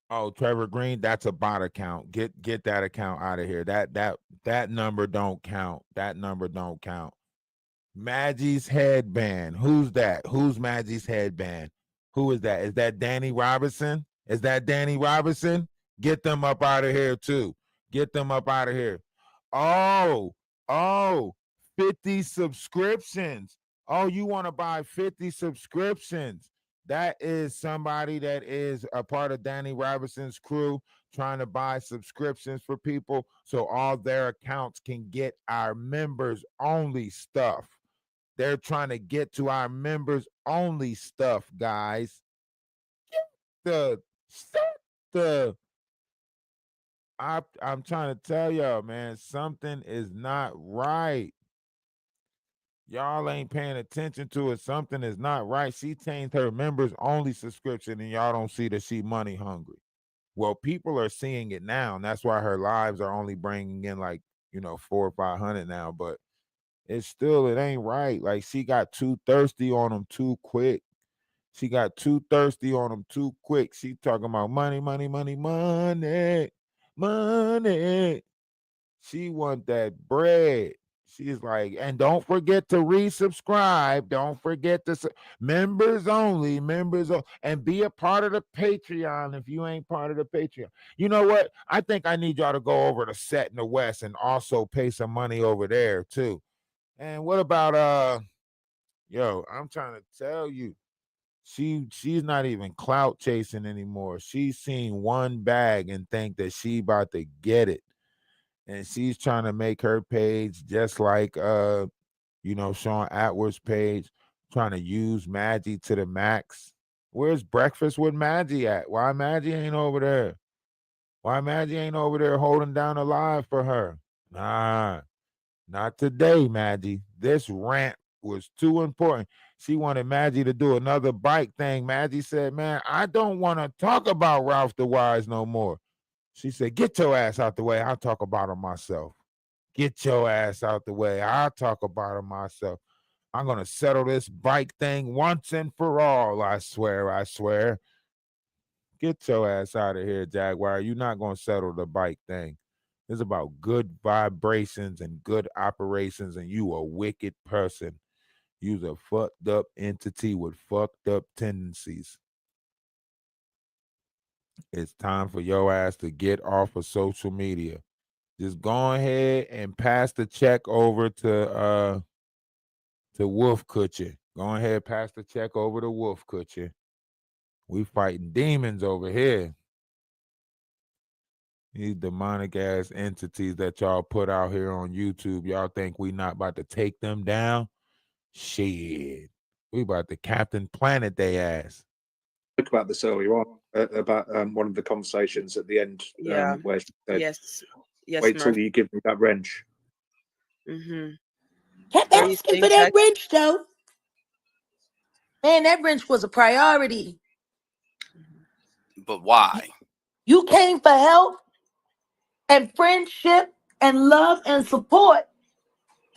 Oh, Trevor Green, that's a bot account. Get that account out of here. That number don't count. That number don't count. Maggie's headband. Who's that? Who's Maggie's headband? Who is that? Is that Danny Robinson? Is that Danny Robinson? Get them up out of here too. Get them up out of here. Oh, 50 subscriptions. Oh, you want to buy 50 subscriptions? That is somebody that is a part of Danny Robinson's crew trying to buy subscriptions for people so all their accounts can get our members only stuff. They're trying to get to our members only stuff, guys. I'm trying to tell y'all, man, something is not right. Y'all ain't paying attention to it. Something is not right. She changed her members only subscription and y'all don't see that she money hungry. Well, people are seeing it now, and that's why her lives are only bringing in like, 400 or 500 now, but it ain't right. Like she got too thirsty on them too quick. She got too thirsty on them too quick. She talking about money, money, money, money, money. She want that bread. She's like, and don't forget to resubscribe. Don't forget to members only, and be a part of the Patreon if you ain't part of the Patreon. You know what? I think I need y'all to go over to Set in the West and also pay some money over there too. And what about I'm trying to tell you, she's not even clout chasing anymore. She's seen one bag and think that she about to get it. And she's trying to make her page just like Sean Atwood's page, trying to use Maggie to the max. Where's Breakfast with Maggie at? Why Maggie ain't over there? Why Maggie ain't over there holding down a live for her? Nah, not today, Maggie. This rant was too important. She wanted Maggie to do another bike thing. Maggie said, man, I don't want to talk about Ralph the Wise no more. She said, get your ass out the way. I'll talk about him myself. Get your ass out the way. I'll talk about him myself. I'm going to settle this bike thing once and for all. I swear. Get your ass out of here, Jaguar. You're not going to settle the bike thing. It's about good vibrations and good operations, and you a wicked person. You's a fucked up entity with fucked up tendencies. It's time for your ass to get off of social media. Just go ahead and pass the check over to Wolf Kutcher. Go ahead, pass the check over to Wolf Kutcher. We fighting demons over here. These demonic ass entities that y'all put out here on YouTube. Y'all think we not about to take them down? Shit. We about to Captain Planet they ass. Talk about this earlier on about one of the conversations at the end. Yeah. Where she said, Yes. Yes, Wait till Murph. you give me that wrench. Mm-hmm. Kept Are you asking saying for that that? wrench, though. Man, that wrench was a priority. But why? You came for help and friendship and love and support,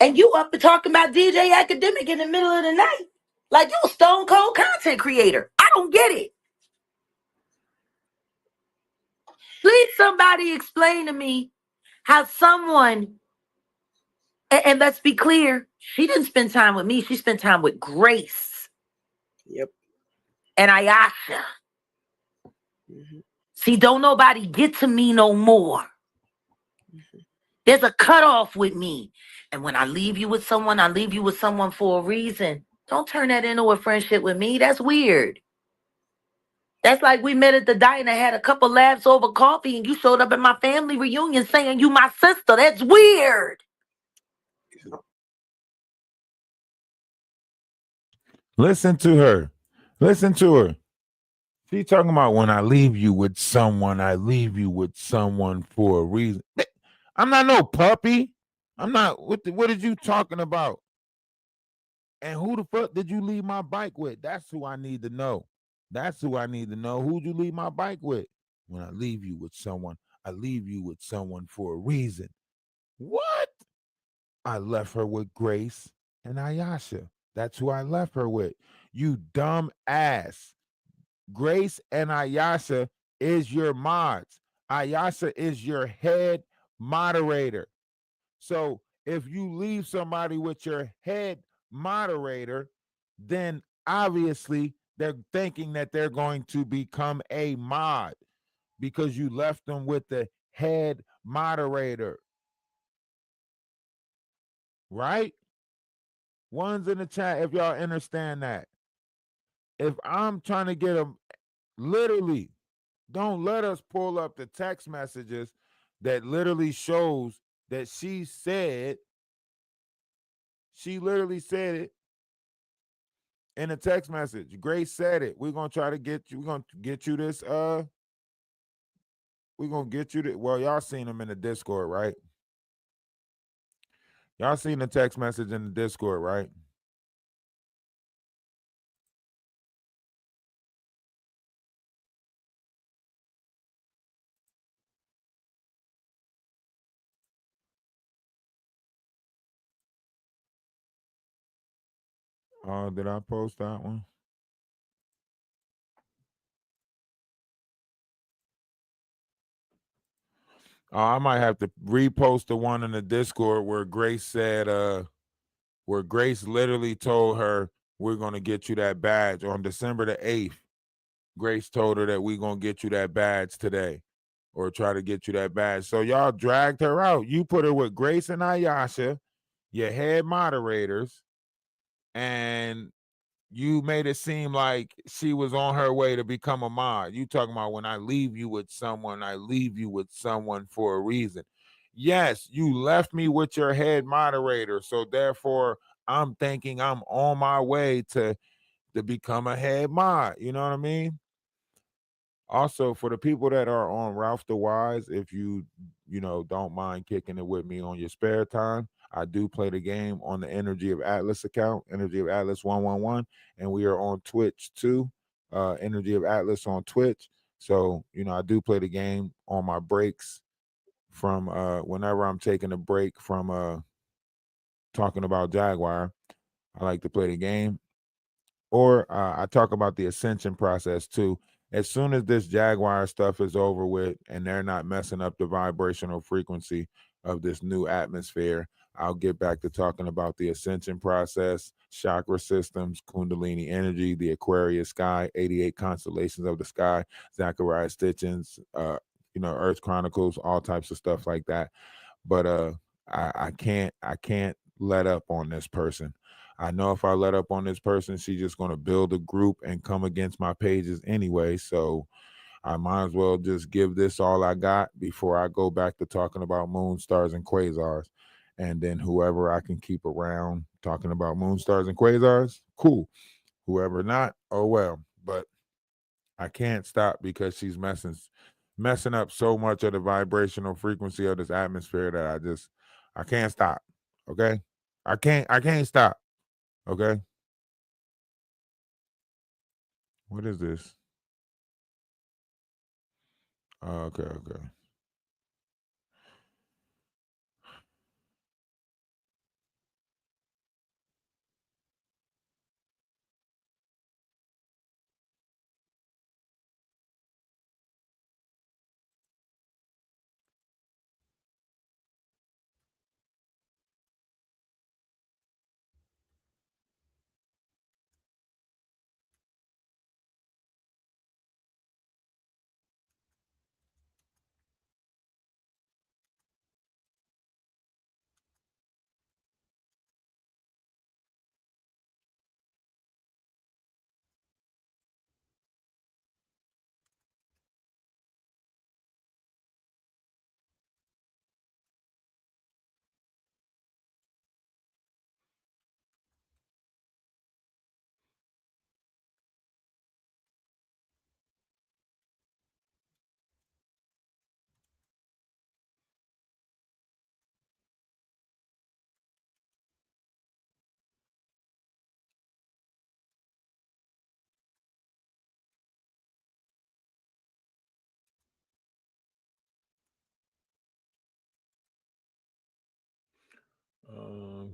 and you up and talking about DJ Academic in the middle of the night. Like you a stone cold content creator. I don't get it. Please somebody explain to me how someone, and let's be clear, she didn't spend time with me. She spent time with Grace. Yep. And Ayasha. Mm-hmm. See, don't nobody get to me no more. Mm-hmm. There's a cutoff with me. And when I leave you with someone, I leave you with someone for a reason. Don't turn that into a friendship with me. That's weird. That's like we met at the diner, had a couple laughs over coffee, and you showed up at my family reunion saying you my sister. That's weird. Listen to her. Listen to her. She talking about when I leave you with someone, I leave you with someone for a reason. I'm not no puppy. I'm not. What is you talking about? And who the fuck did you leave my bike with? That's who I need to know. That's who I need to know. Who'd you leave my bike with? When I leave you with someone, I leave you with someone for a reason. What? I left her with Grace and Ayasha. That's who I left her with. You dumb ass. Grace and Ayasha is your mods. Ayasha is your head moderator. So if you leave somebody with your head moderator, then obviously they're thinking that they're going to become a mod because you left them with the head moderator. Right? One's in the chat if y'all understand that. If I'm trying to get them, literally, don't let us pull up the text messages that literally shows that she literally said it in a text message. Grace said it. We're gonna try to get you. We're gonna get you this. We're gonna get you. Well, y'all seen them in the Discord, right? Y'all seen the text message in the Discord, right? Oh, did I post that one? I might have to repost the one in the Discord where Grace said, where Grace literally told her, we're going to get you that badge on December the 8th. Grace told her that we're going to get you that badge today or try to get you that badge. So y'all dragged her out. You put her with Grace and Ayasha, your head moderators, and you made it seem like she was on her way to become a mod. You talking about when I leave you with someone, I leave you with someone for a reason. Yes, you left me with your head moderator. So therefore, I'm thinking I'm on my way to become a head mod. You know what I mean? Also, for the people that are on Ralph the Wise, if you don't mind kicking it with me on your spare time, I do play the game on the Energy of Atlas account, Energy of Atlas 111, and we are on Twitch too, Energy of Atlas on Twitch. So, I do play the game on my breaks from whenever I'm taking a break from talking about Jaguar. I like to play the game. Or I talk about the ascension process too. As soon as this Jaguar stuff is over with and they're not messing up the vibrational frequency of this new atmosphere, I'll get back to talking about the ascension process, chakra systems, Kundalini energy, the Aquarius sky, 88 constellations of the sky, Zachariah Stitchins, Earth Chronicles, all types of stuff like that. But I can't let up on this person. I know if I let up on this person, she's just going to build a group and come against my pages anyway. So I might as well just give this all I got before I go back to talking about moon, stars, and quasars. And then whoever I can keep around talking about moon, stars, and quasars, cool. Whoever not, oh well. But I can't stop because she's messing messing up so much of the vibrational frequency of this atmosphere that I can't stop. Okay, I can't stop. Okay, what is this? Okay.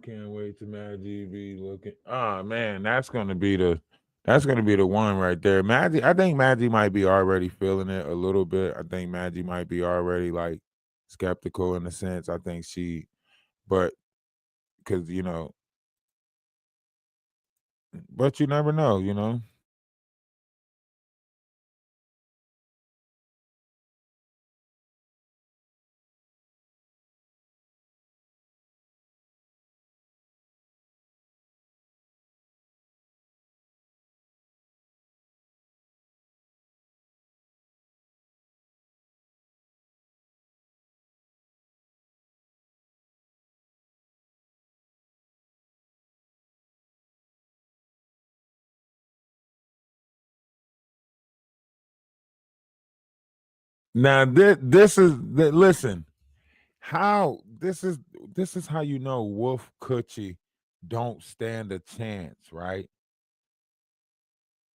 Can't wait to Maggie be looking. Ah, man, that's gonna be the one right there. Maggie, I think Maggie might be already feeling it a little bit. I think Maggie might be already like skeptical in a sense. I think but because but you never know. Now listen. How this is how you know Wolf Coochie don't stand a chance, right?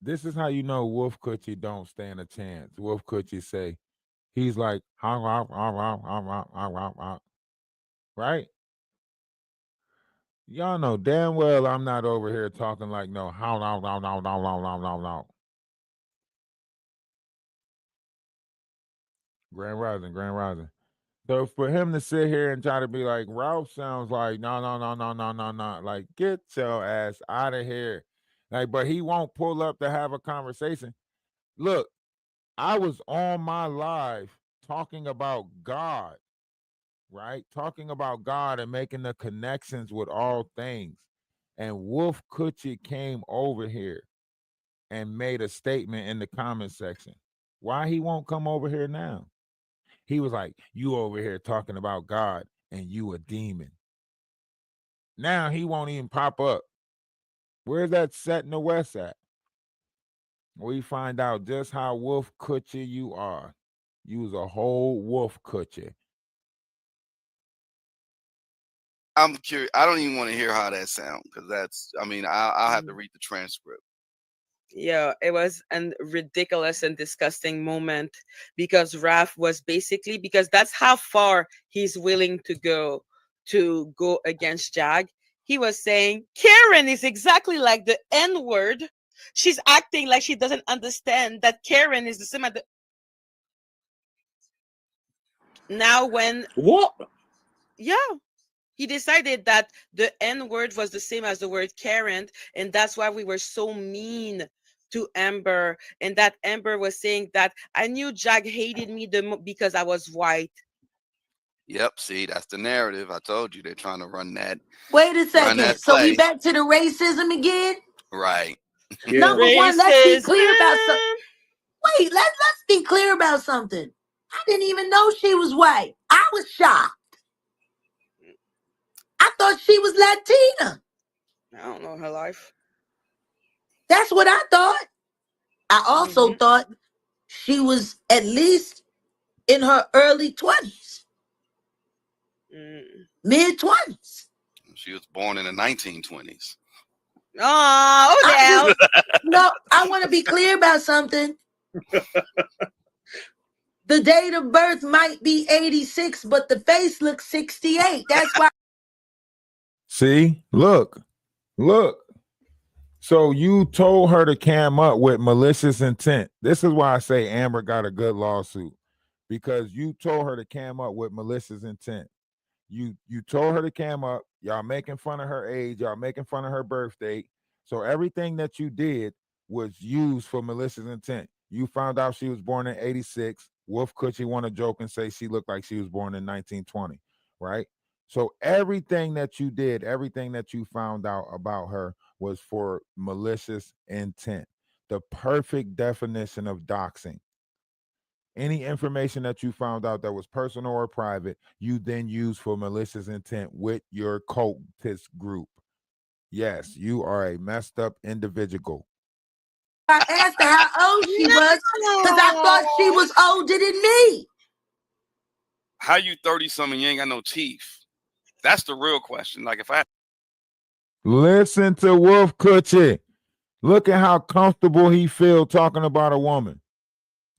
This is how you know Wolf Coochie don't stand a chance. Wolf Coochie say he's like right? Y'all know damn well I'm not over here talking like no how. Grand Rising. So for him to sit here and try to be like Ralph sounds like no, like get your ass out of here. Like, but he won't pull up to have a conversation. Look, I was on my live talking about God, right? Talking about God and making the connections with all things. And Wolf Coochie came over here and made a statement in the comment section. Why he won't come over here now? He was like, you over here talking about God and you a demon. Now he won't even pop up. Where's that set in the West at? We find out just how Wolf Coochie you are. You was a whole Wolf Coochie. I'm curious. I don't even want to hear how that sounds because I'll have to read the transcript. Yeah, it was a ridiculous and disgusting moment because Raph was basically, because that's how far he's willing to go against Jag. He was saying Karen is exactly like the N-word. She's acting like she doesn't understand that Karen is the same as the. Now when what? Yeah. He decided that the N-word was the same as the word Karen, and that's why we were so mean to Amber, and that Amber was saying that I knew Jag hated me because I was white. Yep, see, that's the narrative. I told you they're trying to run that. Wait a second. So we back to the racism again? Right. Yeah. Number one, let's be clear about something. Wait, let's be clear about something. I didn't even know she was white. I was shocked. I thought she was Latina. I don't know her life. That's what I thought. I also thought she was at least in her early 20s, mid 20s. She was born in the 1920s. Oh, no, I want to be clear about something. The date of birth might be 86, but the face looks 68. That's why. See, look. So you told her to cam up with malicious intent. This is why I say Amber got a good lawsuit, because you told her to cam up with malicious intent. You told her to cam up. Y'all making fun of her age. Y'all making fun of her birth date. So everything that you did was used for malicious intent. You found out she was born in 86. Wolf Coochie want to joke and say she looked like she was born in 1920, right? So everything that you did, everything that you found out about her was for malicious intent. The perfect definition of doxing. Any information that you found out that was personal or private, you then use for malicious intent with your cultist group. Yes, you are a messed up individual. I asked her how old she was because I thought she was older than me. How you 30-something, you ain't got no teeth? That's the real question. Like, if I listen to Wolf Coochie, look at how comfortable he feel talking about a woman.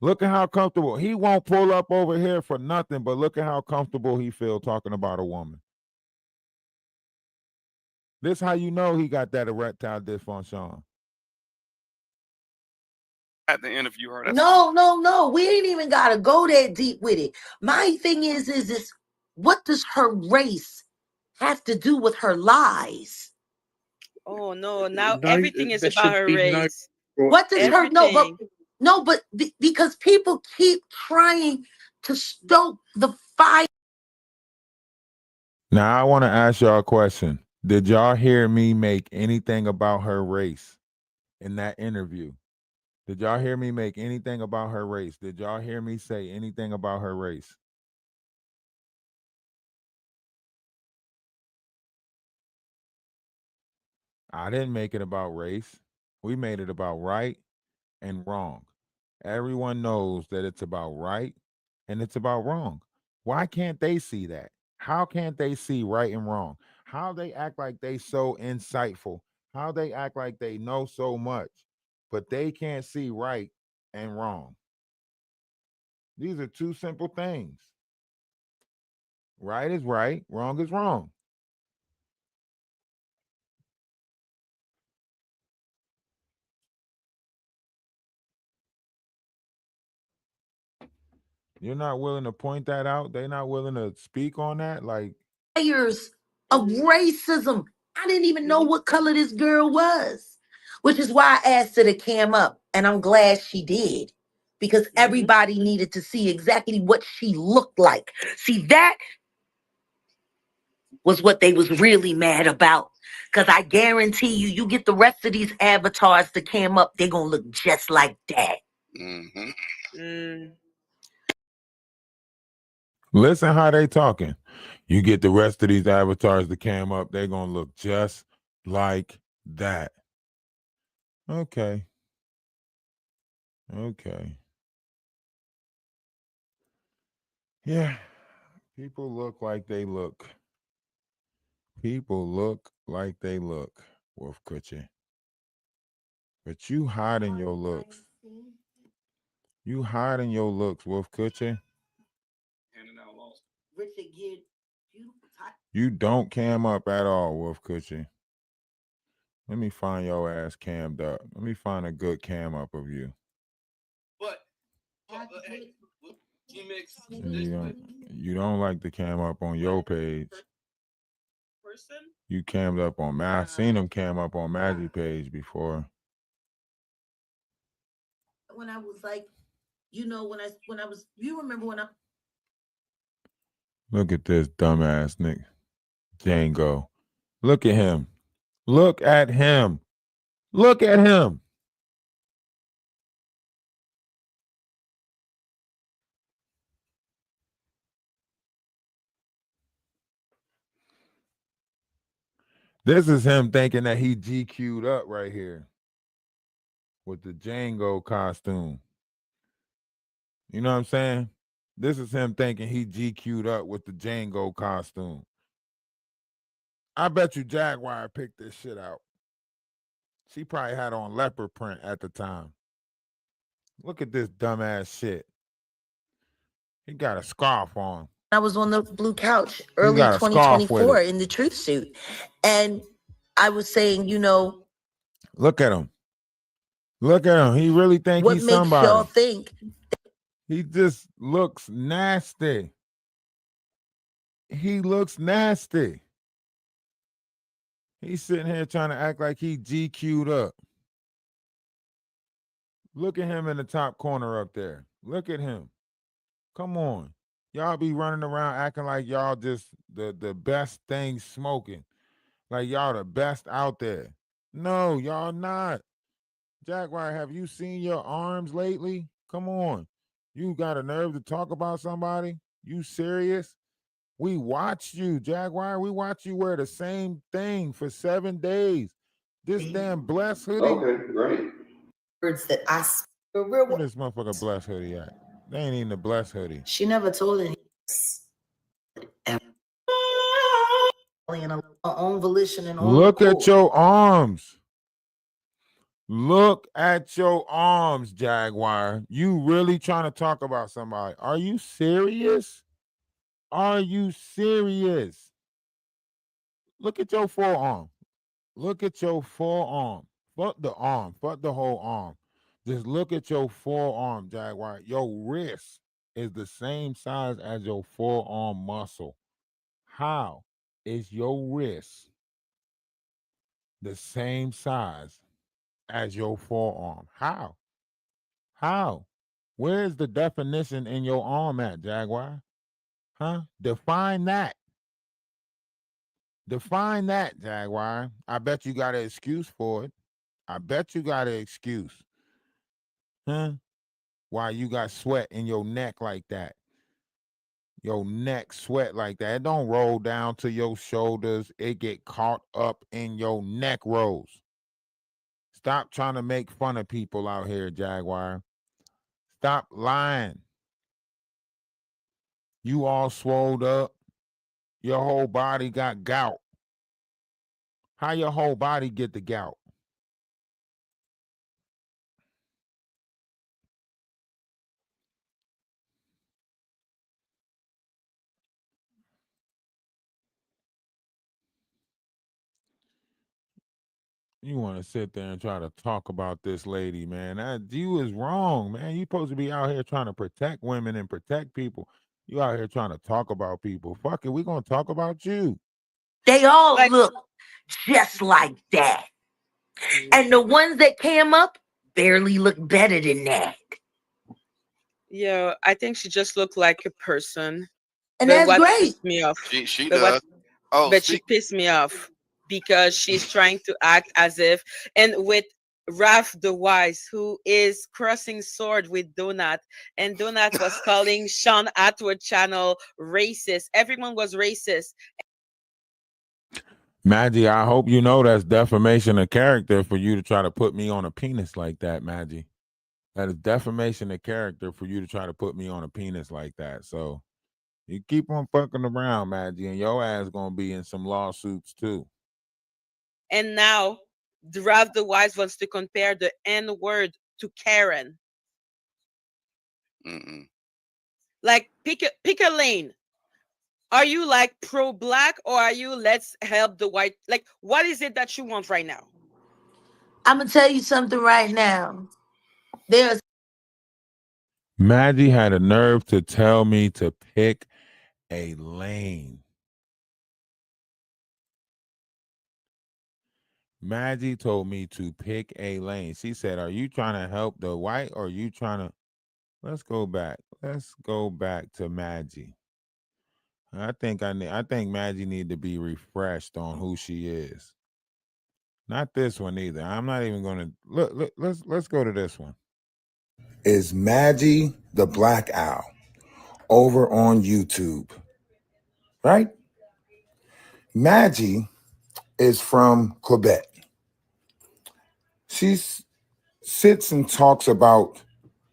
Look at how comfortable. He won't pull up over here for nothing, but look at how comfortable he feel talking about a woman. This how you know he got that erectile dysfunction. had to interview her. No. We ain't even gotta go that deep with it. My thing is what does her race have to do with her lies? Oh no! Now everything is about her race. What does her but because people keep trying to stoke the fire. Now I want to ask y'all a question. Did y'all hear me make anything about her race in that interview? Did y'all hear me make anything about her race? Did y'all hear me say anything about her race? I didn't make it about race. We made it about right and wrong. Everyone knows that it's about right and it's about wrong. Why can't they see that? How can't they see right and wrong? How they act like they so insightful? How they act like they know so much, but they can't see right and wrong? These are two simple things. Right is right, wrong is wrong. You're not willing to point that out? They're not willing to speak on that? Like, Years of racism. I didn't even know what color this girl was, which is why I asked her to cam up, and I'm glad she did, because everybody needed to see exactly what she looked like. See, that was what they was really mad about, because I guarantee you get the rest of these avatars to cam up, they're gonna look just like that. Listen how they talking. You get the rest of these avatars that came up, they're going to look just like that. Okay. Yeah. People look like they look. People look like they look, Wolf Coochie. But you hiding your looks. You hiding your looks, Wolf Coochie. You don't cam up at all, Wolf Coochie. Let me find your ass cammed up. Let me find a good cam up of you. You don't like the cam up on your page. You cammed up on I've seen them cam up on Magic page before. When I was like, when I was, you remember when I Look at this dumbass nigga. Django. Look at him. Look at him. Look at him. This is him thinking that he GQ'd up right here with the Django costume. You know what I'm saying? This is him thinking he GQ'd up with the Django costume. I bet you Jaguar picked this shit out. She probably had on leopard print at the time. Look at this dumbass shit. He got a scarf on. I was on the blue couch He early got a scarf with 2024 it. in the truth suit. And I was saying, you know, Look at him. Look at him. He really think what he's makes somebody. y'all think? He just looks nasty. He looks nasty. He's sitting here trying to act like he GQ'd up. Look at him in the top corner up there. Look at him. Come on. Y'all be running around acting like y'all just the best thing smoking. Like y'all the best out there. No, y'all not. Jaguar, have you seen your arms lately? Come on. You got a nerve to talk about somebody? You serious? We watched you, Jaguar. We watched you wear the same thing for 7 days. This damn blessed hoodie. Okay, great. Words that I Where this motherfucker blessed hoodie at? They ain't even the blessed hoodie. She never told it. In her own volition and own Look accord. at your arms. Look at your arms, Jaguar. You really trying to talk about somebody? Are you serious? Are you serious? Look at your forearm. Look at your forearm. Fuck the arm. Fuck the whole arm. Just look at your forearm, Jaguar. Your wrist is the same size as your forearm muscle. How is your wrist the same size as your forearm? How? How? Where's the definition in your arm at, Jaguar? Huh? Define that. Define that, Jaguar. I bet you got an excuse for it. I bet you got an excuse. Huh? Why you got sweat in your neck like that? Your neck sweat like that. It don't roll down to your shoulders. It get caught up in your neck rolls. Stop trying to make fun of people out here, Jaguar. Stop lying. You all swolled up. Your whole body got gout. How your whole body get the gout? You want to sit there and try to talk about this lady, man. You is wrong, man. You supposed to be out here trying to protect women and protect people. You out here trying to talk about people. Fuck it, we gonna talk about you. They all look just like that. And the ones that came up barely look better than that. Yeah, I think she just looked like a person. And but that's what great. pissed me off. She but does. But she pissed me off because she's trying to act as if, and with Ralph the Wise, who is crossing sword with Donut, and Donut was calling Sean Atwood channel racist. Everyone was racist. Maggie, I hope you know that's defamation of character for you to try to put me on a penis like that, Maggie. That is defamation of character for you to try to put me on a penis like that. So you keep on fucking around, Maggie, and your ass gonna be in some lawsuits too. And now Ralph the Wise wants to compare the N-word to Karen. Like, pick a lane. Are you like pro-black, or are you let's help the white? Like, what is it that you want right now? I'm gonna tell you something right now. There's Maggie had a nerve to tell me to pick a lane. Maggie told me to pick a lane. She said, "Are you trying to help the white, or are you trying to?" Let's go back. Let's go back to Maggie. I think Maggie need to be refreshed on who she is. Not this one either. I'm not even going to look. Let's go to this one. Is Maggie the Black Owl over on YouTube, right? Maggie is from Quebec. She sits and talks about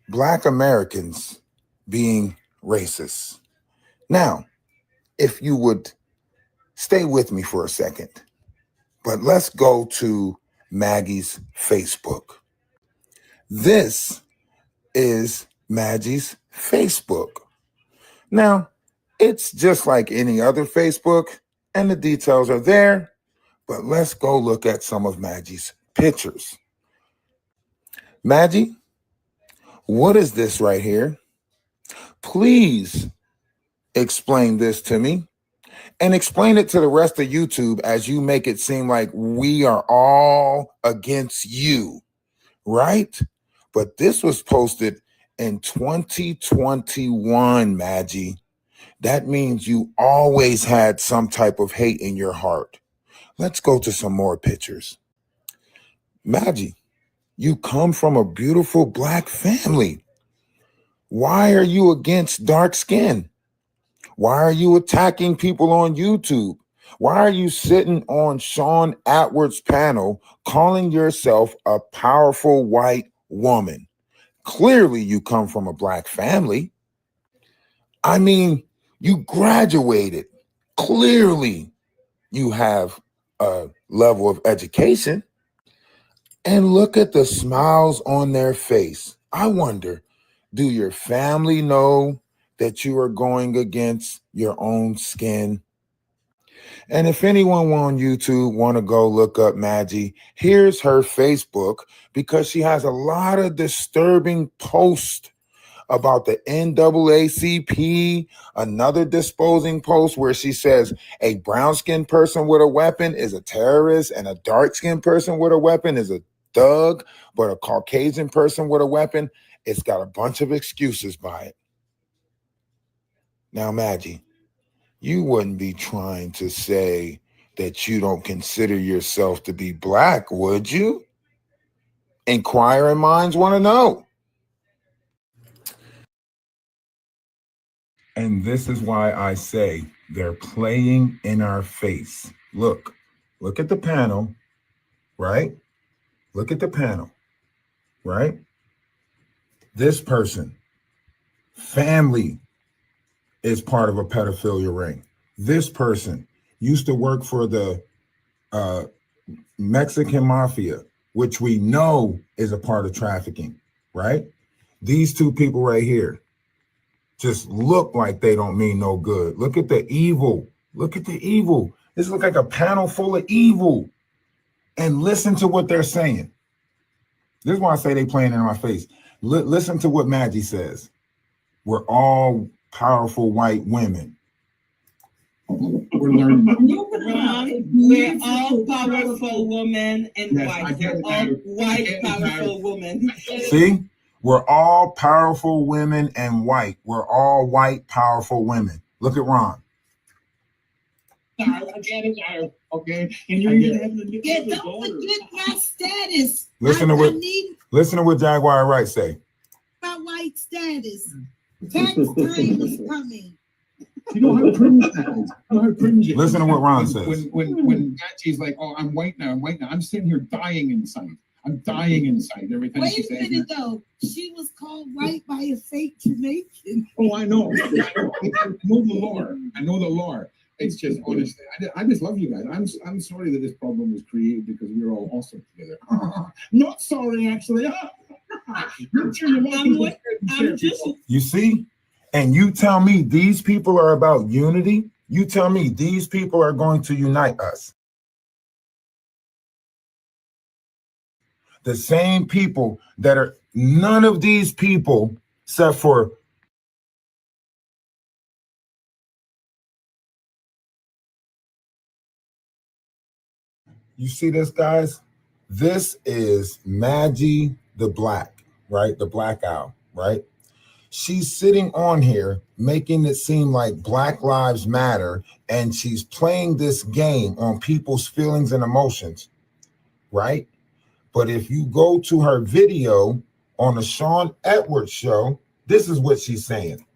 Black Americans being racist. Now, if you would stay with me for a second, but let's go to Maggie's Facebook. This is Maggie's Facebook. Now, it's just like any other Facebook, and the details are there, but let's go look at some of Maggie's pictures. Maggie, what is this right here? Please explain this to me and explain it to the rest of YouTube as you make it seem like we are all against you, right? But this was posted in 2021, Maggie. That means you always had some type of hate in your heart. Let's go to some more pictures. Maggie, you come from a beautiful Black family. Why are you against dark skin? Why are you attacking people on YouTube? Why are you sitting on Sean Atwood's panel calling yourself a powerful white woman? Clearly, you come from a Black family. I mean, you graduated. Clearly, you have a level of education. And look at the smiles on their face. I wonder, do your family know that you are going against your own skin? And if anyone on YouTube want to go look up Maggie, here's her Facebook, because she has a lot of disturbing posts about the NAACP, another disposing post where she says a brown-skinned person with a weapon is a terrorist and a dark-skinned person with a weapon is a thug, but a Caucasian person with a weapon, it's got a bunch of excuses by it. Now, Maggie, you wouldn't be trying to say that you don't consider yourself to be Black, would you? Inquiring minds want to know. And this is why I say they're playing in our face. Look at the panel, right? Look at the panel, right? This person, family, is part of a pedophilia ring. This person used to work for the Mexican mafia, which we know is a part of trafficking, right? These two people right here just look like they don't mean no good. Look at the evil. Look at the evil. This looks like a panel full of evil. And listen to what they're saying. This is why I say they playing in my face. Listen to what Maggie says. We're all powerful white women. We're learning. We're all powerful women and white. We're all white powerful women. See? We're all powerful women and white. We're all white powerful women. Look at Ron. I get it. Okay. And you're even having a don't forget my status. Listen to what Jaguar Wright say. My white status. Tax time is coming. You don't have cringe. Listen to what Ron says. When Gandhi's like, "Oh, I'm white now. I'm sitting here dying inside. I'm dying inside." Everything she says. Wait a minute, though. She was called white by a fake Jamaican. Oh, I know. I know the lore. I know the lore. It's just honestly, I just love you guys. I'm sorry that this problem was created because we were all awesome together. Not sorry, actually. You see? And you tell me these people are about unity? You tell me these people are going to unite us? The same people that are, none of these people, except for you see this, guys? This is Maggie the Black, right? The Black Owl, right? She's sitting on here making it seem like Black Lives Matter, and she's playing this game on people's feelings and emotions, right? But if you go to her video on the Sean Edwards show, this is what she's saying.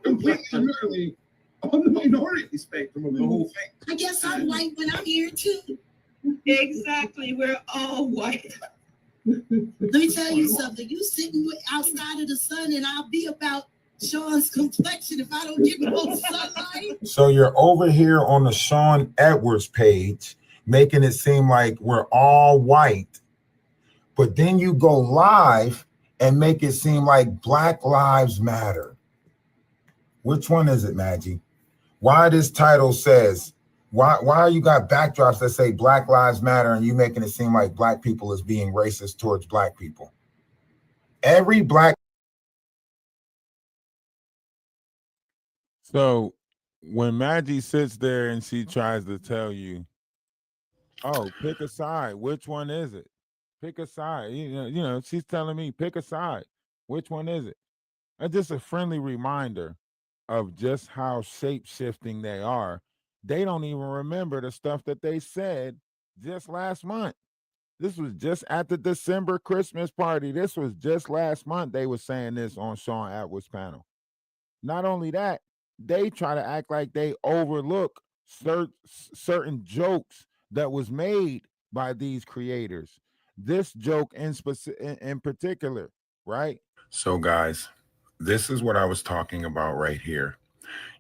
Completely, literally, on the minority spectrum of the whole thing. I guess I'm white when I'm here too. Exactly, we're all white. Let me tell you something. You sitting outside of the sun, and I'll be about Sean's complexion if I don't get no sunlight. So you're over here on the Sean Edwards page, making it seem like we're all white, but then you go live and make it seem like Black Lives Matter. Which one is it, Maggie? Why this title says, why you got backdrops that say Black Lives Matter and you making it seem like black people is being racist towards black people? Every black. So when Maggie sits there and she tries to tell you, oh, pick a side, which one is it? Pick a side. You know, she's telling me, pick a side. Which one is it? That's just a friendly reminder of just how shape-shifting they are. They don't even remember the stuff that they said just last month. This was just at the December Christmas party. This was just last month they were saying this on Sean Atwood's panel. Not only that, they try to act like they overlook certain jokes that was made by these creators. This joke in particular, right? So guys, this is what I was talking about right here.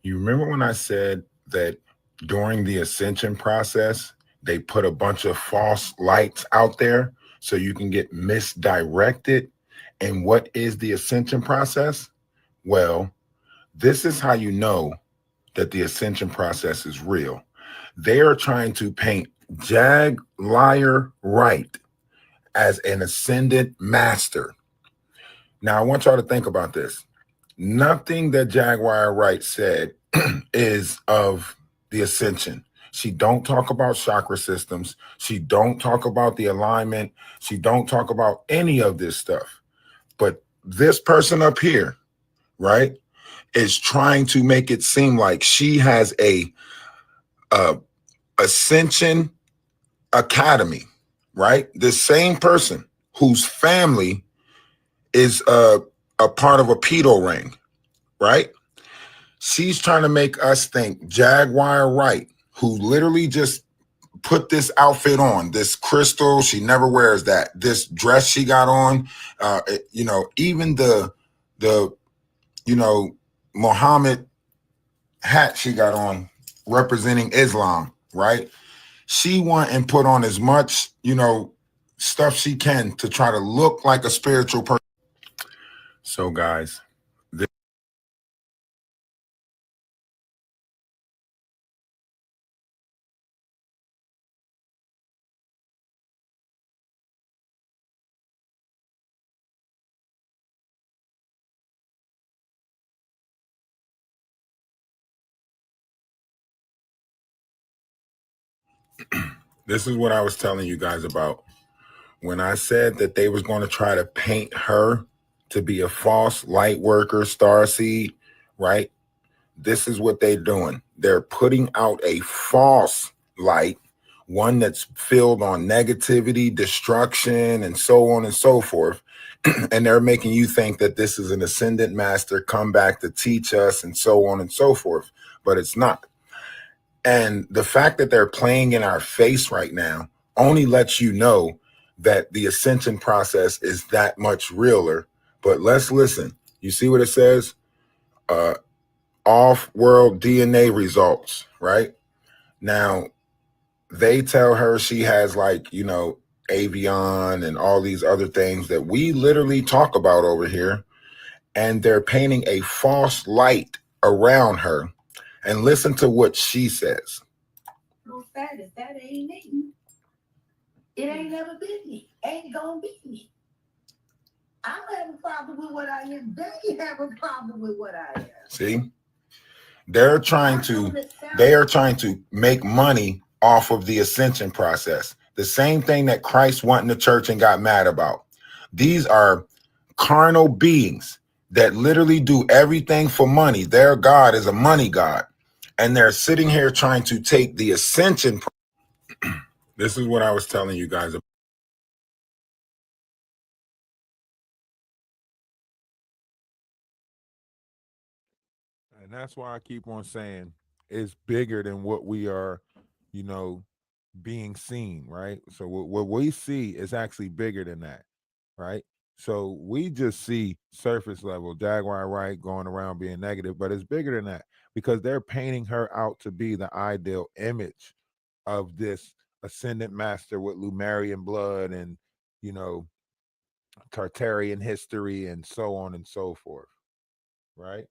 You remember when I said that during the ascension process, they put a bunch of false lights out there so you can get misdirected? And what is the ascension process? Well, this is how you know that the ascension process is real. They are trying to paint Jaguar Wright as an ascendant master. Now, I want y'all to think about this. Nothing that Jaguar Wright said is of the ascension. She don't talk about chakra systems. She don't talk about the alignment. She don't talk about any of this stuff. But this person up here, right, is trying to make it seem like she has a ascension academy, right? The same person whose family is a part of a pedo ring, right? She's trying to make us think Jaguar Wright, who literally just put this outfit on, this crystal, she never wears that, this dress she got on, even the Muhammad hat she got on representing Islam, right? She went and put on as much, stuff she can to try to look like a spiritual person. So guys, this is what I was telling you guys about. When I said that they was going to try to paint her to be a false light worker, starseed, right? This is what they're doing. They're putting out a false light, one that's filled on negativity, destruction, and so on and so forth. And they're making you think that this is an ascendant master come back to teach us and so on and so forth. But it's not. And the fact that they're playing in our face right now only lets you know that the ascension process is that much realer. But let's listen. You see what it says? Off-world DNA results, right? Now, they tell her she has avion and all these other things that we literally talk about over here. And they're painting a false light around her. And listen to what she says. No status, that ain't me. It ain't never been me. Ain't gonna be me. I don't have a problem with what I am. They have a problem with what I am. See? They are trying to make money off of the ascension process. The same thing that Christ went in the church and got mad about. These are carnal beings that literally do everything for money. Their God is a money God. And they're sitting here trying to take the ascension. This is what I was telling you guys about. And that's why I keep on saying it's bigger than what we are, being seen, right? So what we see is actually bigger than that, right? So we just see surface level Jaguar Wright going around being negative, but it's bigger than that because they're painting her out to be the ideal image of this ascendant master with Lumerian blood and, you know, Tartarian history and so on and so forth. Right?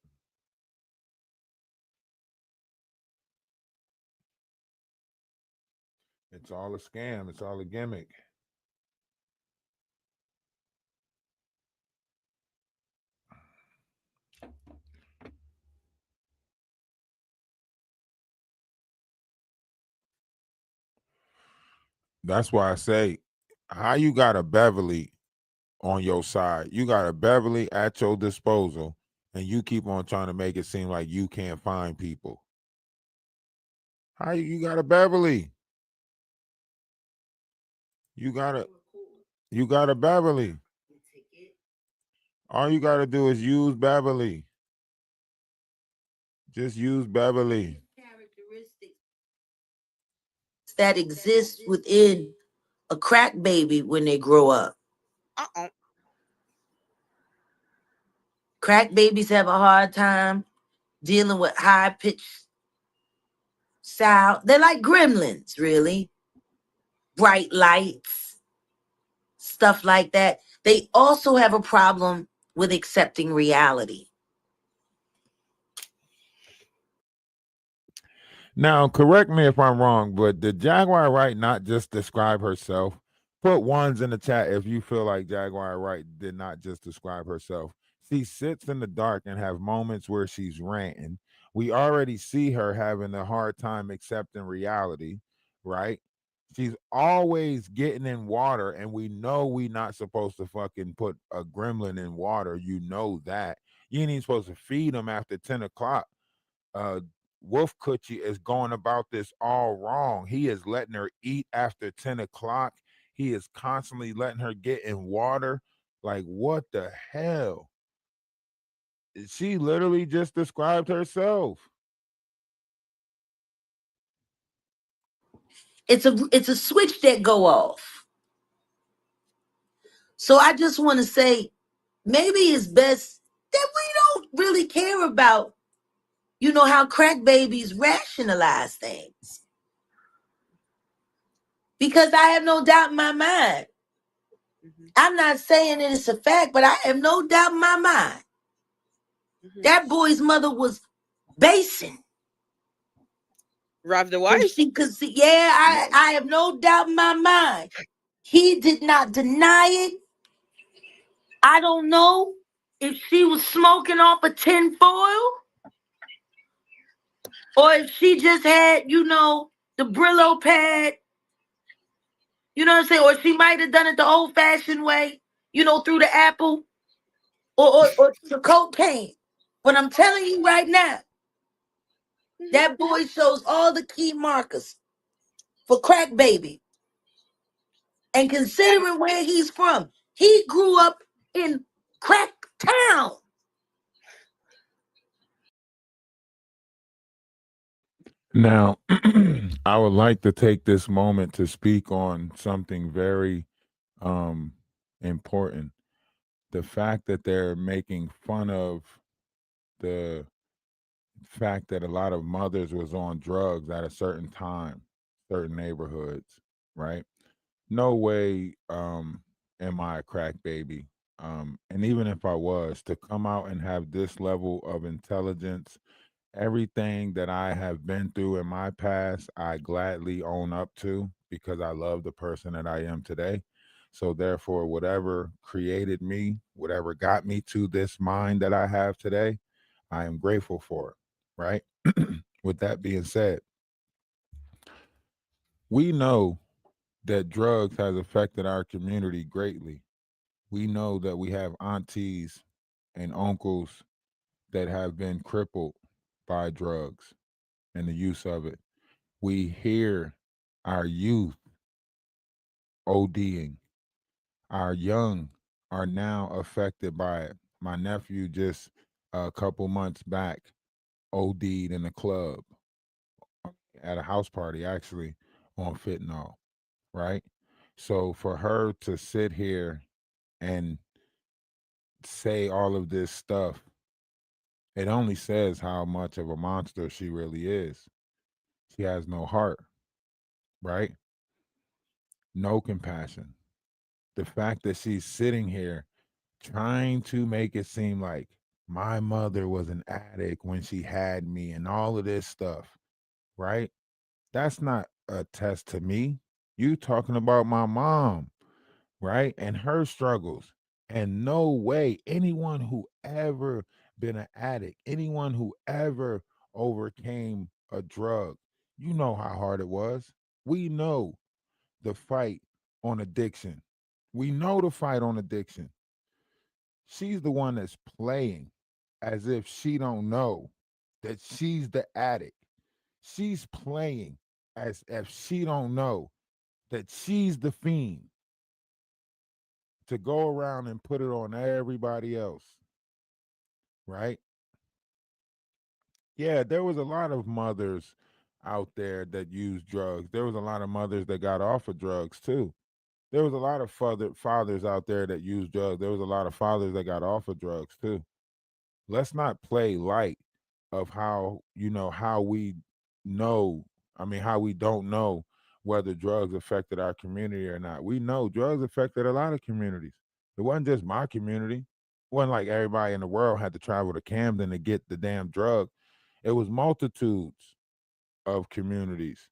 It's all a scam. It's all a gimmick. That's why I say, how you got a Beverly on your side? You got a Beverly at your disposal, and you keep on trying to make it seem like you can't find people. How you got a Beverly? You got a Beverly. All you got to do is use Beverly. Just use Beverly. That exists within a crack baby when they grow up. Crack babies have a hard time dealing with high pitched sound. They're like gremlins, really. Bright lights, stuff like that. They also have a problem with accepting reality. Now, correct me if I'm wrong, but did Jaguar Wright not just describe herself? Put ones in the chat if you feel like Jaguar Wright did not just describe herself. She sits in the dark and have moments where she's ranting. We already see her having a hard time accepting reality, right? She's always getting in water, and we know we not supposed to fucking put a gremlin in water. You know that. You ain't even supposed to feed them after 10 o'clock. Wolf Coochie is going about this all wrong. He is letting her eat after 10 o'clock. He is constantly letting her get in water. Like, what the hell? She literally just described herself. It's a switch that go off. So I just want to say, maybe it's best that we don't really care about, you know, how crack babies rationalize things. Because I have no doubt in my mind. I'm not saying that it's a fact, but I have no doubt in my mind. That boy's mother was basing. Rob the wife? She could see, I have no doubt in my mind. He did not deny it. I don't know if she was smoking off a tin foil or if she just had, you know, the Brillo pad. You know what I'm saying? Or she might have done it the old-fashioned way, you know, through the apple or the cocaine. But I'm telling you right now, that boy shows all the key markers for crack baby. And considering where he's from, he grew up in crack town. Now, I would like to take this moment to speak on something very important. The fact that they're making fun of the fact that a lot of mothers was on drugs at a certain time, certain neighborhoods, right? No way am I a crack baby. And even if I was, to come out and have this level of intelligence, everything that I have been through in my past, I gladly own up to because I love the person that I am today. So therefore, whatever created me, whatever got me to this mind that I have today, I am grateful for it, right? With that being said, we know that drugs has affected our community greatly. We know that we have aunties and uncles that have been crippled by drugs and the use of it. We hear our youth ODing. Our young are now affected by it. My nephew just a couple months back OD'd in a club at a house party, actually, on fentanyl, right? So for her to sit here and say all of this stuff, it only says how much of a monster she really is. She has no heart, right? No compassion. The fact that she's sitting here trying to make it seem like my mother was an addict when she had me and all of this stuff, right? That's not a test to me. You talking about my mom, right? And her struggles. And no way anyone who ever been an addict, anyone who ever overcame a drug, you know how hard it was. We know the fight on addiction. We know the fight on addiction. She's the one that's playing as if she don't know that she's the addict. She's playing as if she don't know that she's the fiend to go around and put it on everybody else, right? Yeah, there was a lot of mothers out there that used drugs. There was a lot of mothers that got off of drugs too. There was a lot of fathers out there that used drugs. There was a lot of fathers that got off of drugs too. Let's not play light of how, how we know, how we don't know whether drugs affected our community or not. We know drugs affected a lot of communities. It wasn't just my community. It wasn't like everybody in the world had to travel to Camden to get the damn drug. It was multitudes of communities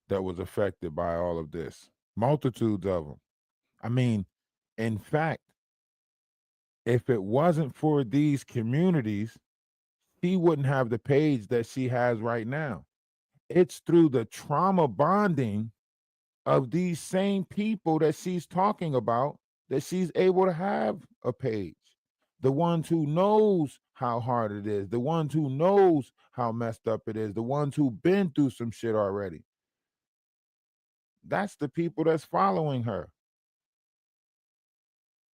that was affected by all of this. Multitudes of them. In fact, if it wasn't for these communities, she wouldn't have the page that she has right now. It's through the trauma bonding of these same people that she's talking about that she's able to have a page. The ones who knows how hard it is, the ones who knows how messed up it is, the ones who've been through some shit already. That's the people that's following her.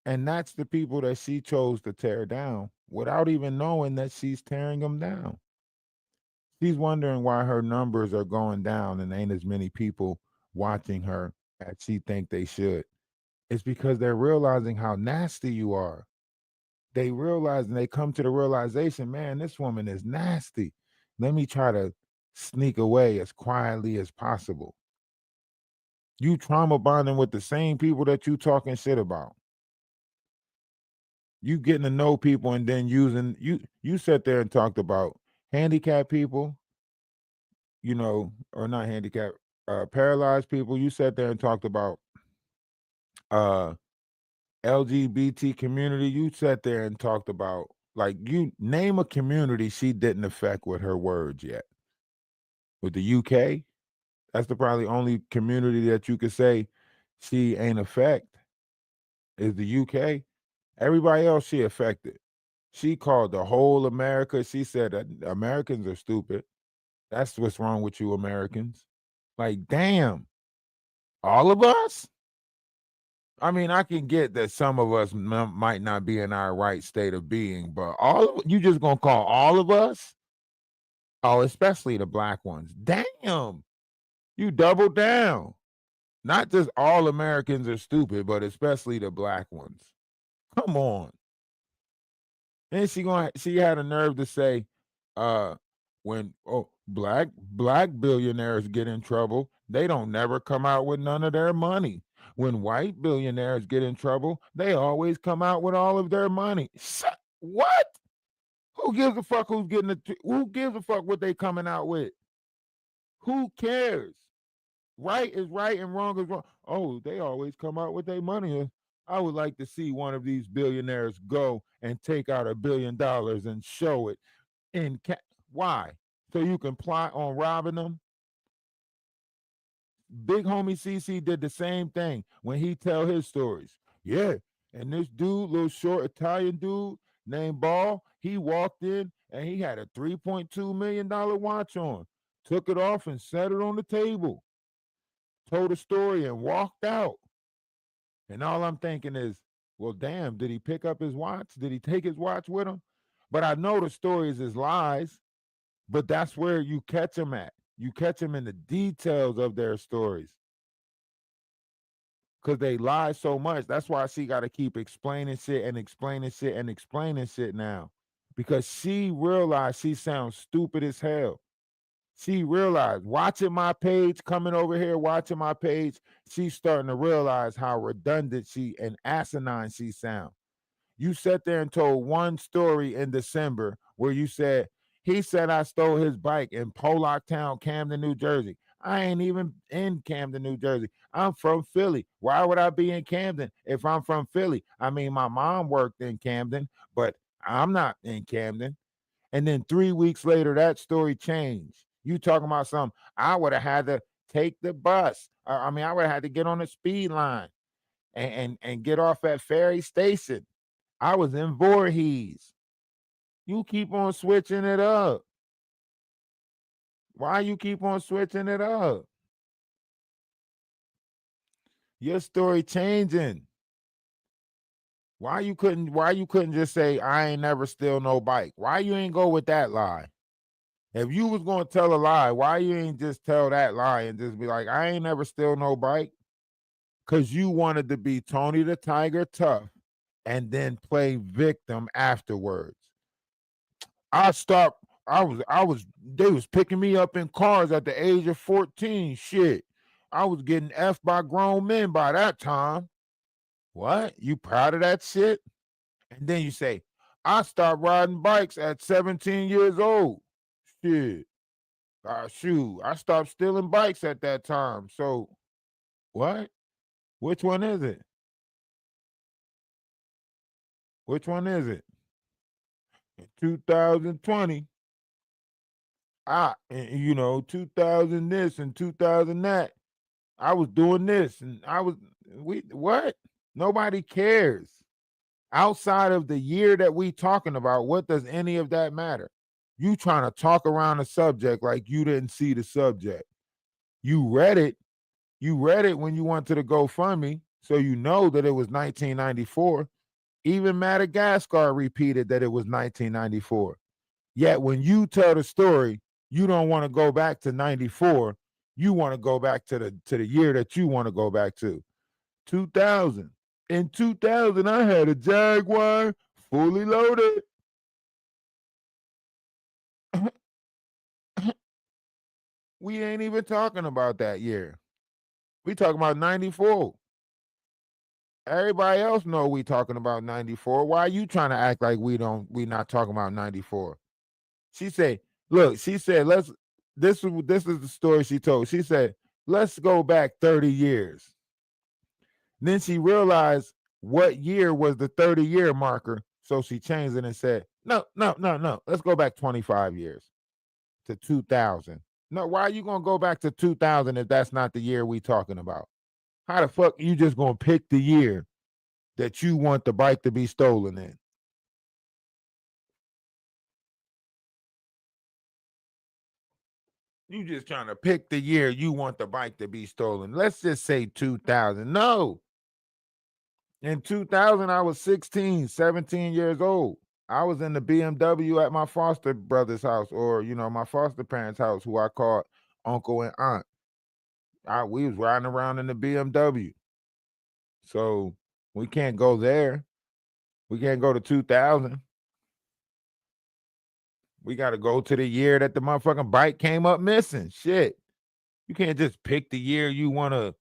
And that's the people that she chose to tear down without even knowing that she's tearing them down. She's wondering why her numbers are going down and ain't as many people watching her as she think they should. It's because they're realizing how nasty you are. They realize and they come to the realization, man, this woman is nasty. Let me try to sneak away as quietly as possible. You trauma bonding with the same people that you talking shit about. You getting to know people and then using you sat there and talked about handicapped people, or not handicapped, paralyzed people. You sat there and talked about LGBT community. You sat there and talked about, like, you name a community she didn't affect with her words yet. With the UK, that's the probably only community that you could say she ain't affect is the UK. Everybody else she affected. She called the whole America. She said that Americans are stupid. That's what's wrong with you Americans. Like, damn, all of us? I can get that some of us might not be in our right state of being, but you just gonna call all of us? Oh, especially the black ones. Damn, you double down. Not just all Americans are stupid, but especially the black ones. Come on. And she had a nerve to say, when black billionaires get in trouble, they don't never come out with none of their money. When white billionaires get in trouble, they always come out with all of their money. What? Who gives a fuck who's getting who gives a fuck what they coming out with? Who cares? Right is right and wrong is wrong. Oh, they always come out with their money. I would like to see one of these billionaires go and take out $1 billion and show it in why? So you can plot on robbing them? Big homie CC did the same thing when he tell his stories. Yeah, and this dude, little short Italian dude named Ball, he walked in and he had a $3.2 million watch on, took it off and set it on the table, told a story and walked out. And all I'm thinking is, well, damn, did he pick up his watch? Did he take his watch with him? But I know the stories is lies, but that's where you catch them at. You catch them in the details of their stories. because they lie so much. That's why she got to keep explaining shit and explaining shit and explaining shit now, because she realized she sounds stupid as hell. She realized watching my page, coming over here, watching my page, she's starting to realize how redundant she and asinine she sound. You sat there and told one story in December where you said, he said I stole his bike in Pollock Town, Camden, New Jersey. I ain't even in Camden, New Jersey. I'm from Philly. Why would I be in Camden if I'm from Philly? I mean, my mom worked in Camden, but I'm not in Camden. And then 3 weeks later, that story changed. You talking about something, I would have had to take the bus. I mean, I would have had to get on the speed line and get off at Ferry Station. I was in Voorhees. You keep on switching it up. Why you keep on switching it up? Your story changing. Why you couldn't just say I ain't never steal no bike? Why you ain't go with that lie? If you was gonna tell a lie, why you ain't just tell that lie and just be like, I ain't never steal no bike? Because you wanted to be Tony the Tiger tough and then play victim afterwards. They was picking me up in cars at the age of 14. Shit. I was getting effed by grown men by that time. What? You proud of that shit? And then you say, I stopped riding bikes at 17 years old. Shit. Shoot, I stopped stealing bikes at that time. So, what? Which one is it? Which one is it? In 2020, 2000 this and 2000 that, I was doing this and what? Nobody cares. Outside of the year that we talking about, what does any of that matter? You trying to talk around the subject like you didn't see the subject. You read it when you went to the GoFundMe, so you know that it was 1994. Even Madagascar repeated that it was 1994. Yet when you tell the story, you don't want to go back to 94. You want to go back to the year that you want to go back to, 2000. In 2000, I had a Jaguar fully loaded. We ain't even talking about that year. We talking about 94. Everybody else know we talking about 94. Why are you trying to act like we not talking about 94? She said, this is the story she told. She said, let's go back 30 years. Then she realized what year was the 30-year marker. So she changed it and said, no. Let's go back 25 years to 2000. No, why are you going to go back to 2000 if that's not the year we talking about? How the fuck you just going to pick the year that you want the bike to be stolen in? You just trying to pick the year you want the bike to be stolen. Let's just say 2000. No. In 2000, I was 16, 17 years old. I was in the BMW at my foster brother's house, or, my foster parents' house, who I called uncle and aunt. We was riding around in the BMW. So we can't go there. We can't go to 2000. We got to go to the year that the motherfucking bike came up missing. Shit. You can't just pick the year you want to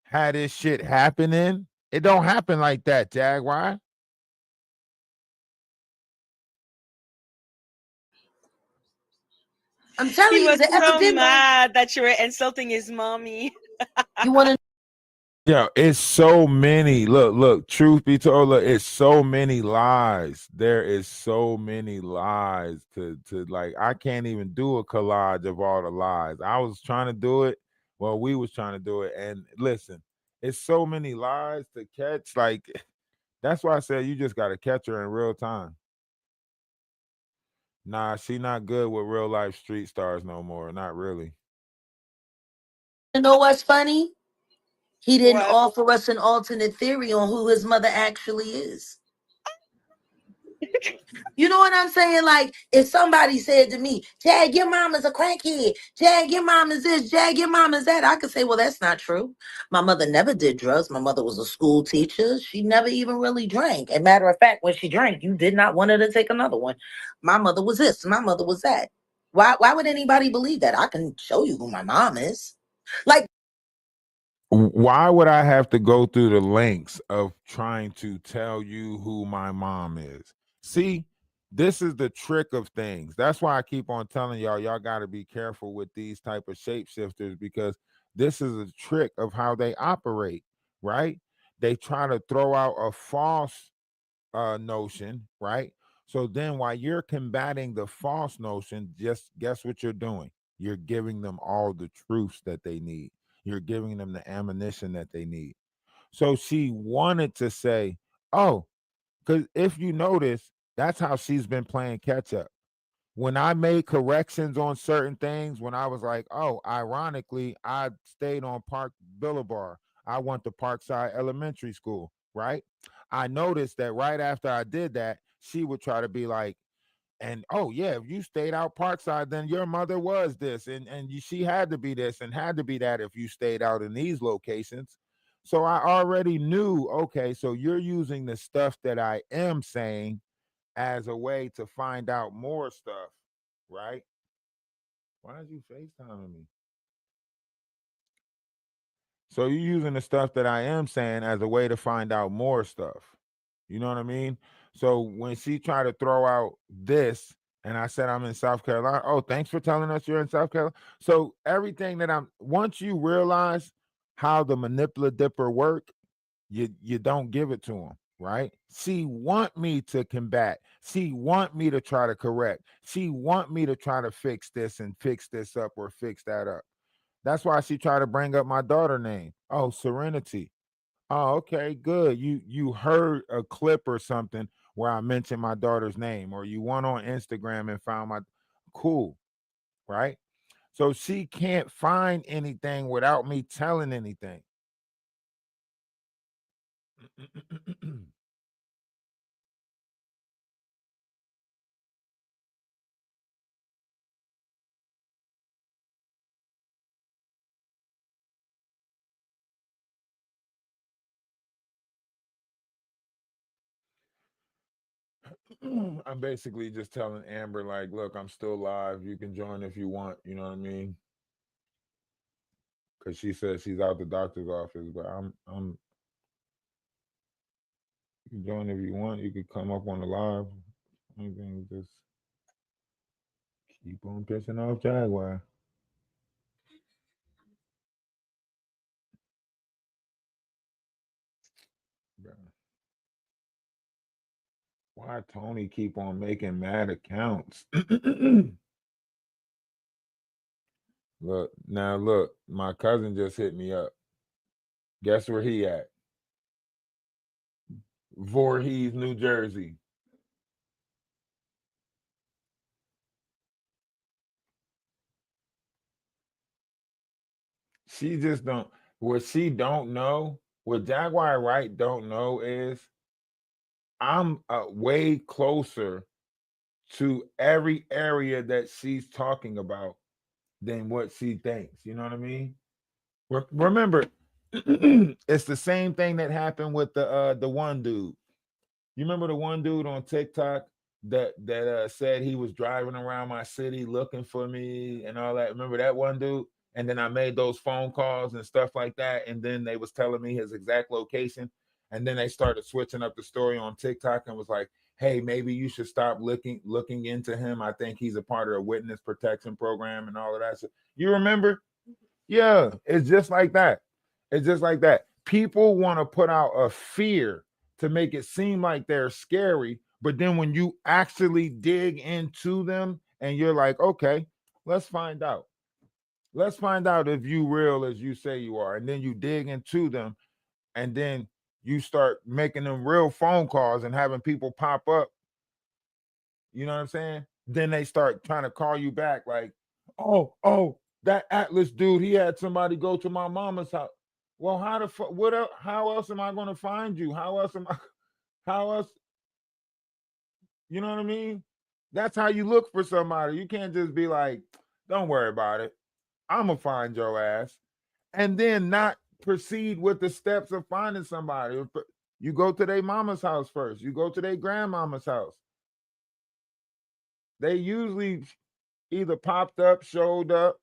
have this shit happen in. It don't happen like that, Jaguar. I'm telling He you, was the so epidemic. mad that you were insulting his mommy. You want to? Yeah, it's so many. Look, truth be told, look, it's so many lies. There is so many lies to like, I can't even do a collage of all the lies. I was trying to do it. Well, we was trying to do it. And listen, it's so many lies to catch. Like, that's why I said you just got to catch her in real time. Nah, she not good with real life street stars no more. Not really. You know what's funny? He didn't What? offer us an alternate theory on who his mother actually is. You know what I'm saying? Like, if somebody said to me, Jag, your mama's a crackhead. Jag, your mama's this. Jag, your mama's that. I could say, well, that's not true. My mother never did drugs. My mother was a school teacher. She never even really drank. As a matter of fact, when she drank, you did not want her to take another one. My mother was this. My mother was that. Why would anybody believe that? I can show you who my mom is. Like, why would I have to go through the lengths of trying to tell you who my mom is? See, this is the trick of things. That's why I keep on telling y'all got to be careful with these type of shapeshifters, because this is a trick of how they operate, right? They try to throw out a false notion, right? So then while you're combating the false notion, just guess what you're doing? You're giving them all the truths that they need. You're giving them the ammunition that they need. So she wanted to say, oh, because if you notice, that's how she's been playing catch up. When I made corrections on certain things, when I was like, oh, ironically, I stayed on Park Boulevard. I went to Parkside Elementary School, right? I noticed that right after I did that, she would try to be like, and oh yeah, if you stayed out Parkside, then your mother was this, and she had to be this and had to be that if you stayed out in these locations. So I already knew, okay, so you're using the stuff that I am saying as a way to find out more stuff, right? Why is you FaceTiming me? So you're using the stuff that I am saying as a way to find out more stuff. You know what I mean? So when she tried to throw out this, and I said I'm in South Carolina, oh, thanks for telling us you're in South Carolina. So everything that once you realize how the manipulative work, you don't give it to them, right? She want me to combat. She want me to try to correct. She want me to try to fix this and fix this up or fix that up. That's why she tried to bring up my daughter name. Oh, Serenity. Oh, okay, good. You heard a clip or something where I mentioned my daughter's name, or you went on Instagram and found my cool, right? So she can't find anything without me telling anything. I'm basically just telling Amber, like, look, I'm still live. You can join if you want. You know what I mean? Because she says she's out the doctor's office, but I'm. You can join if you want. You could come up on the live. Anything, just keep on pissing off Jaguar. Why Tony keep on making mad accounts? Look, my cousin just hit me up. Guess where he at? Voorhees, New Jersey. She just don't. What she don't know, what Jaguar Wright don't know is, I'm way closer to every area that she's talking about than what she thinks. You know what I mean? Remember, it's the same thing that happened with the one dude. You remember the one dude on TikTok that said he was driving around my city looking for me and all that? Remember that one dude? And then I made those phone calls and stuff like that, and then they was telling me his exact location, and then they started switching up the story on TikTok and was like, hey, maybe you should stop looking into him. I think he's a part of a witness protection program and all of that. So you remember? Yeah, it's just like that. It's just like that. People want to put out a fear to make it seem like they're scary, but then when you actually dig into them and you're like, okay, let's find out. Let's find out if you real as you say you are. And then you dig into them, and then you start making them real phone calls and having people pop up. You know what I'm saying? Then they start trying to call you back like, oh, that Atlas dude, he had somebody go to my mama's house. Well, how the fuck? What else? How else am I going to find you? How else am I? How else? You know what I mean? That's how you look for somebody. You can't just be like, don't worry about it. I'm going to find your ass. And then not proceed with the steps of finding somebody. You go to their mama's house first. You go to their grandmama's house. They usually either popped up, showed up.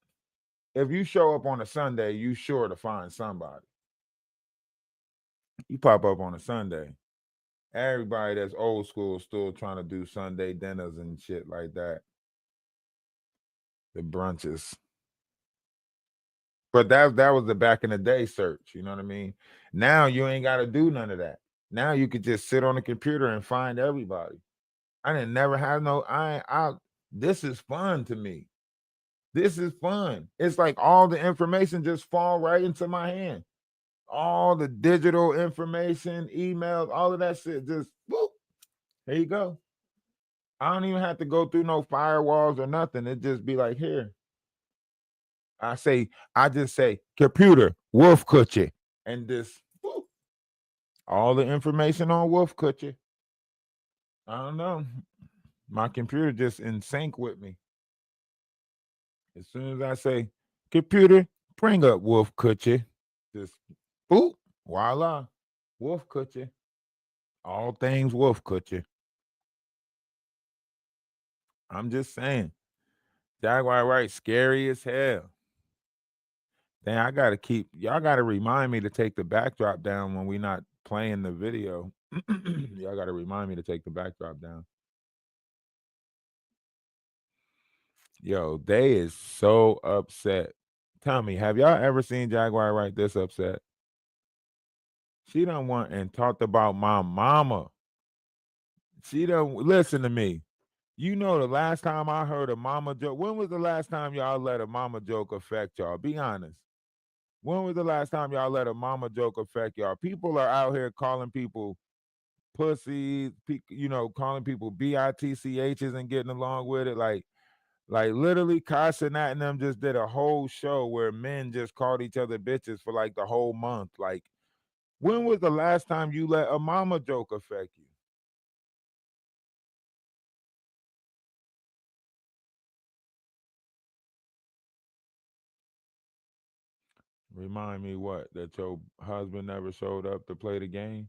If you show up on a Sunday, you sure to find somebody. You pop up on a Sunday. Everybody that's old school still trying to do Sunday dinners and shit like that. The brunches. But that was the back in the day search. You know what I mean? Now you ain't got to do none of that. Now you could just sit on the computer and find everybody. I didn't never have no. This is fun to me. This is fun. It's like all the information just fall right into my hand. All the digital information, emails, all of that shit just whoop. Here you go. I don't even have to go through no firewalls or nothing. It just be like here. I just say computer Wolf Coochie, and this whoop, all the information on Wolf Coochie. I don't know. My computer just in sync with me. As soon as I say computer, bring up Wolf Coochie, just boop, voila, Wolf Coochie. All things Wolf Coochie. I'm just saying. Jaguar Wright, scary as hell. Then y'all gotta remind me to take the backdrop down when we're not playing the video. Y'all gotta remind me to take the backdrop down. Yo, they is so upset. Tell me, have y'all ever seen Jaguar Wright this upset? She done went and talked about my mama. She done, listen to me. You know the last time I heard a mama joke, when was the last time y'all let a mama joke affect y'all? Be honest. When was the last time y'all let a mama joke affect y'all? People are out here calling people pussies, calling people bitchs and getting along with it. Like literally, Casanat and them just did a whole show where men just called each other bitches for like the whole month. Like, when was the last time you let a mama joke affect you? Remind me what? That your husband never showed up to play the game?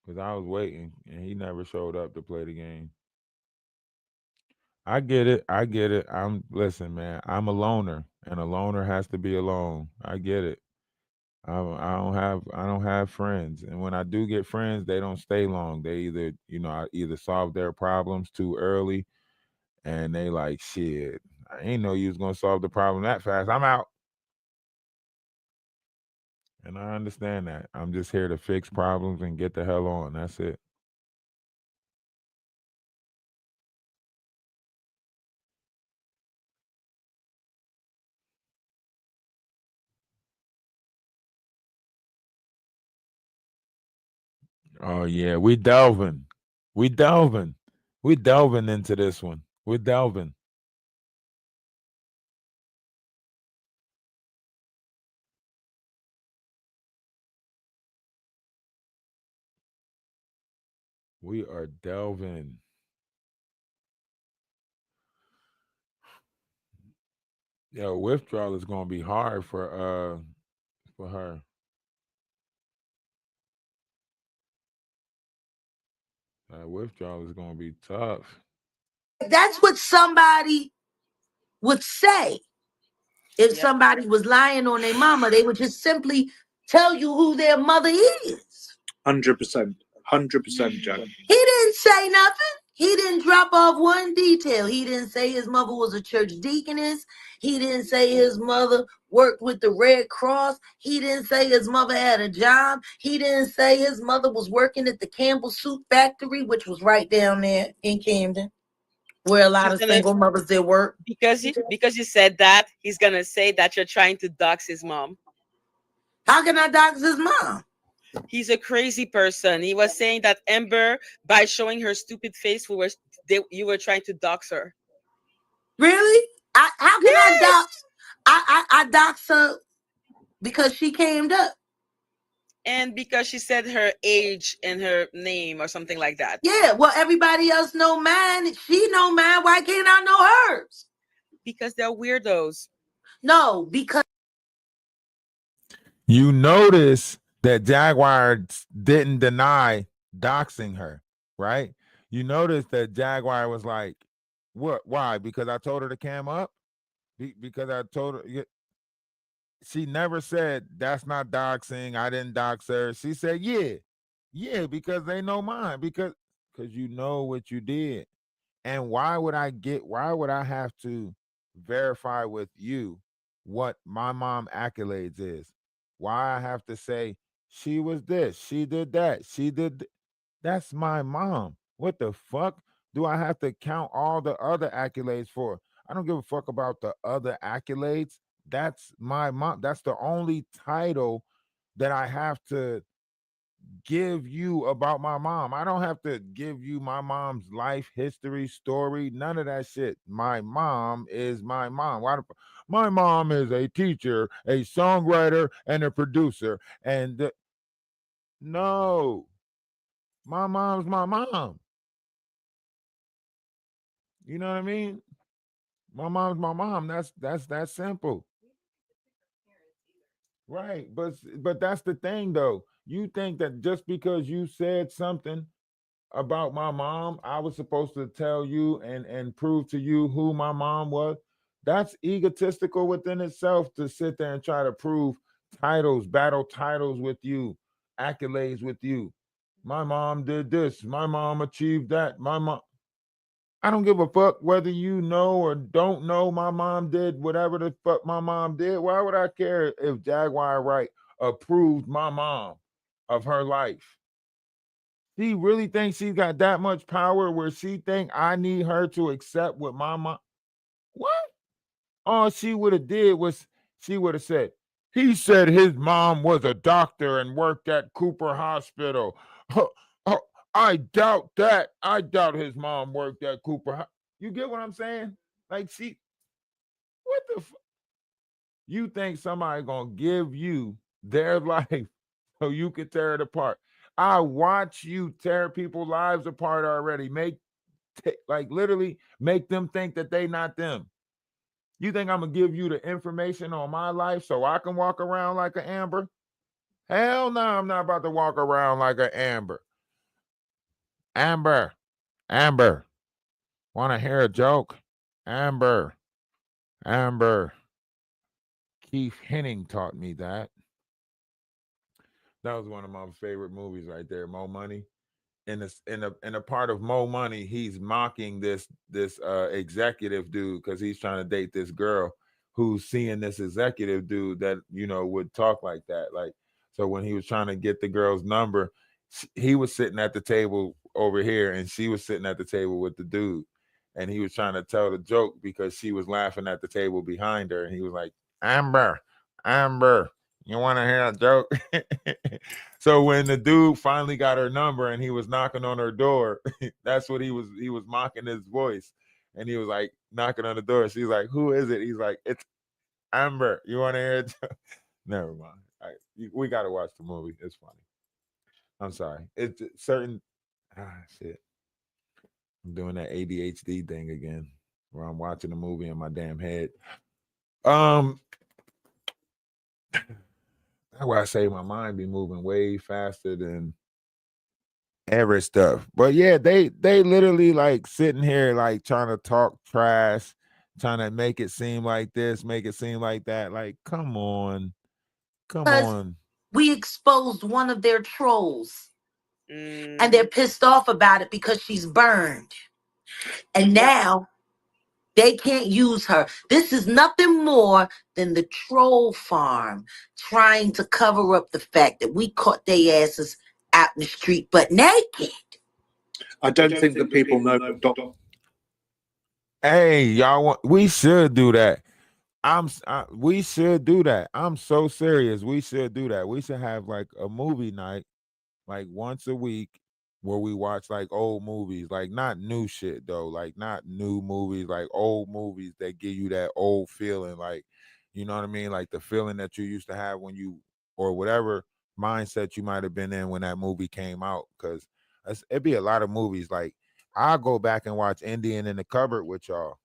Because I was waiting and he never showed up to play the game. I get it. Listen, man, I'm a loner and a loner has to be alone. I get it. I don't have friends. And when I do get friends, they don't stay long. They I either solve their problems too early and they like, shit, I ain't know you was gonna solve the problem that fast. I'm out. And I understand that. I'm just here to fix problems and get the hell on. That's it. Oh yeah, we delving into this one. We're delving. We are delving. Yo, withdrawal is gonna be hard for her. Withdrawal is gonna be tough. That's what somebody would say. If somebody was lying on their mama, they would just simply tell you who their mother is. 100%. 100%, Jack. He didn't say nothing. He didn't drop off one detail. He didn't say his mother was a church deaconess. He didn't say his mother worked with the Red Cross. He didn't say his mother had a job. He didn't say his mother was working at the Campbell Soup Factory, which was right down there in Camden, where a lot of single mothers did work. Because you said that, he's gonna say that you're trying to dox his mom. How can I dox his mom? He's a crazy person. He was saying that Amber, by showing her stupid face, you were trying to dox her. Really? How can I dox? I dox her because she came up. And because she said her age and her name or something like that. Yeah, well, everybody else know mine. She know mine. Why can't I know hers? Because they're weirdos. No, because You notice that Jaguar didn't deny doxing her, right? You notice that Jaguar was like, "What? Why? Because I told her to cam up? Because I told her." She never said that's not doxing. I didn't dox her. She said, yeah, because they know mine. Because you know what you did. And why would I have to verify with you what my mom accolades is? Why I have to say she was this, she did that, that's my mom. What the fuck do I have to count all the other accolades for? I don't give a fuck about the other accolades. That's my mom. That's the only title that I have to give you about my mom. I don't have to give you my mom's life history, story, none of that shit. My mom is my mom. My mom is a teacher, a songwriter, and a producer. And no, my mom's my mom. You know what I mean? My mom's my mom. That's that simple. Right. But that's the thing though. You think that just because you said something about my mom, I was supposed to tell you and prove to you who my mom was. That's egotistical within itself to sit there and try to prove titles, battle titles with you, accolades with you. My mom did this. My mom achieved that. My mom. I don't give a fuck whether you know or don't know my mom did whatever the fuck my mom did. Why would I care if Jaguar Wright approved my mom of her life? She really thinks she's got that much power where she think I need her to accept what my mom. What? All she would have did was she would have said, he said his mom was a doctor and worked at Cooper Hospital. Oh, I doubt that. I doubt his mom worked at Cooper. You get what I'm saying? Like what the you think somebody gonna give you their life so you can tear it apart? I watch you tear people's lives apart already. Like literally make them think that they not them. You think I'm gonna give you the information on my life so I can walk around like an Amber? Hell no, I'm not about to walk around like an Amber. Amber, want to hear a joke? Amber. Keith Henning taught me that. That was one of my favorite movies right there, Mo Money. In a part of Mo Money, he's mocking this executive dude because he's trying to date this girl who's seeing this executive dude that would talk like that. Like, so when he was trying to get the girl's number, he was sitting at the table over here and she was sitting at the table with the dude, and he was trying to tell the joke because she was laughing at the table behind her, and he was like, Amber, you want to hear a joke? So when the dude finally got her number and he was knocking on her door, that's what he was mocking his voice. And he was like knocking on the door. She's like, who is it? He's like, it's Amber. You want to hear it? Never mind. We got to watch the movie. It's funny. I'm sorry. It's certain. Shit. I'm doing that ADHD thing again where I'm watching a movie in my damn head. That's why I say my mind be moving way faster than ever stuff. But yeah, they literally like sitting here like trying to talk trash, trying to make it seem like this, make it seem like that. Like, come on. We exposed one of their trolls. And they're pissed off about it because she's burned. And now they can't use her. This is nothing more than the troll farm trying to cover up the fact that we caught their asses out in the street but naked. I don't think that people know that. Hey, y'all we should do that. We should do that. I'm so serious. We should do that. We should have like a movie night like once a week where we watch like old movies, like not new shit though, like not new movies, like old movies that give you that old feeling, like, you know what I mean? Like the feeling that you used to have when you, or whatever mindset you might have been in when that movie came out, because it'd be a lot of movies. Like, I'll go back and watch Indian in the Cupboard with y'all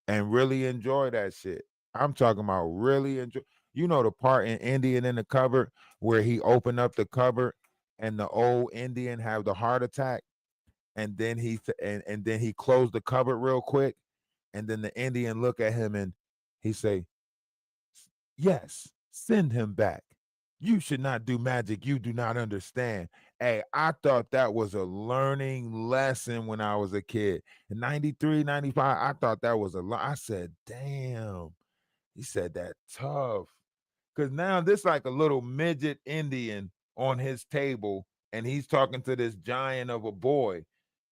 and really enjoy that shit. I'm talking about really enjoy. You know the part in Indian in the Cupboard where he opened up the cupboard and the old Indian have the heart attack, and then and then he closed the cupboard real quick, and then the Indian look at him and he say, "Yes, send him back. You should not do magic you do not understand." Hey, I thought that was a learning lesson when I was a kid. In 93, 95, I thought that was I said, damn, he said that tough. Because now this like a little midget Indian on his table, and he's talking to this giant of a boy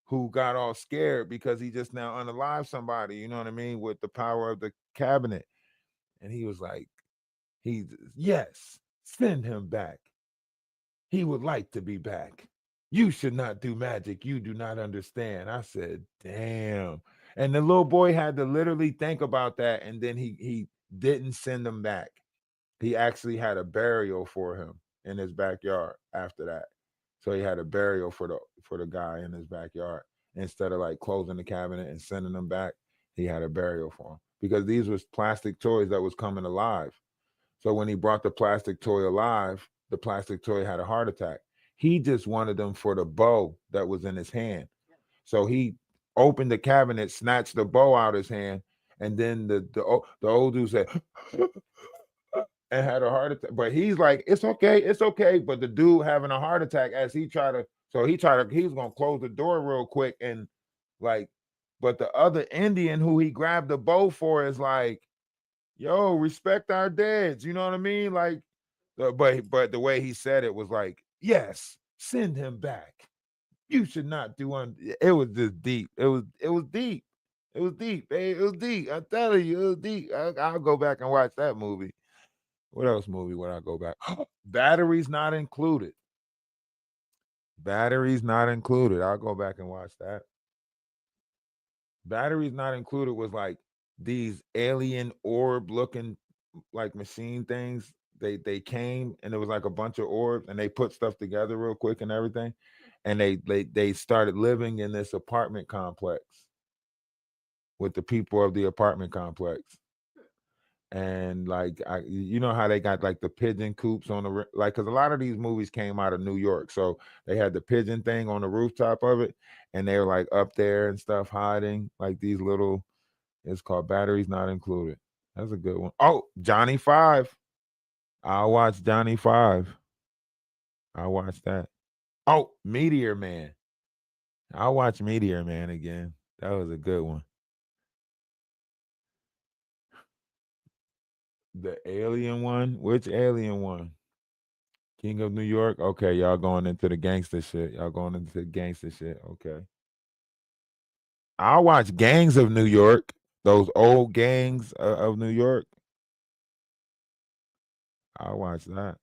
who got all scared because he just now unalived somebody, you know what I mean, with the power of the cabinet. And he was like, yes, send him back. He would like to be back. You should not do magic you do not understand. I said, damn. And the little boy had to literally think about that, and then he didn't send him back. He actually had a burial for him in his backyard after that. So he had a burial for the guy in his backyard. Instead of like closing the cabinet and sending them back, he had a burial for him, because these was plastic toys that was coming alive. So when he brought the plastic toy alive, the plastic toy had a heart attack. He just wanted them for the bow that was in his hand. So he opened the cabinet, snatched the bow out of his hand, and then the old dude said and had a heart attack. But he's like, it's okay. But the dude having a heart attack as he he's gonna close the door real quick, and like, but the other Indian who he grabbed the bow for is like, yo, respect our dads. You know what I mean? Like, but the way he said it was like, yes, send him back. You should not do it was just deep. It was deep. It was deep. Hey, it was deep. I'm telling you, it was deep. I'll go back and watch that movie. What else movie would I go back? Batteries Not Included. Batteries Not Included. I'll go back and watch that. Batteries Not Included was like these alien orb looking like machine things. They came, and it was like a bunch of orbs, and they put stuff together real quick and everything. And they started living in this apartment complex with the people of the apartment complex. And like, you know how they got like the pigeon coops on the like, because a lot of these movies came out of New York, so they had the pigeon thing on the rooftop of it, and they were like up there and stuff hiding like these little. It's called Batteries Not Included. That's a good one. Oh, Johnny Five. I'll watch Johnny Five. I'll watch that. Oh, Meteor Man. I'll watch Meteor Man again. That was a good one. The alien one? Which alien one? King of New York? Okay, y'all going into the gangster shit. Okay. I'll watch Gangs of New York. Those old gangs of New York. I'll watch that.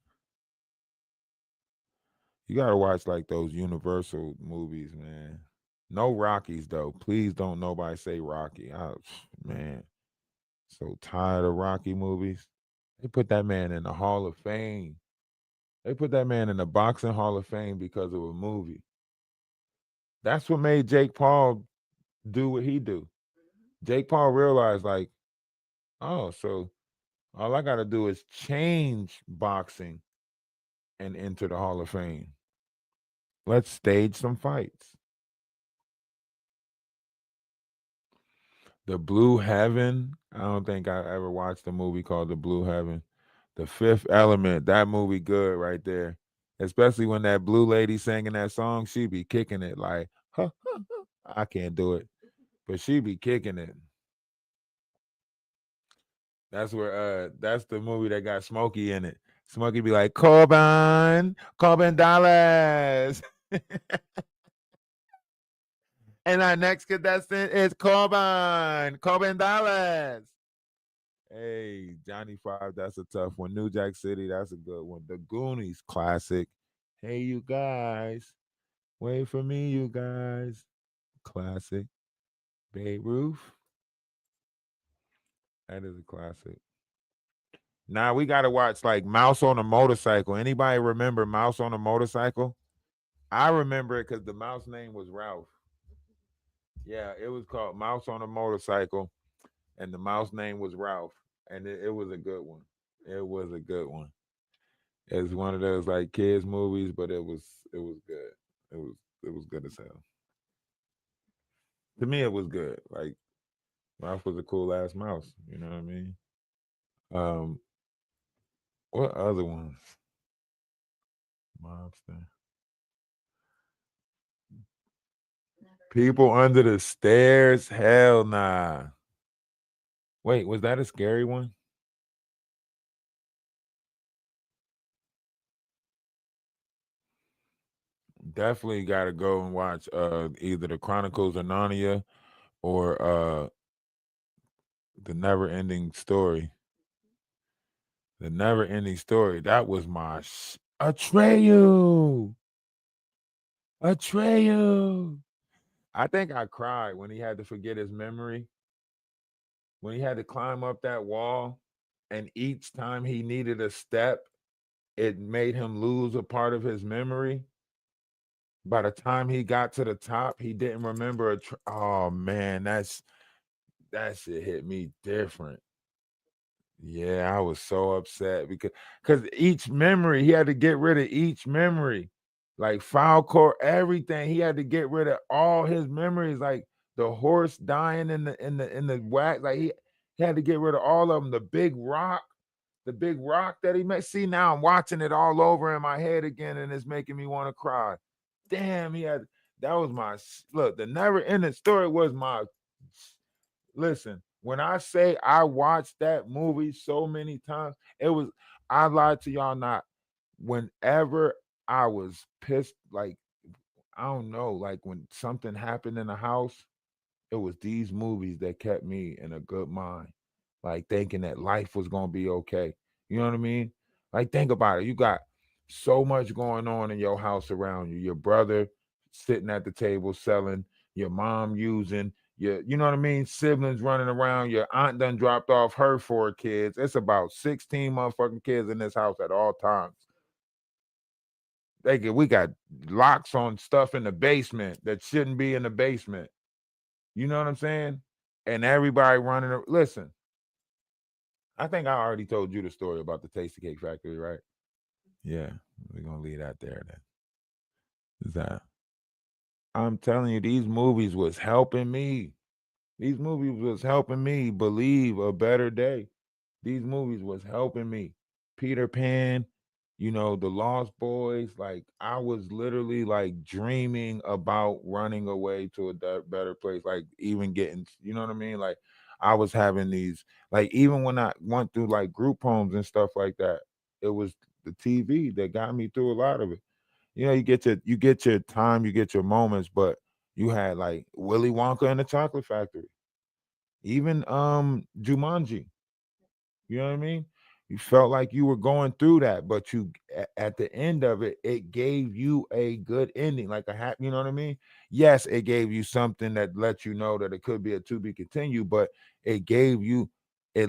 You gotta watch like those Universal movies, man. No Rockies though. Please don't nobody say Rocky. Man, so tired of Rocky movies. They put that man in the Hall of Fame. They put that man in the Boxing Hall of Fame because of a movie. That's what made Jake Paul do what he do. Jake Paul realized like, oh, so all I gotta do is change boxing and enter the Hall of Fame. Let's stage some fights. The Blue Heaven. I don't think I ever watched a movie called The Blue Heaven. The Fifth Element. That movie good right there. Especially when that blue lady singing that song, she be kicking it like, huh, huh, huh. I can't do it, but she be kicking it. That's the movie that got Smokey in it. Smokey be like, Corbin Dallas. And our next contestant is Corbin Dallas. Hey, Johnny Five, that's a tough one. New Jack City, that's a good one. The Goonies, classic. Hey, you guys, wait for me, you guys. Classic. Babe Ruth, that is a classic. Now we gotta watch like Mouse on a Motorcycle. Anybody remember Mouse on a Motorcycle? I remember it because the mouse name was Ralph. Yeah, it was called Mouse on a Motorcycle, and the mouse name was Ralph, and it was a good one. It was a good one. It's one of those like kids movies, but it was good. It was good as hell. To me, it was good. Like Ralph was a cool ass mouse. You know what I mean? Um, what other ones? Mobster. People under the stairs? Hell nah. Wait, was that a scary one? Definitely got to go and watch either the Chronicles of Narnia or the Never Ending Story. The Never Ending Story. That was my Atreyu. Atreyu. I think I cried when he had to forget his memory. When he had to climb up that wall, and each time he needed a step, it made him lose a part of his memory. By the time he got to the top, he didn't remember oh man, that shit hit me different. Yeah, I was so upset because each memory, he had to get rid of each memory. Like Falcor, everything. He had to get rid of all his memories, like the horse dying in the wax. Like he had to get rid of all of them. The big rock that he made. See, now I'm watching it all over in my head again, and it's making me want to cry. Damn, that was my look. The Never Ending Story was my listen. When I say I watched that movie so many times, I lied to y'all not. Whenever I was pissed, like I don't know, like when something happened in the house, it was these movies that kept me in a good mind, like thinking that life was gonna be okay. You know what I mean? Like think about it. You got so much going on in your house around you. Your brother sitting at the table selling, your mom using, you know what I mean? Siblings running around, your aunt done dropped off her 4 kids. It's about 16 motherfucking kids in this house at all times. We got locks on stuff in the basement that shouldn't be in the basement. You know what I'm saying? And everybody running. Listen, I think I already told you the story about the Tasty Cake Factory, right? Yeah, we're gonna leave that there then. Is that I'm telling you, these movies was helping me. These movies was helping me believe a better day. These movies was helping me. Peter Pan, the Lost Boys. Like I was literally like dreaming about running away to a better place. Like even getting, you know what I mean? Like I was having these, like even when I went through like group homes and stuff like that, it was the TV that got me through a lot of it. You get your time, you get your moments, but you had like Willy Wonka and the Chocolate Factory, even Jumanji. You know what I mean? You felt like you were going through that, but at the end of it, it gave you a good ending, like a happy. You know what I mean? Yes, it gave you something that let you know that it could be a to be continued, but it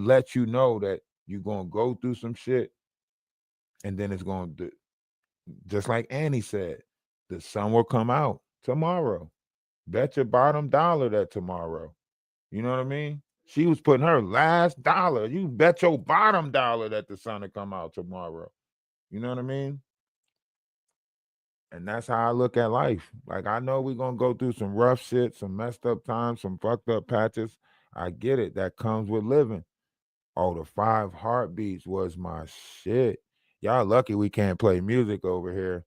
let you know that you're gonna go through some shit, and then it's going to, just like Annie said, the sun will come out tomorrow. Bet your bottom dollar that tomorrow. You know what I mean? She was putting her last dollar. You bet your bottom dollar that the sun will come out tomorrow. You know what I mean? And that's how I look at life. Like I know we're gonna go through some rough shit, some messed up times, some fucked up patches. I get it. That comes with living. Oh, the 5 Heartbeats was my shit. Y'all lucky we can't play music over here.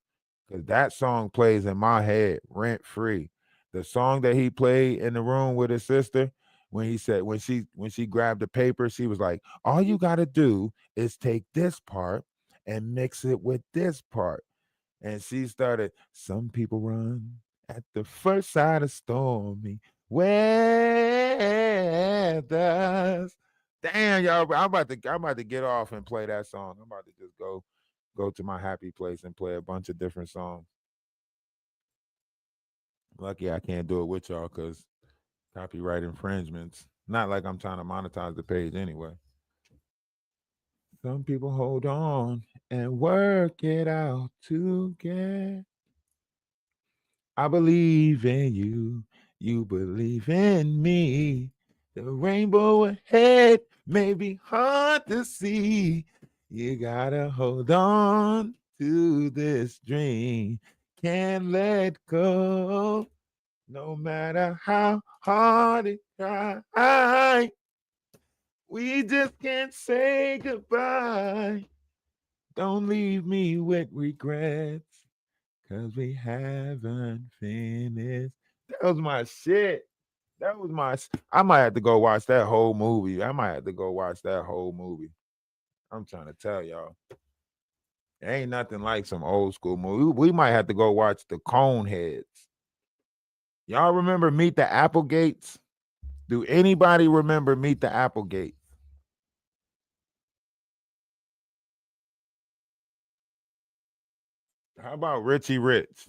Cause that song plays in my head rent free. The song that he played in the room with his sister, when he said when she grabbed the paper, she was like, all you gotta do is take this part and mix it with this part. And she started, some people run at the first sign of stormy weather. Damn, y'all, I'm about to get off and play that song. I'm about to just go to my happy place and play a bunch of different songs. Lucky I can't do it with y'all because copyright infringements. Not like I'm trying to monetize the page anyway. Some people hold on and work it out together. I believe in you. You believe in me. The rainbow ahead may be hard to see. You gotta hold on to this dream. Can't let go. No matter how hard it tries. We just can't say goodbye. Don't leave me with regrets, 'cause we haven't finished. That was my shit. That was my. I might have to go watch that whole movie. I might have to go watch that whole movie. I'm trying to tell y'all. Ain't nothing like some old school movie. We might have to go watch the Coneheads. Y'all remember Meet the Applegates? Do anybody remember Meet the Applegates? How about Richie Rich?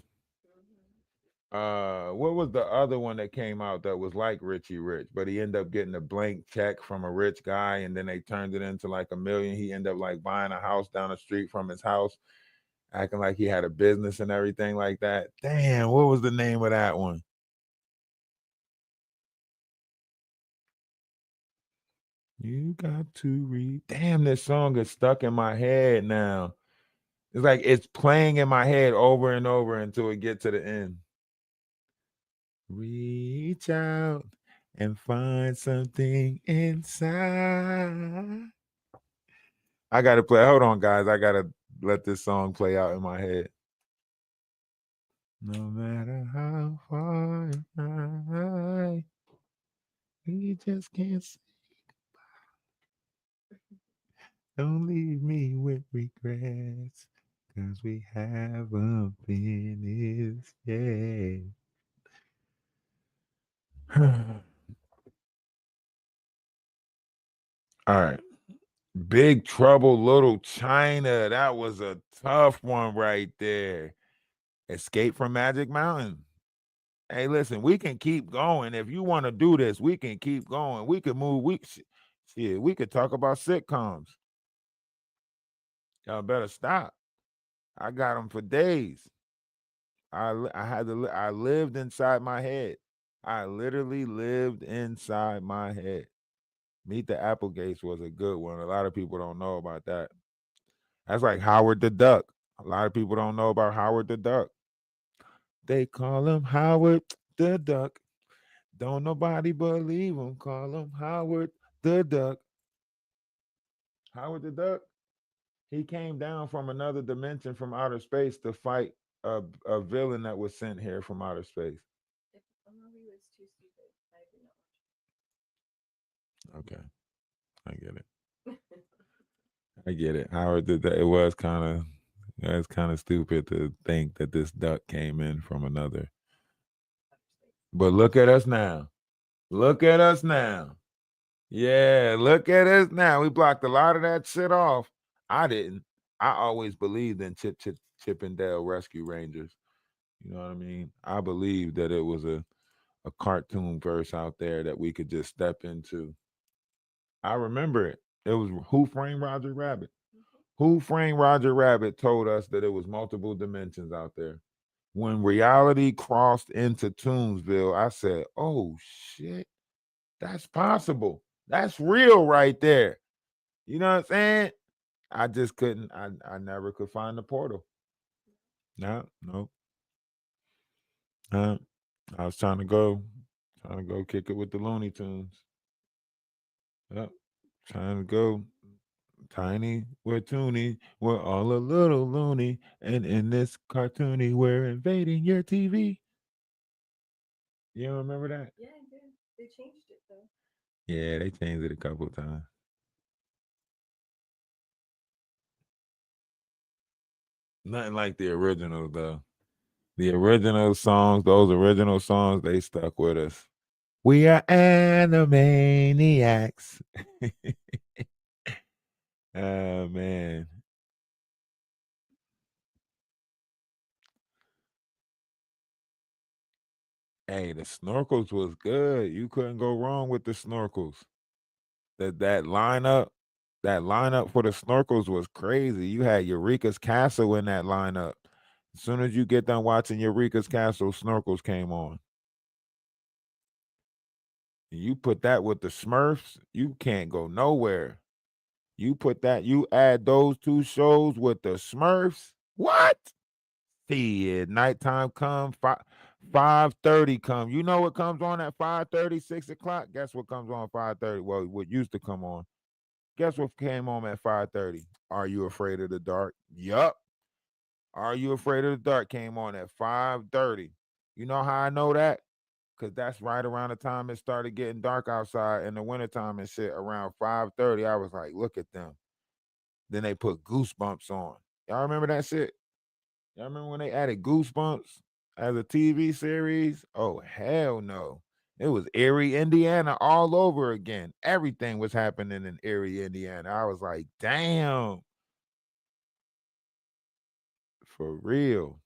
What was the other one that came out that was like Richie Rich, but he ended up getting a blank check from a rich guy, and then they turned it into like $1 million. He ended up like buying a house down the street from his house, acting like he had a business and everything like that. Damn, what was the name of that one? You got to read. Damn, this song is stuck in my head now. It's like it's playing in my head over and over until it gets to the end. Reach out and find something inside. I gotta play. Hold on, guys. I gotta let this song play out in my head. No matter how far I, we just can't say goodbye. Don't leave me with regrets, 'cause we haven't finished yet. All right. Big Trouble, Little China. That was a tough one right there. Escape from Magic Mountain. Hey, listen, we can keep going. If you want to do this, we can keep going. We could move. We could talk about sitcoms. Y'all better stop. I got them for days. I lived inside my head. I literally lived inside my head. Meet the Applegates was a good one. A lot of people don't know about that. That's like Howard the Duck. A lot of people don't know about Howard the Duck. They call him Howard the Duck. Don't nobody believe him. Call him Howard the Duck. Howard the Duck. He came down from another dimension from outer space to fight a villain that was sent here from outer space. Okay, I get it. I get it. Howard did that. It was kind of stupid to think that this duck came in from another. But look at us now. Look at us now. Yeah, look at us now. We blocked a lot of that shit off. I didn't. I always believed in Chip and Dale Rescue Rangers. You know what I mean? I believed that it was a cartoon verse out there that we could just step into. I remember it. It was Who Framed Roger Rabbit. Who Framed Roger Rabbit told us that it was multiple dimensions out there. When reality crossed into Toonsville, I said, oh shit, that's possible. That's real right there. You know what I'm saying? I just couldn't, I never could find the portal. No. I was trying to go kick it with the Looney Tunes. Yep. Trying to go tiny, we're toony, we're all a little loony, and in this cartoony, we're invading your TV. You don't remember that? Yeah, I did. They changed it though. Yeah, they changed it a couple of times. Nothing like the originals, though. The original songs, those original songs, they stuck with us. We are Animaniacs. Oh, man. Hey, the Snorkels was good. You couldn't go wrong with the Snorkels. That lineup, that lineup for the snorkels was crazy. You had Eureka's Castle in that lineup. As soon as you get done watching Eureka's Castle, snorkels came on. You put that with the Smurfs, you can't go nowhere. You add those two shows with the Smurfs. What? See, nighttime come, 5:30 come. You know what comes on at 5:30, 6 o'clock? Guess what comes on 5:30? Well, what used to come on. Guess what came on at 5:30? Are You Afraid of the Dark? Yup. Are You Afraid of the Dark came on at 5:30. You know how I know that? Because that's right around the time it started getting dark outside in the wintertime and shit. Around 5:30, I was like, look at them. Then they put Goosebumps on. Y'all remember that shit? Y'all remember when they added Goosebumps as a TV series? Oh, hell no. It was Erie, Indiana all over again. Everything was happening in Erie, Indiana. I was like, damn. For real.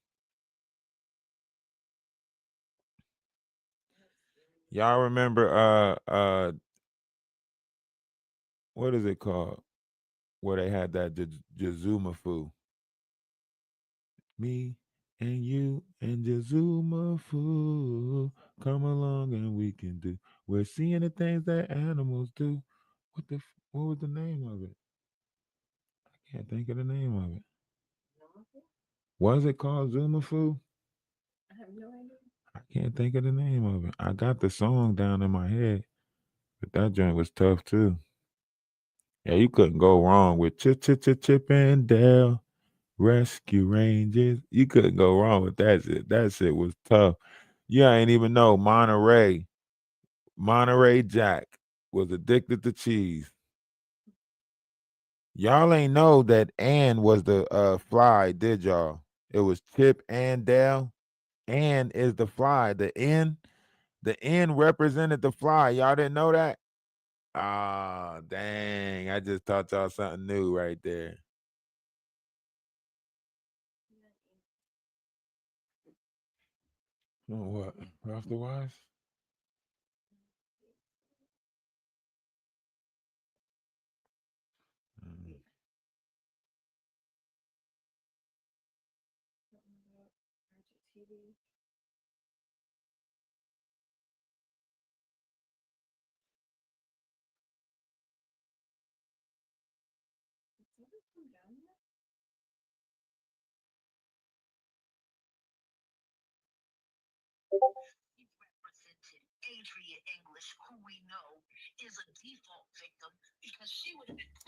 Y'all remember what is it called? Where they had that Jazuma Fu. Me and you and Jazuma Fu. Come along and we can do. We're seeing the things that animals do. What was the name of it? I can't think of the name of it. Was it called Zumafu? I have no idea. I can't think of the name of it. I got the song down in my head, but that joint was tough too. Yeah, you couldn't go wrong with Chip and Dale Rescue Rangers. You couldn't go wrong with that shit. That shit was tough. Yeah, I ain't even know Monterey Jack was addicted to cheese. Y'all ain't know that Ann was the fly, did y'all? It was Chip and Dale. Ann is the fly. The N represented the fly. Y'all didn't know that? Ah, dang. I just taught y'all something new right there. Oh, what? Ralph the Wise?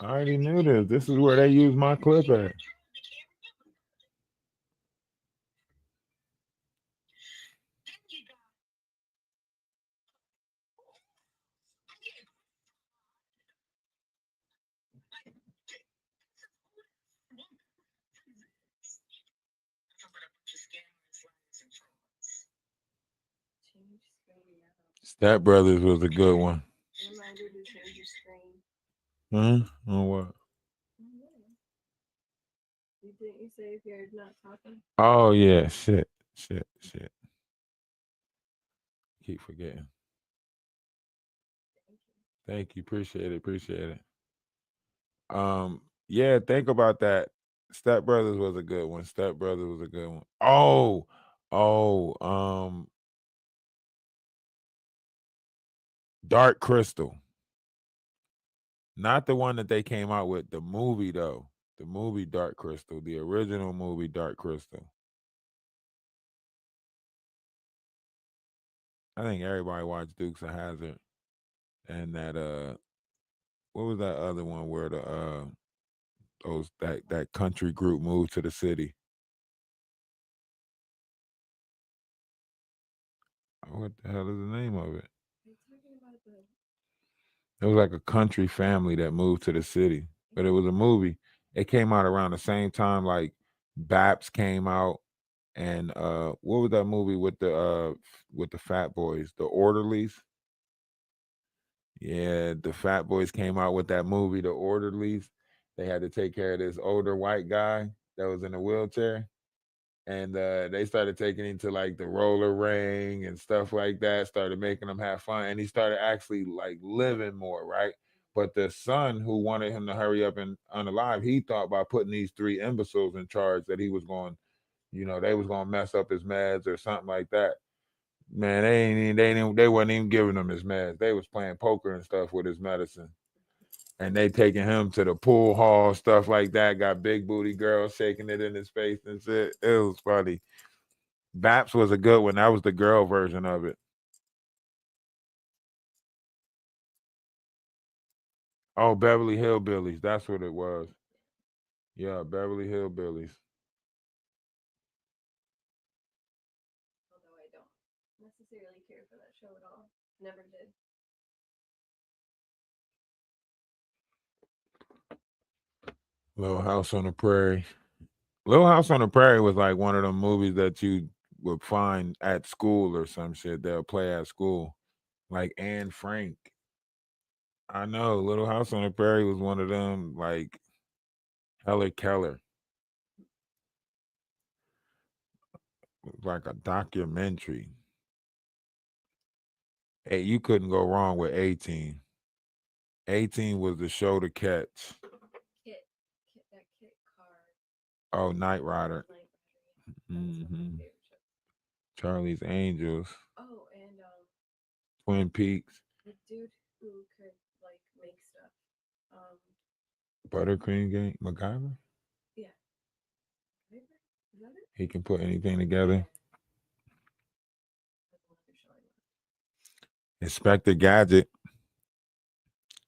I already knew this. This is where they use my clip at. Step Brothers was a good one. Huh? On what? You didn't say if you're not talking? Oh yeah, shit. Keep forgetting. Thank you. Appreciate it. Yeah, think about that. Step Brothers was a good one. Dark Crystal. Not the one that they came out with, the movie though. The movie Dark Crystal, the original movie Dark Crystal. I think everybody watched Dukes of Hazzard. And that what was that other one where the that country group moved to the city? What the hell is the name of it? It was like a country family that moved to the city, but it was a movie. It came out around the same time like Baps came out, and what was that movie with the Fat Boys, The Orderlies? Yeah, the Fat Boys came out with that movie, The Orderlies. They had to take care of this older white guy that was in a wheelchair. And they started taking him to like the roller ring and stuff like that, started making him have fun. And he started actually like living more, right? But the son who wanted him to hurry up and unalive, he thought by putting these 3 imbeciles in charge that he was going, they was going to mess up his meds or something like that. Man, they wasn't even giving him his meds. They was playing poker and stuff with his medicine. And they taking him to the pool hall, stuff like that. Got big booty girls shaking it in his face and shit. It was funny. Baps was a good one. That was the girl version of it. Oh, Beverly Hillbillies. That's what it was. Yeah, Beverly Hillbillies. Although I don't necessarily care for that show at all. Never did. Little House on the Prairie. Little House on the Prairie was like one of them movies that you would find at school or some shit. They'll play at school. Like Anne Frank. I know. Little House on the Prairie was one of them, like Heller Keller. Like a documentary. Hey, you couldn't go wrong with 18. 18 was the show to catch. That Kit Car. Oh, Knight Rider. Mm-hmm. Charlie's Angels. Oh, and Twin Peaks. the dude who could like make stuff. Buttercream Gang. MacGyver. Yeah. Is that it? He can put anything together. Inspector Gadget.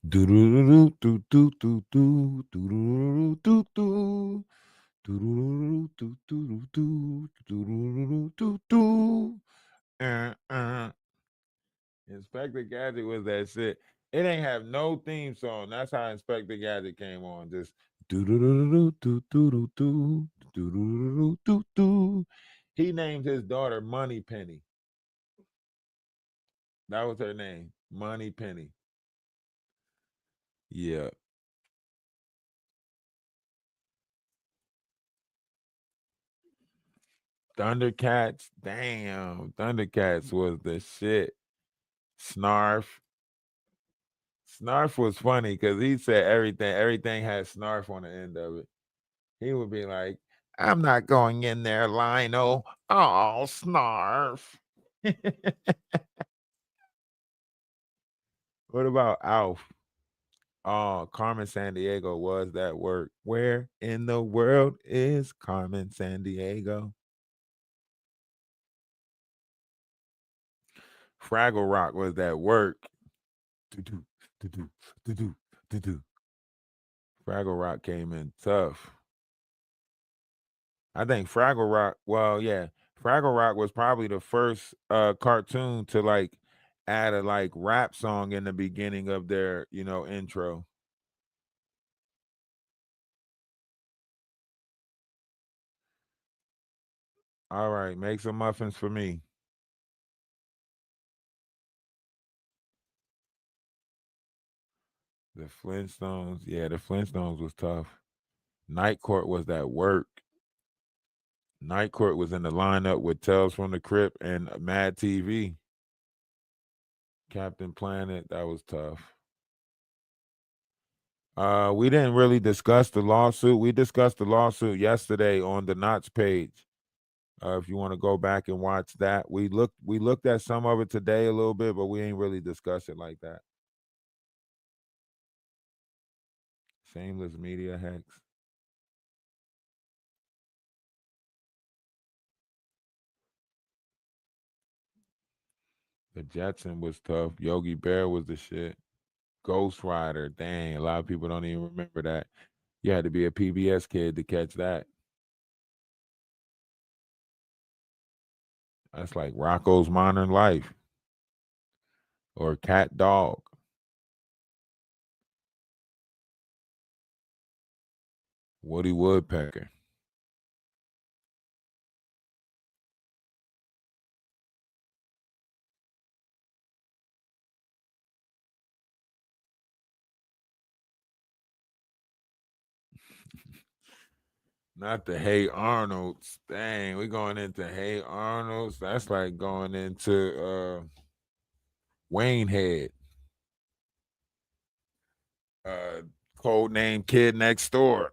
Do do do do do do do do do do. Inspector Gadget was that shit. It ain't have no theme song. That's how Inspector Gadget came on. Just do do do do do do do do do do do. He named his daughter Money Penny. That was her name, Money Penny. Yeah. Thundercats, damn. Thundercats was the shit. Snarf. Snarf was funny because he said everything had Snarf on the end of it. He would be like, I'm not going in there, Lionel. Oh, Snarf. What about Alf? Oh, Carmen Sandiego was that work. Where in the world is Carmen Sandiego? Fraggle Rock was that work. Do-do, do-do, do-do, do-do. Fraggle Rock came in tough. I think Fraggle Rock, Fraggle Rock was probably the first cartoon to like add a like rap song in the beginning of their, intro. All right, make some muffins for me. The Flintstones, the Flintstones was tough. Night Court was that work. Night Court was in the lineup with Tales from the Crypt and Mad TV. Captain Planet, that was tough. We didn't really discuss the lawsuit. We discussed the lawsuit yesterday on the Knots page. If you want to go back and watch that, we looked at some of it today a little bit, but we ain't really discussed it like that. Shameless Media Hex. The Jetson was tough. Yogi Bear was the shit. Ghost Rider, dang, a lot of people don't even remember that. You had to be a PBS kid to catch that. That's like Rocco's Modern Life or Cat Dog. Woody Woodpecker. Not the Hey Arnold's. Dang, we going into Hey Arnold's. That's like going into Wayne Head. Code Name Kid Next Door.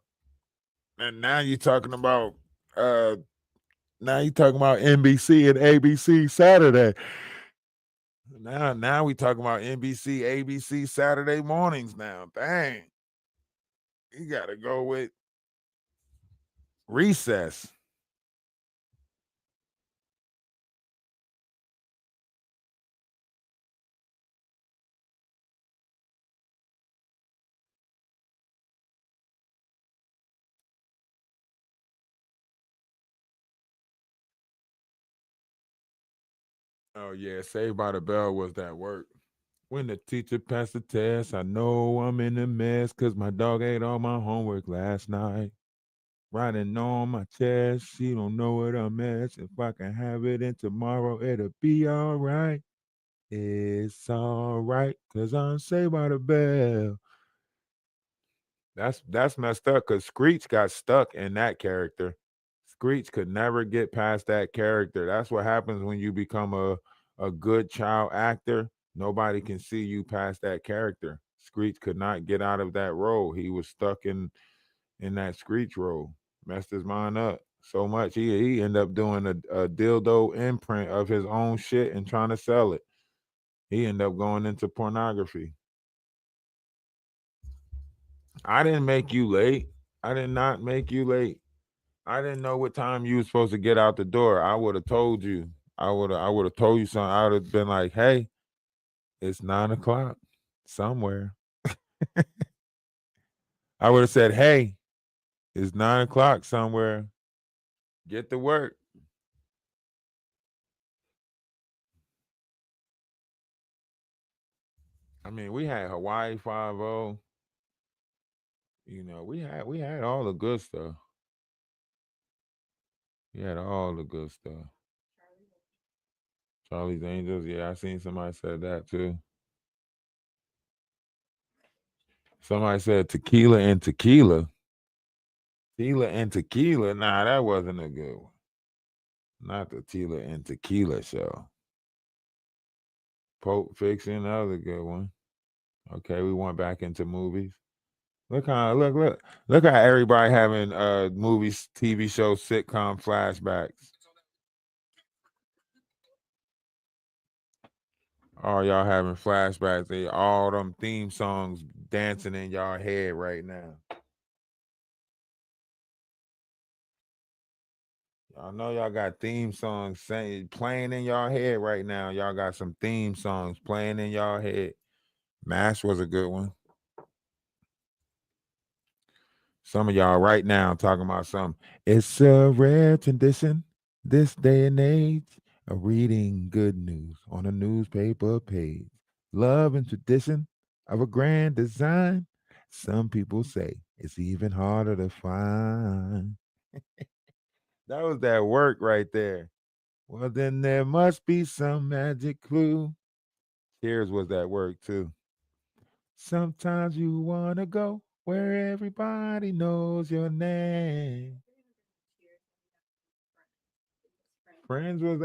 And now you're talking about NBC and ABC Saturday. Now we talking about NBC, ABC Saturday mornings now. Dang. You gotta go with Recess. Oh yeah, Saved by the Bell was that work. When the teacher passed the test, I know I'm in a mess because my dog ate all my homework last night. Riding on my chest, she don't know what a mess. If I can have it in tomorrow, it'll be all right. It's all right, because I'm saved by the bell. That's messed up because Screech got stuck in that character. Screech could never get past that character. That's what happens when you become a good child actor. Nobody can see you past that character. Screech could not get out of that role. He was stuck in that Screech role. Messed his mind up so much. He ended up doing a dildo imprint of his own shit and trying to sell it. He ended up going into pornography. I didn't make you late. I did not make you late. I didn't know what time you were supposed to get out the door. I would have told you. I would have told you something. I would have been like, hey, it's 9:00 somewhere. I would have said, hey, it's 9:00 somewhere. Get to work. I mean, we had Hawaii 5-0. You know, we had all the good stuff. We had all the good stuff. Charlie's Angels, yeah, I seen somebody said that too. Somebody said Tequila and Tequila. Tequila and Tequila. Nah, that wasn't a good one. Not the Tequila and Tequila show. Pulp Fiction, that was a good one. Okay, we went back into movies. Look how everybody having movies, TV shows, sitcom flashbacks. All y'all having flashbacks. They all them theme songs dancing in y'all head right now. Y'all know y'all got theme songs playing in y'all head right now. Y'all got some theme songs playing in y'all head. MASH was a good one. Some of y'all right now talking about some. It's a rare tradition this day and age of reading good news on a newspaper page. Love and tradition of a grand design. Some people say it's even harder to find. That was that work right there. Well, then there must be some magic clue. Cheers was that work too. Sometimes you want to go where everybody knows your name. Friends was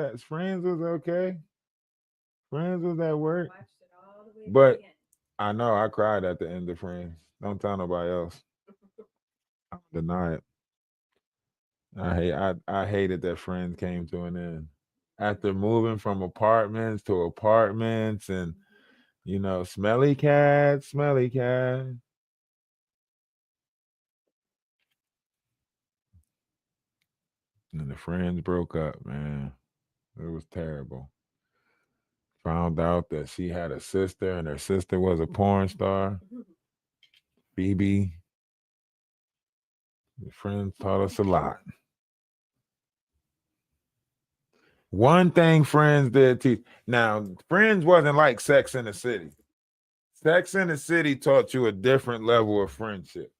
okay. Friends was at work. But I know I cried at the end of Friends. Don't tell nobody else. I don't deny it. I hated that Friends came to an end. After moving from apartments to apartments and smelly cat. And the Friends broke up, man. It was terrible. Found out that she had a sister and her sister was a porn star. Phoebe. The Friends taught us a lot. One thing Friends did teach. Now, Friends wasn't like Sex in the City. Sex in the City taught you a different level of friendship.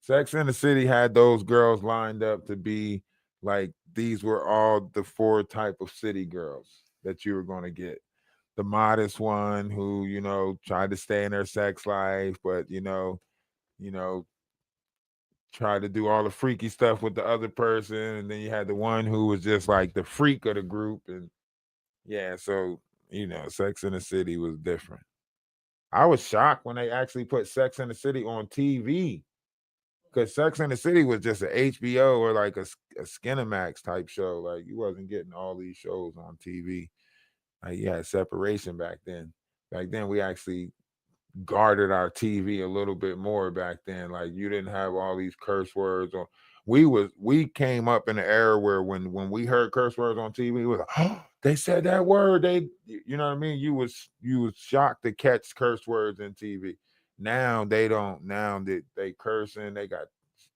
Sex in the City had those girls lined up to be like, these were all the 4 type of city girls that you were going to get. The modest one who, tried to stay in her sex life, but, tried to do all the freaky stuff with the other person. And then you had the one who was just like the freak of the group. And yeah, so, Sex in the City was different. I was shocked when they actually put Sex and the City on TV. Because Sex and the City was just an HBO or like a Skinamax type show. Like you wasn't getting all these shows on TV. Like you had separation back then. Back then we actually guarded our TV a little bit more back then. Like you didn't have all these curse words or we came up in an era where when we heard curse words on TV, it was like, oh, they said that word. You know what I mean? You was shocked to catch curse words in TV. Now they don't. Now they cursing. They got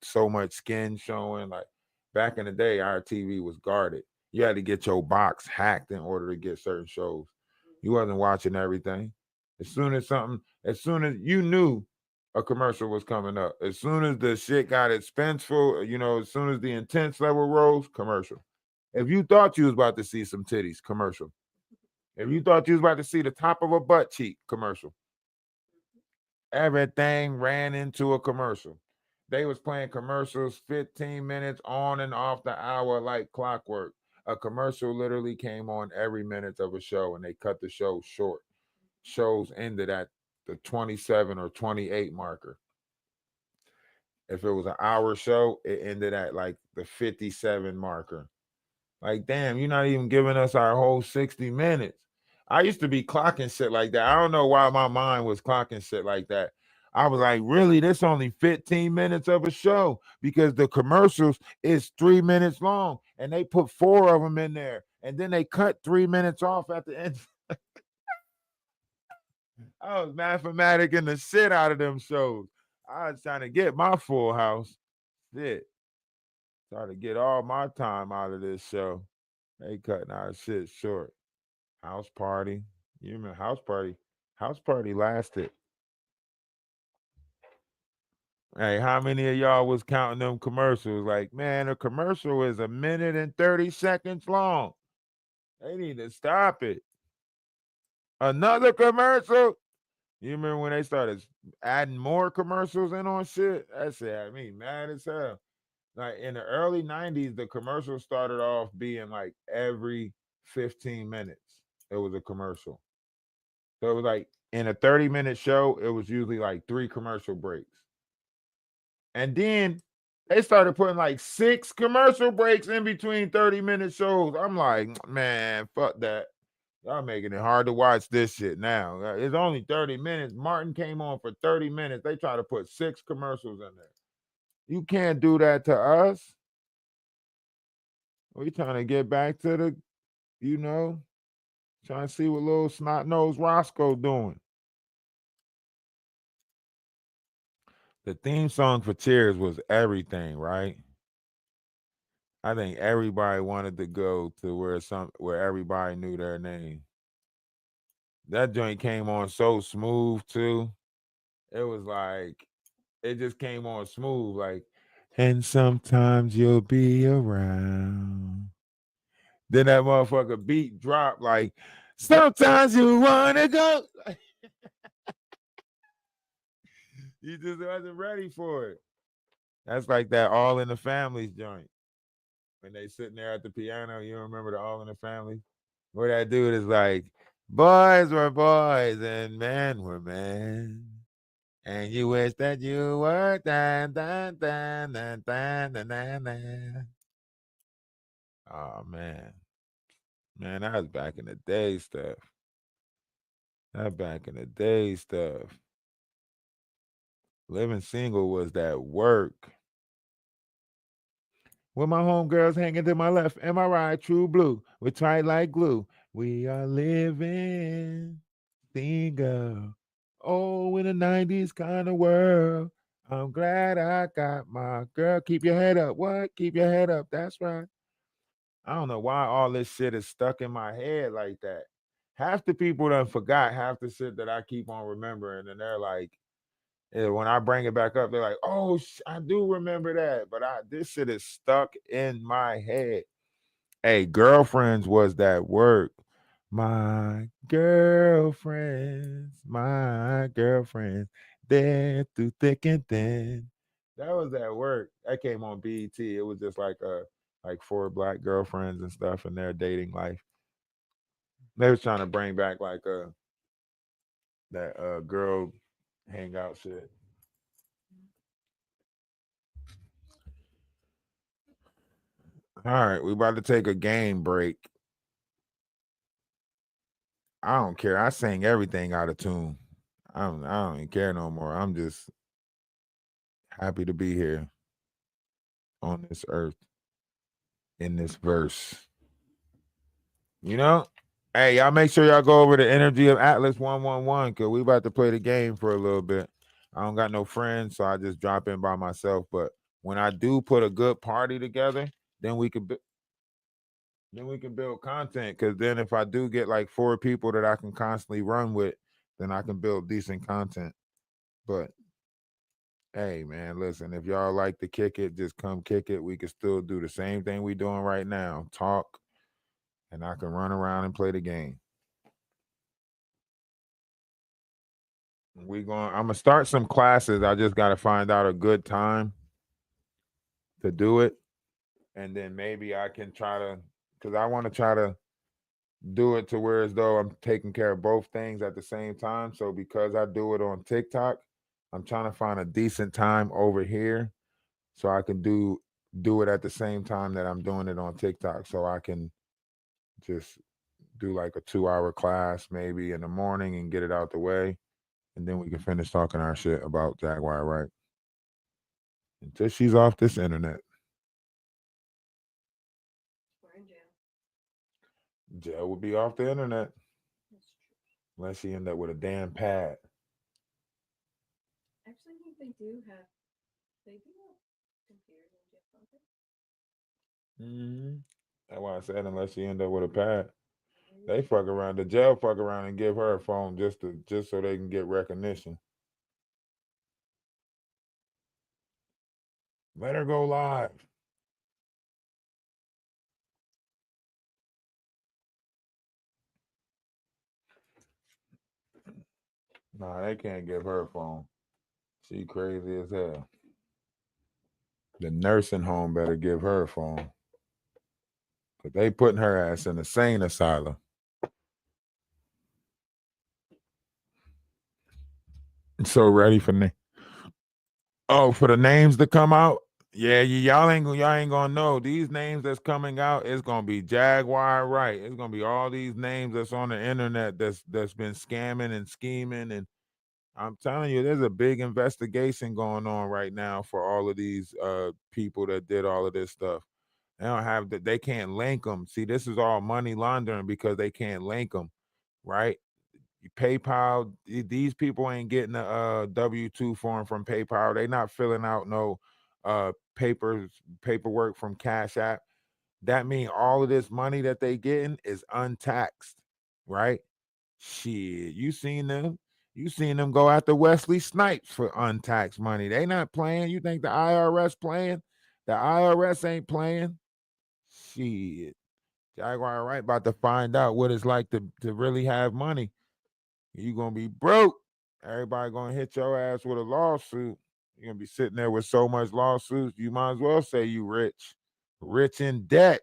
so much skin showing. Like back in the day, our TV was guarded. You had to get your box hacked in order to get certain shows. You wasn't watching everything. As soon as you knew a commercial was coming up, as soon as the shit got expenseful, as soon as the intense level rose, commercial. If you thought you was about to see some titties, commercial. If you thought you was about to see the top of a butt cheek, commercial. Everything ran into a commercial. They was playing commercials 15 minutes on and off the hour like clockwork. A commercial literally came on every minute of a show, and they cut the show short. Shows ended at the 27 or 28 marker. If it was an hour show, it ended at like the 57 marker. Like, damn, you're not even giving us our whole 60 minutes. I used to be clocking shit like that. I don't know why my mind was clocking shit like that. I was like, really? This only 15 minutes of a show because the commercials is 3 minutes long and they put 4 of them in there and then they cut 3 minutes off at the end. I was mathematicking the shit out of them shows. I was trying to get my Full House. Shit. Trying to get all my time out of this show. They cutting our shit short. House Party. You remember House Party? House Party lasted. Hey, how many of y'all was counting them commercials? Like, man, a commercial is 1 minute and 30 seconds long. They need to stop it. Another commercial? You remember when they started adding more commercials in on shit? That shit had me mad as hell. Like in the early 90s, the commercials started off being like every 15 minutes. It was a commercial. So it was like in a 30-minute show, it was usually like 3 commercial breaks. And then they started putting like 6 commercial breaks in between 30-minute shows. I'm like, man, fuck that. Y'all making it hard to watch this shit now. It's only 30 minutes. Martin came on for 30 minutes. They try to put 6 commercials in there. You can't do that to us. We trying to get back to the, trying to see what little snot-nosed Roscoe doing. The theme song for Cheers was everything, right? I think everybody wanted to go to where everybody knew their name. That joint came on so smooth too. It was like it just came on smooth, like, and sometimes you'll be around. Then that motherfucker beat dropped like, sometimes you wanna go. You just wasn't ready for it. That's like that All in the Family's joint. When they sitting there at the piano, you remember the All in the Family? Where that dude is like, boys were boys and men were men. And you wish that you were dan, dan, dan, dan, dan, dan, dan, dan. Oh man. Man, that was back in the day stuff. Living single was that work. With my homegirls hanging to my left, am I right? True blue, with tight like glue. We are living single. Oh, in the 90s kind of world. I'm glad I got my girl. Keep your head up. What? Keep your head up. That's right. I don't know why all this shit is stuck in my head like that. Half the people done forgot half the shit that I keep on remembering, and they're like, when I bring it back up, they're like, "Oh, I do remember that," but this shit is stuck in my head. Hey, girlfriends was that work. My girlfriends, there through thick and thin. That was that work. That came on BET. It was just like 4 black girlfriends and stuff in their dating life. They was trying to bring back like that girl hangout shit. All right, we about to take a game break. I don't care. I sing everything out of tune. I don't even care no more. I'm just happy to be here on this earth in this verse. You know? Hey, y'all make sure y'all go over the energy of Atlas 111 because we about to play the game for a little bit. I don't got no friends, so I just drop in by myself. But when I do put a good party together, then we can build content. Because then if I do get like 4 people that I can constantly run with, then I can build decent content. But hey, man, listen, if y'all like to kick it, just come kick it. We can still do the same thing we doing right now. Talk, and I can run around and play the game. I'm gonna start some classes. I just gotta find out a good time to do it. And then maybe I can try to, because I want to try to do it to where as though I'm taking care of both things at the same time. So because I do it on TikTok, I'm trying to find a decent time over here so I can do it at the same time that I'm doing it on TikTok. So I can just do like a 2-hour class maybe in the morning and get it out the way. And then we can finish talking our shit about Jaguar Wright until she's off this internet. We're in jail. Jail would be off the internet. Unless she end up with a damn pad. Actually, I think they do have computers in jail, don't they? Mm-hmm. That's why I said unless she end up with a pad. They fuck around. The jail fuck around and give her a phone just so they can get recognition. Let her go live. Nah, they can't give her a phone. She crazy as hell. The nursing home better give her a phone. Cause they putting her ass in a sane asylum. So ready for me. Oh, for the names to come out? Yeah, y'all ain't gonna know. These names that's coming out, it's gonna be Jaguar Wright. It's gonna be all these names that's on the internet that's been scamming and scheming. And I'm telling you, there's a big investigation going on right now for all of these people that did all of this stuff. They can't link them. See, this is all money laundering because they can't link them, right? PayPal, these people ain't getting a W-2 form from PayPal. They not filling out no paperwork from Cash App. That means all of this money that they getting is untaxed, right? Shit, you seen them go after Wesley Snipes for untaxed money. They not playing. You think the IRS playing? The IRS ain't playing. Shit. Jaguar Wright about to find out what it's like to really have money. You gonna be broke. Everybody gonna hit your ass with a lawsuit. You're gonna be sitting there with so much lawsuits, you might as well say you rich in debt.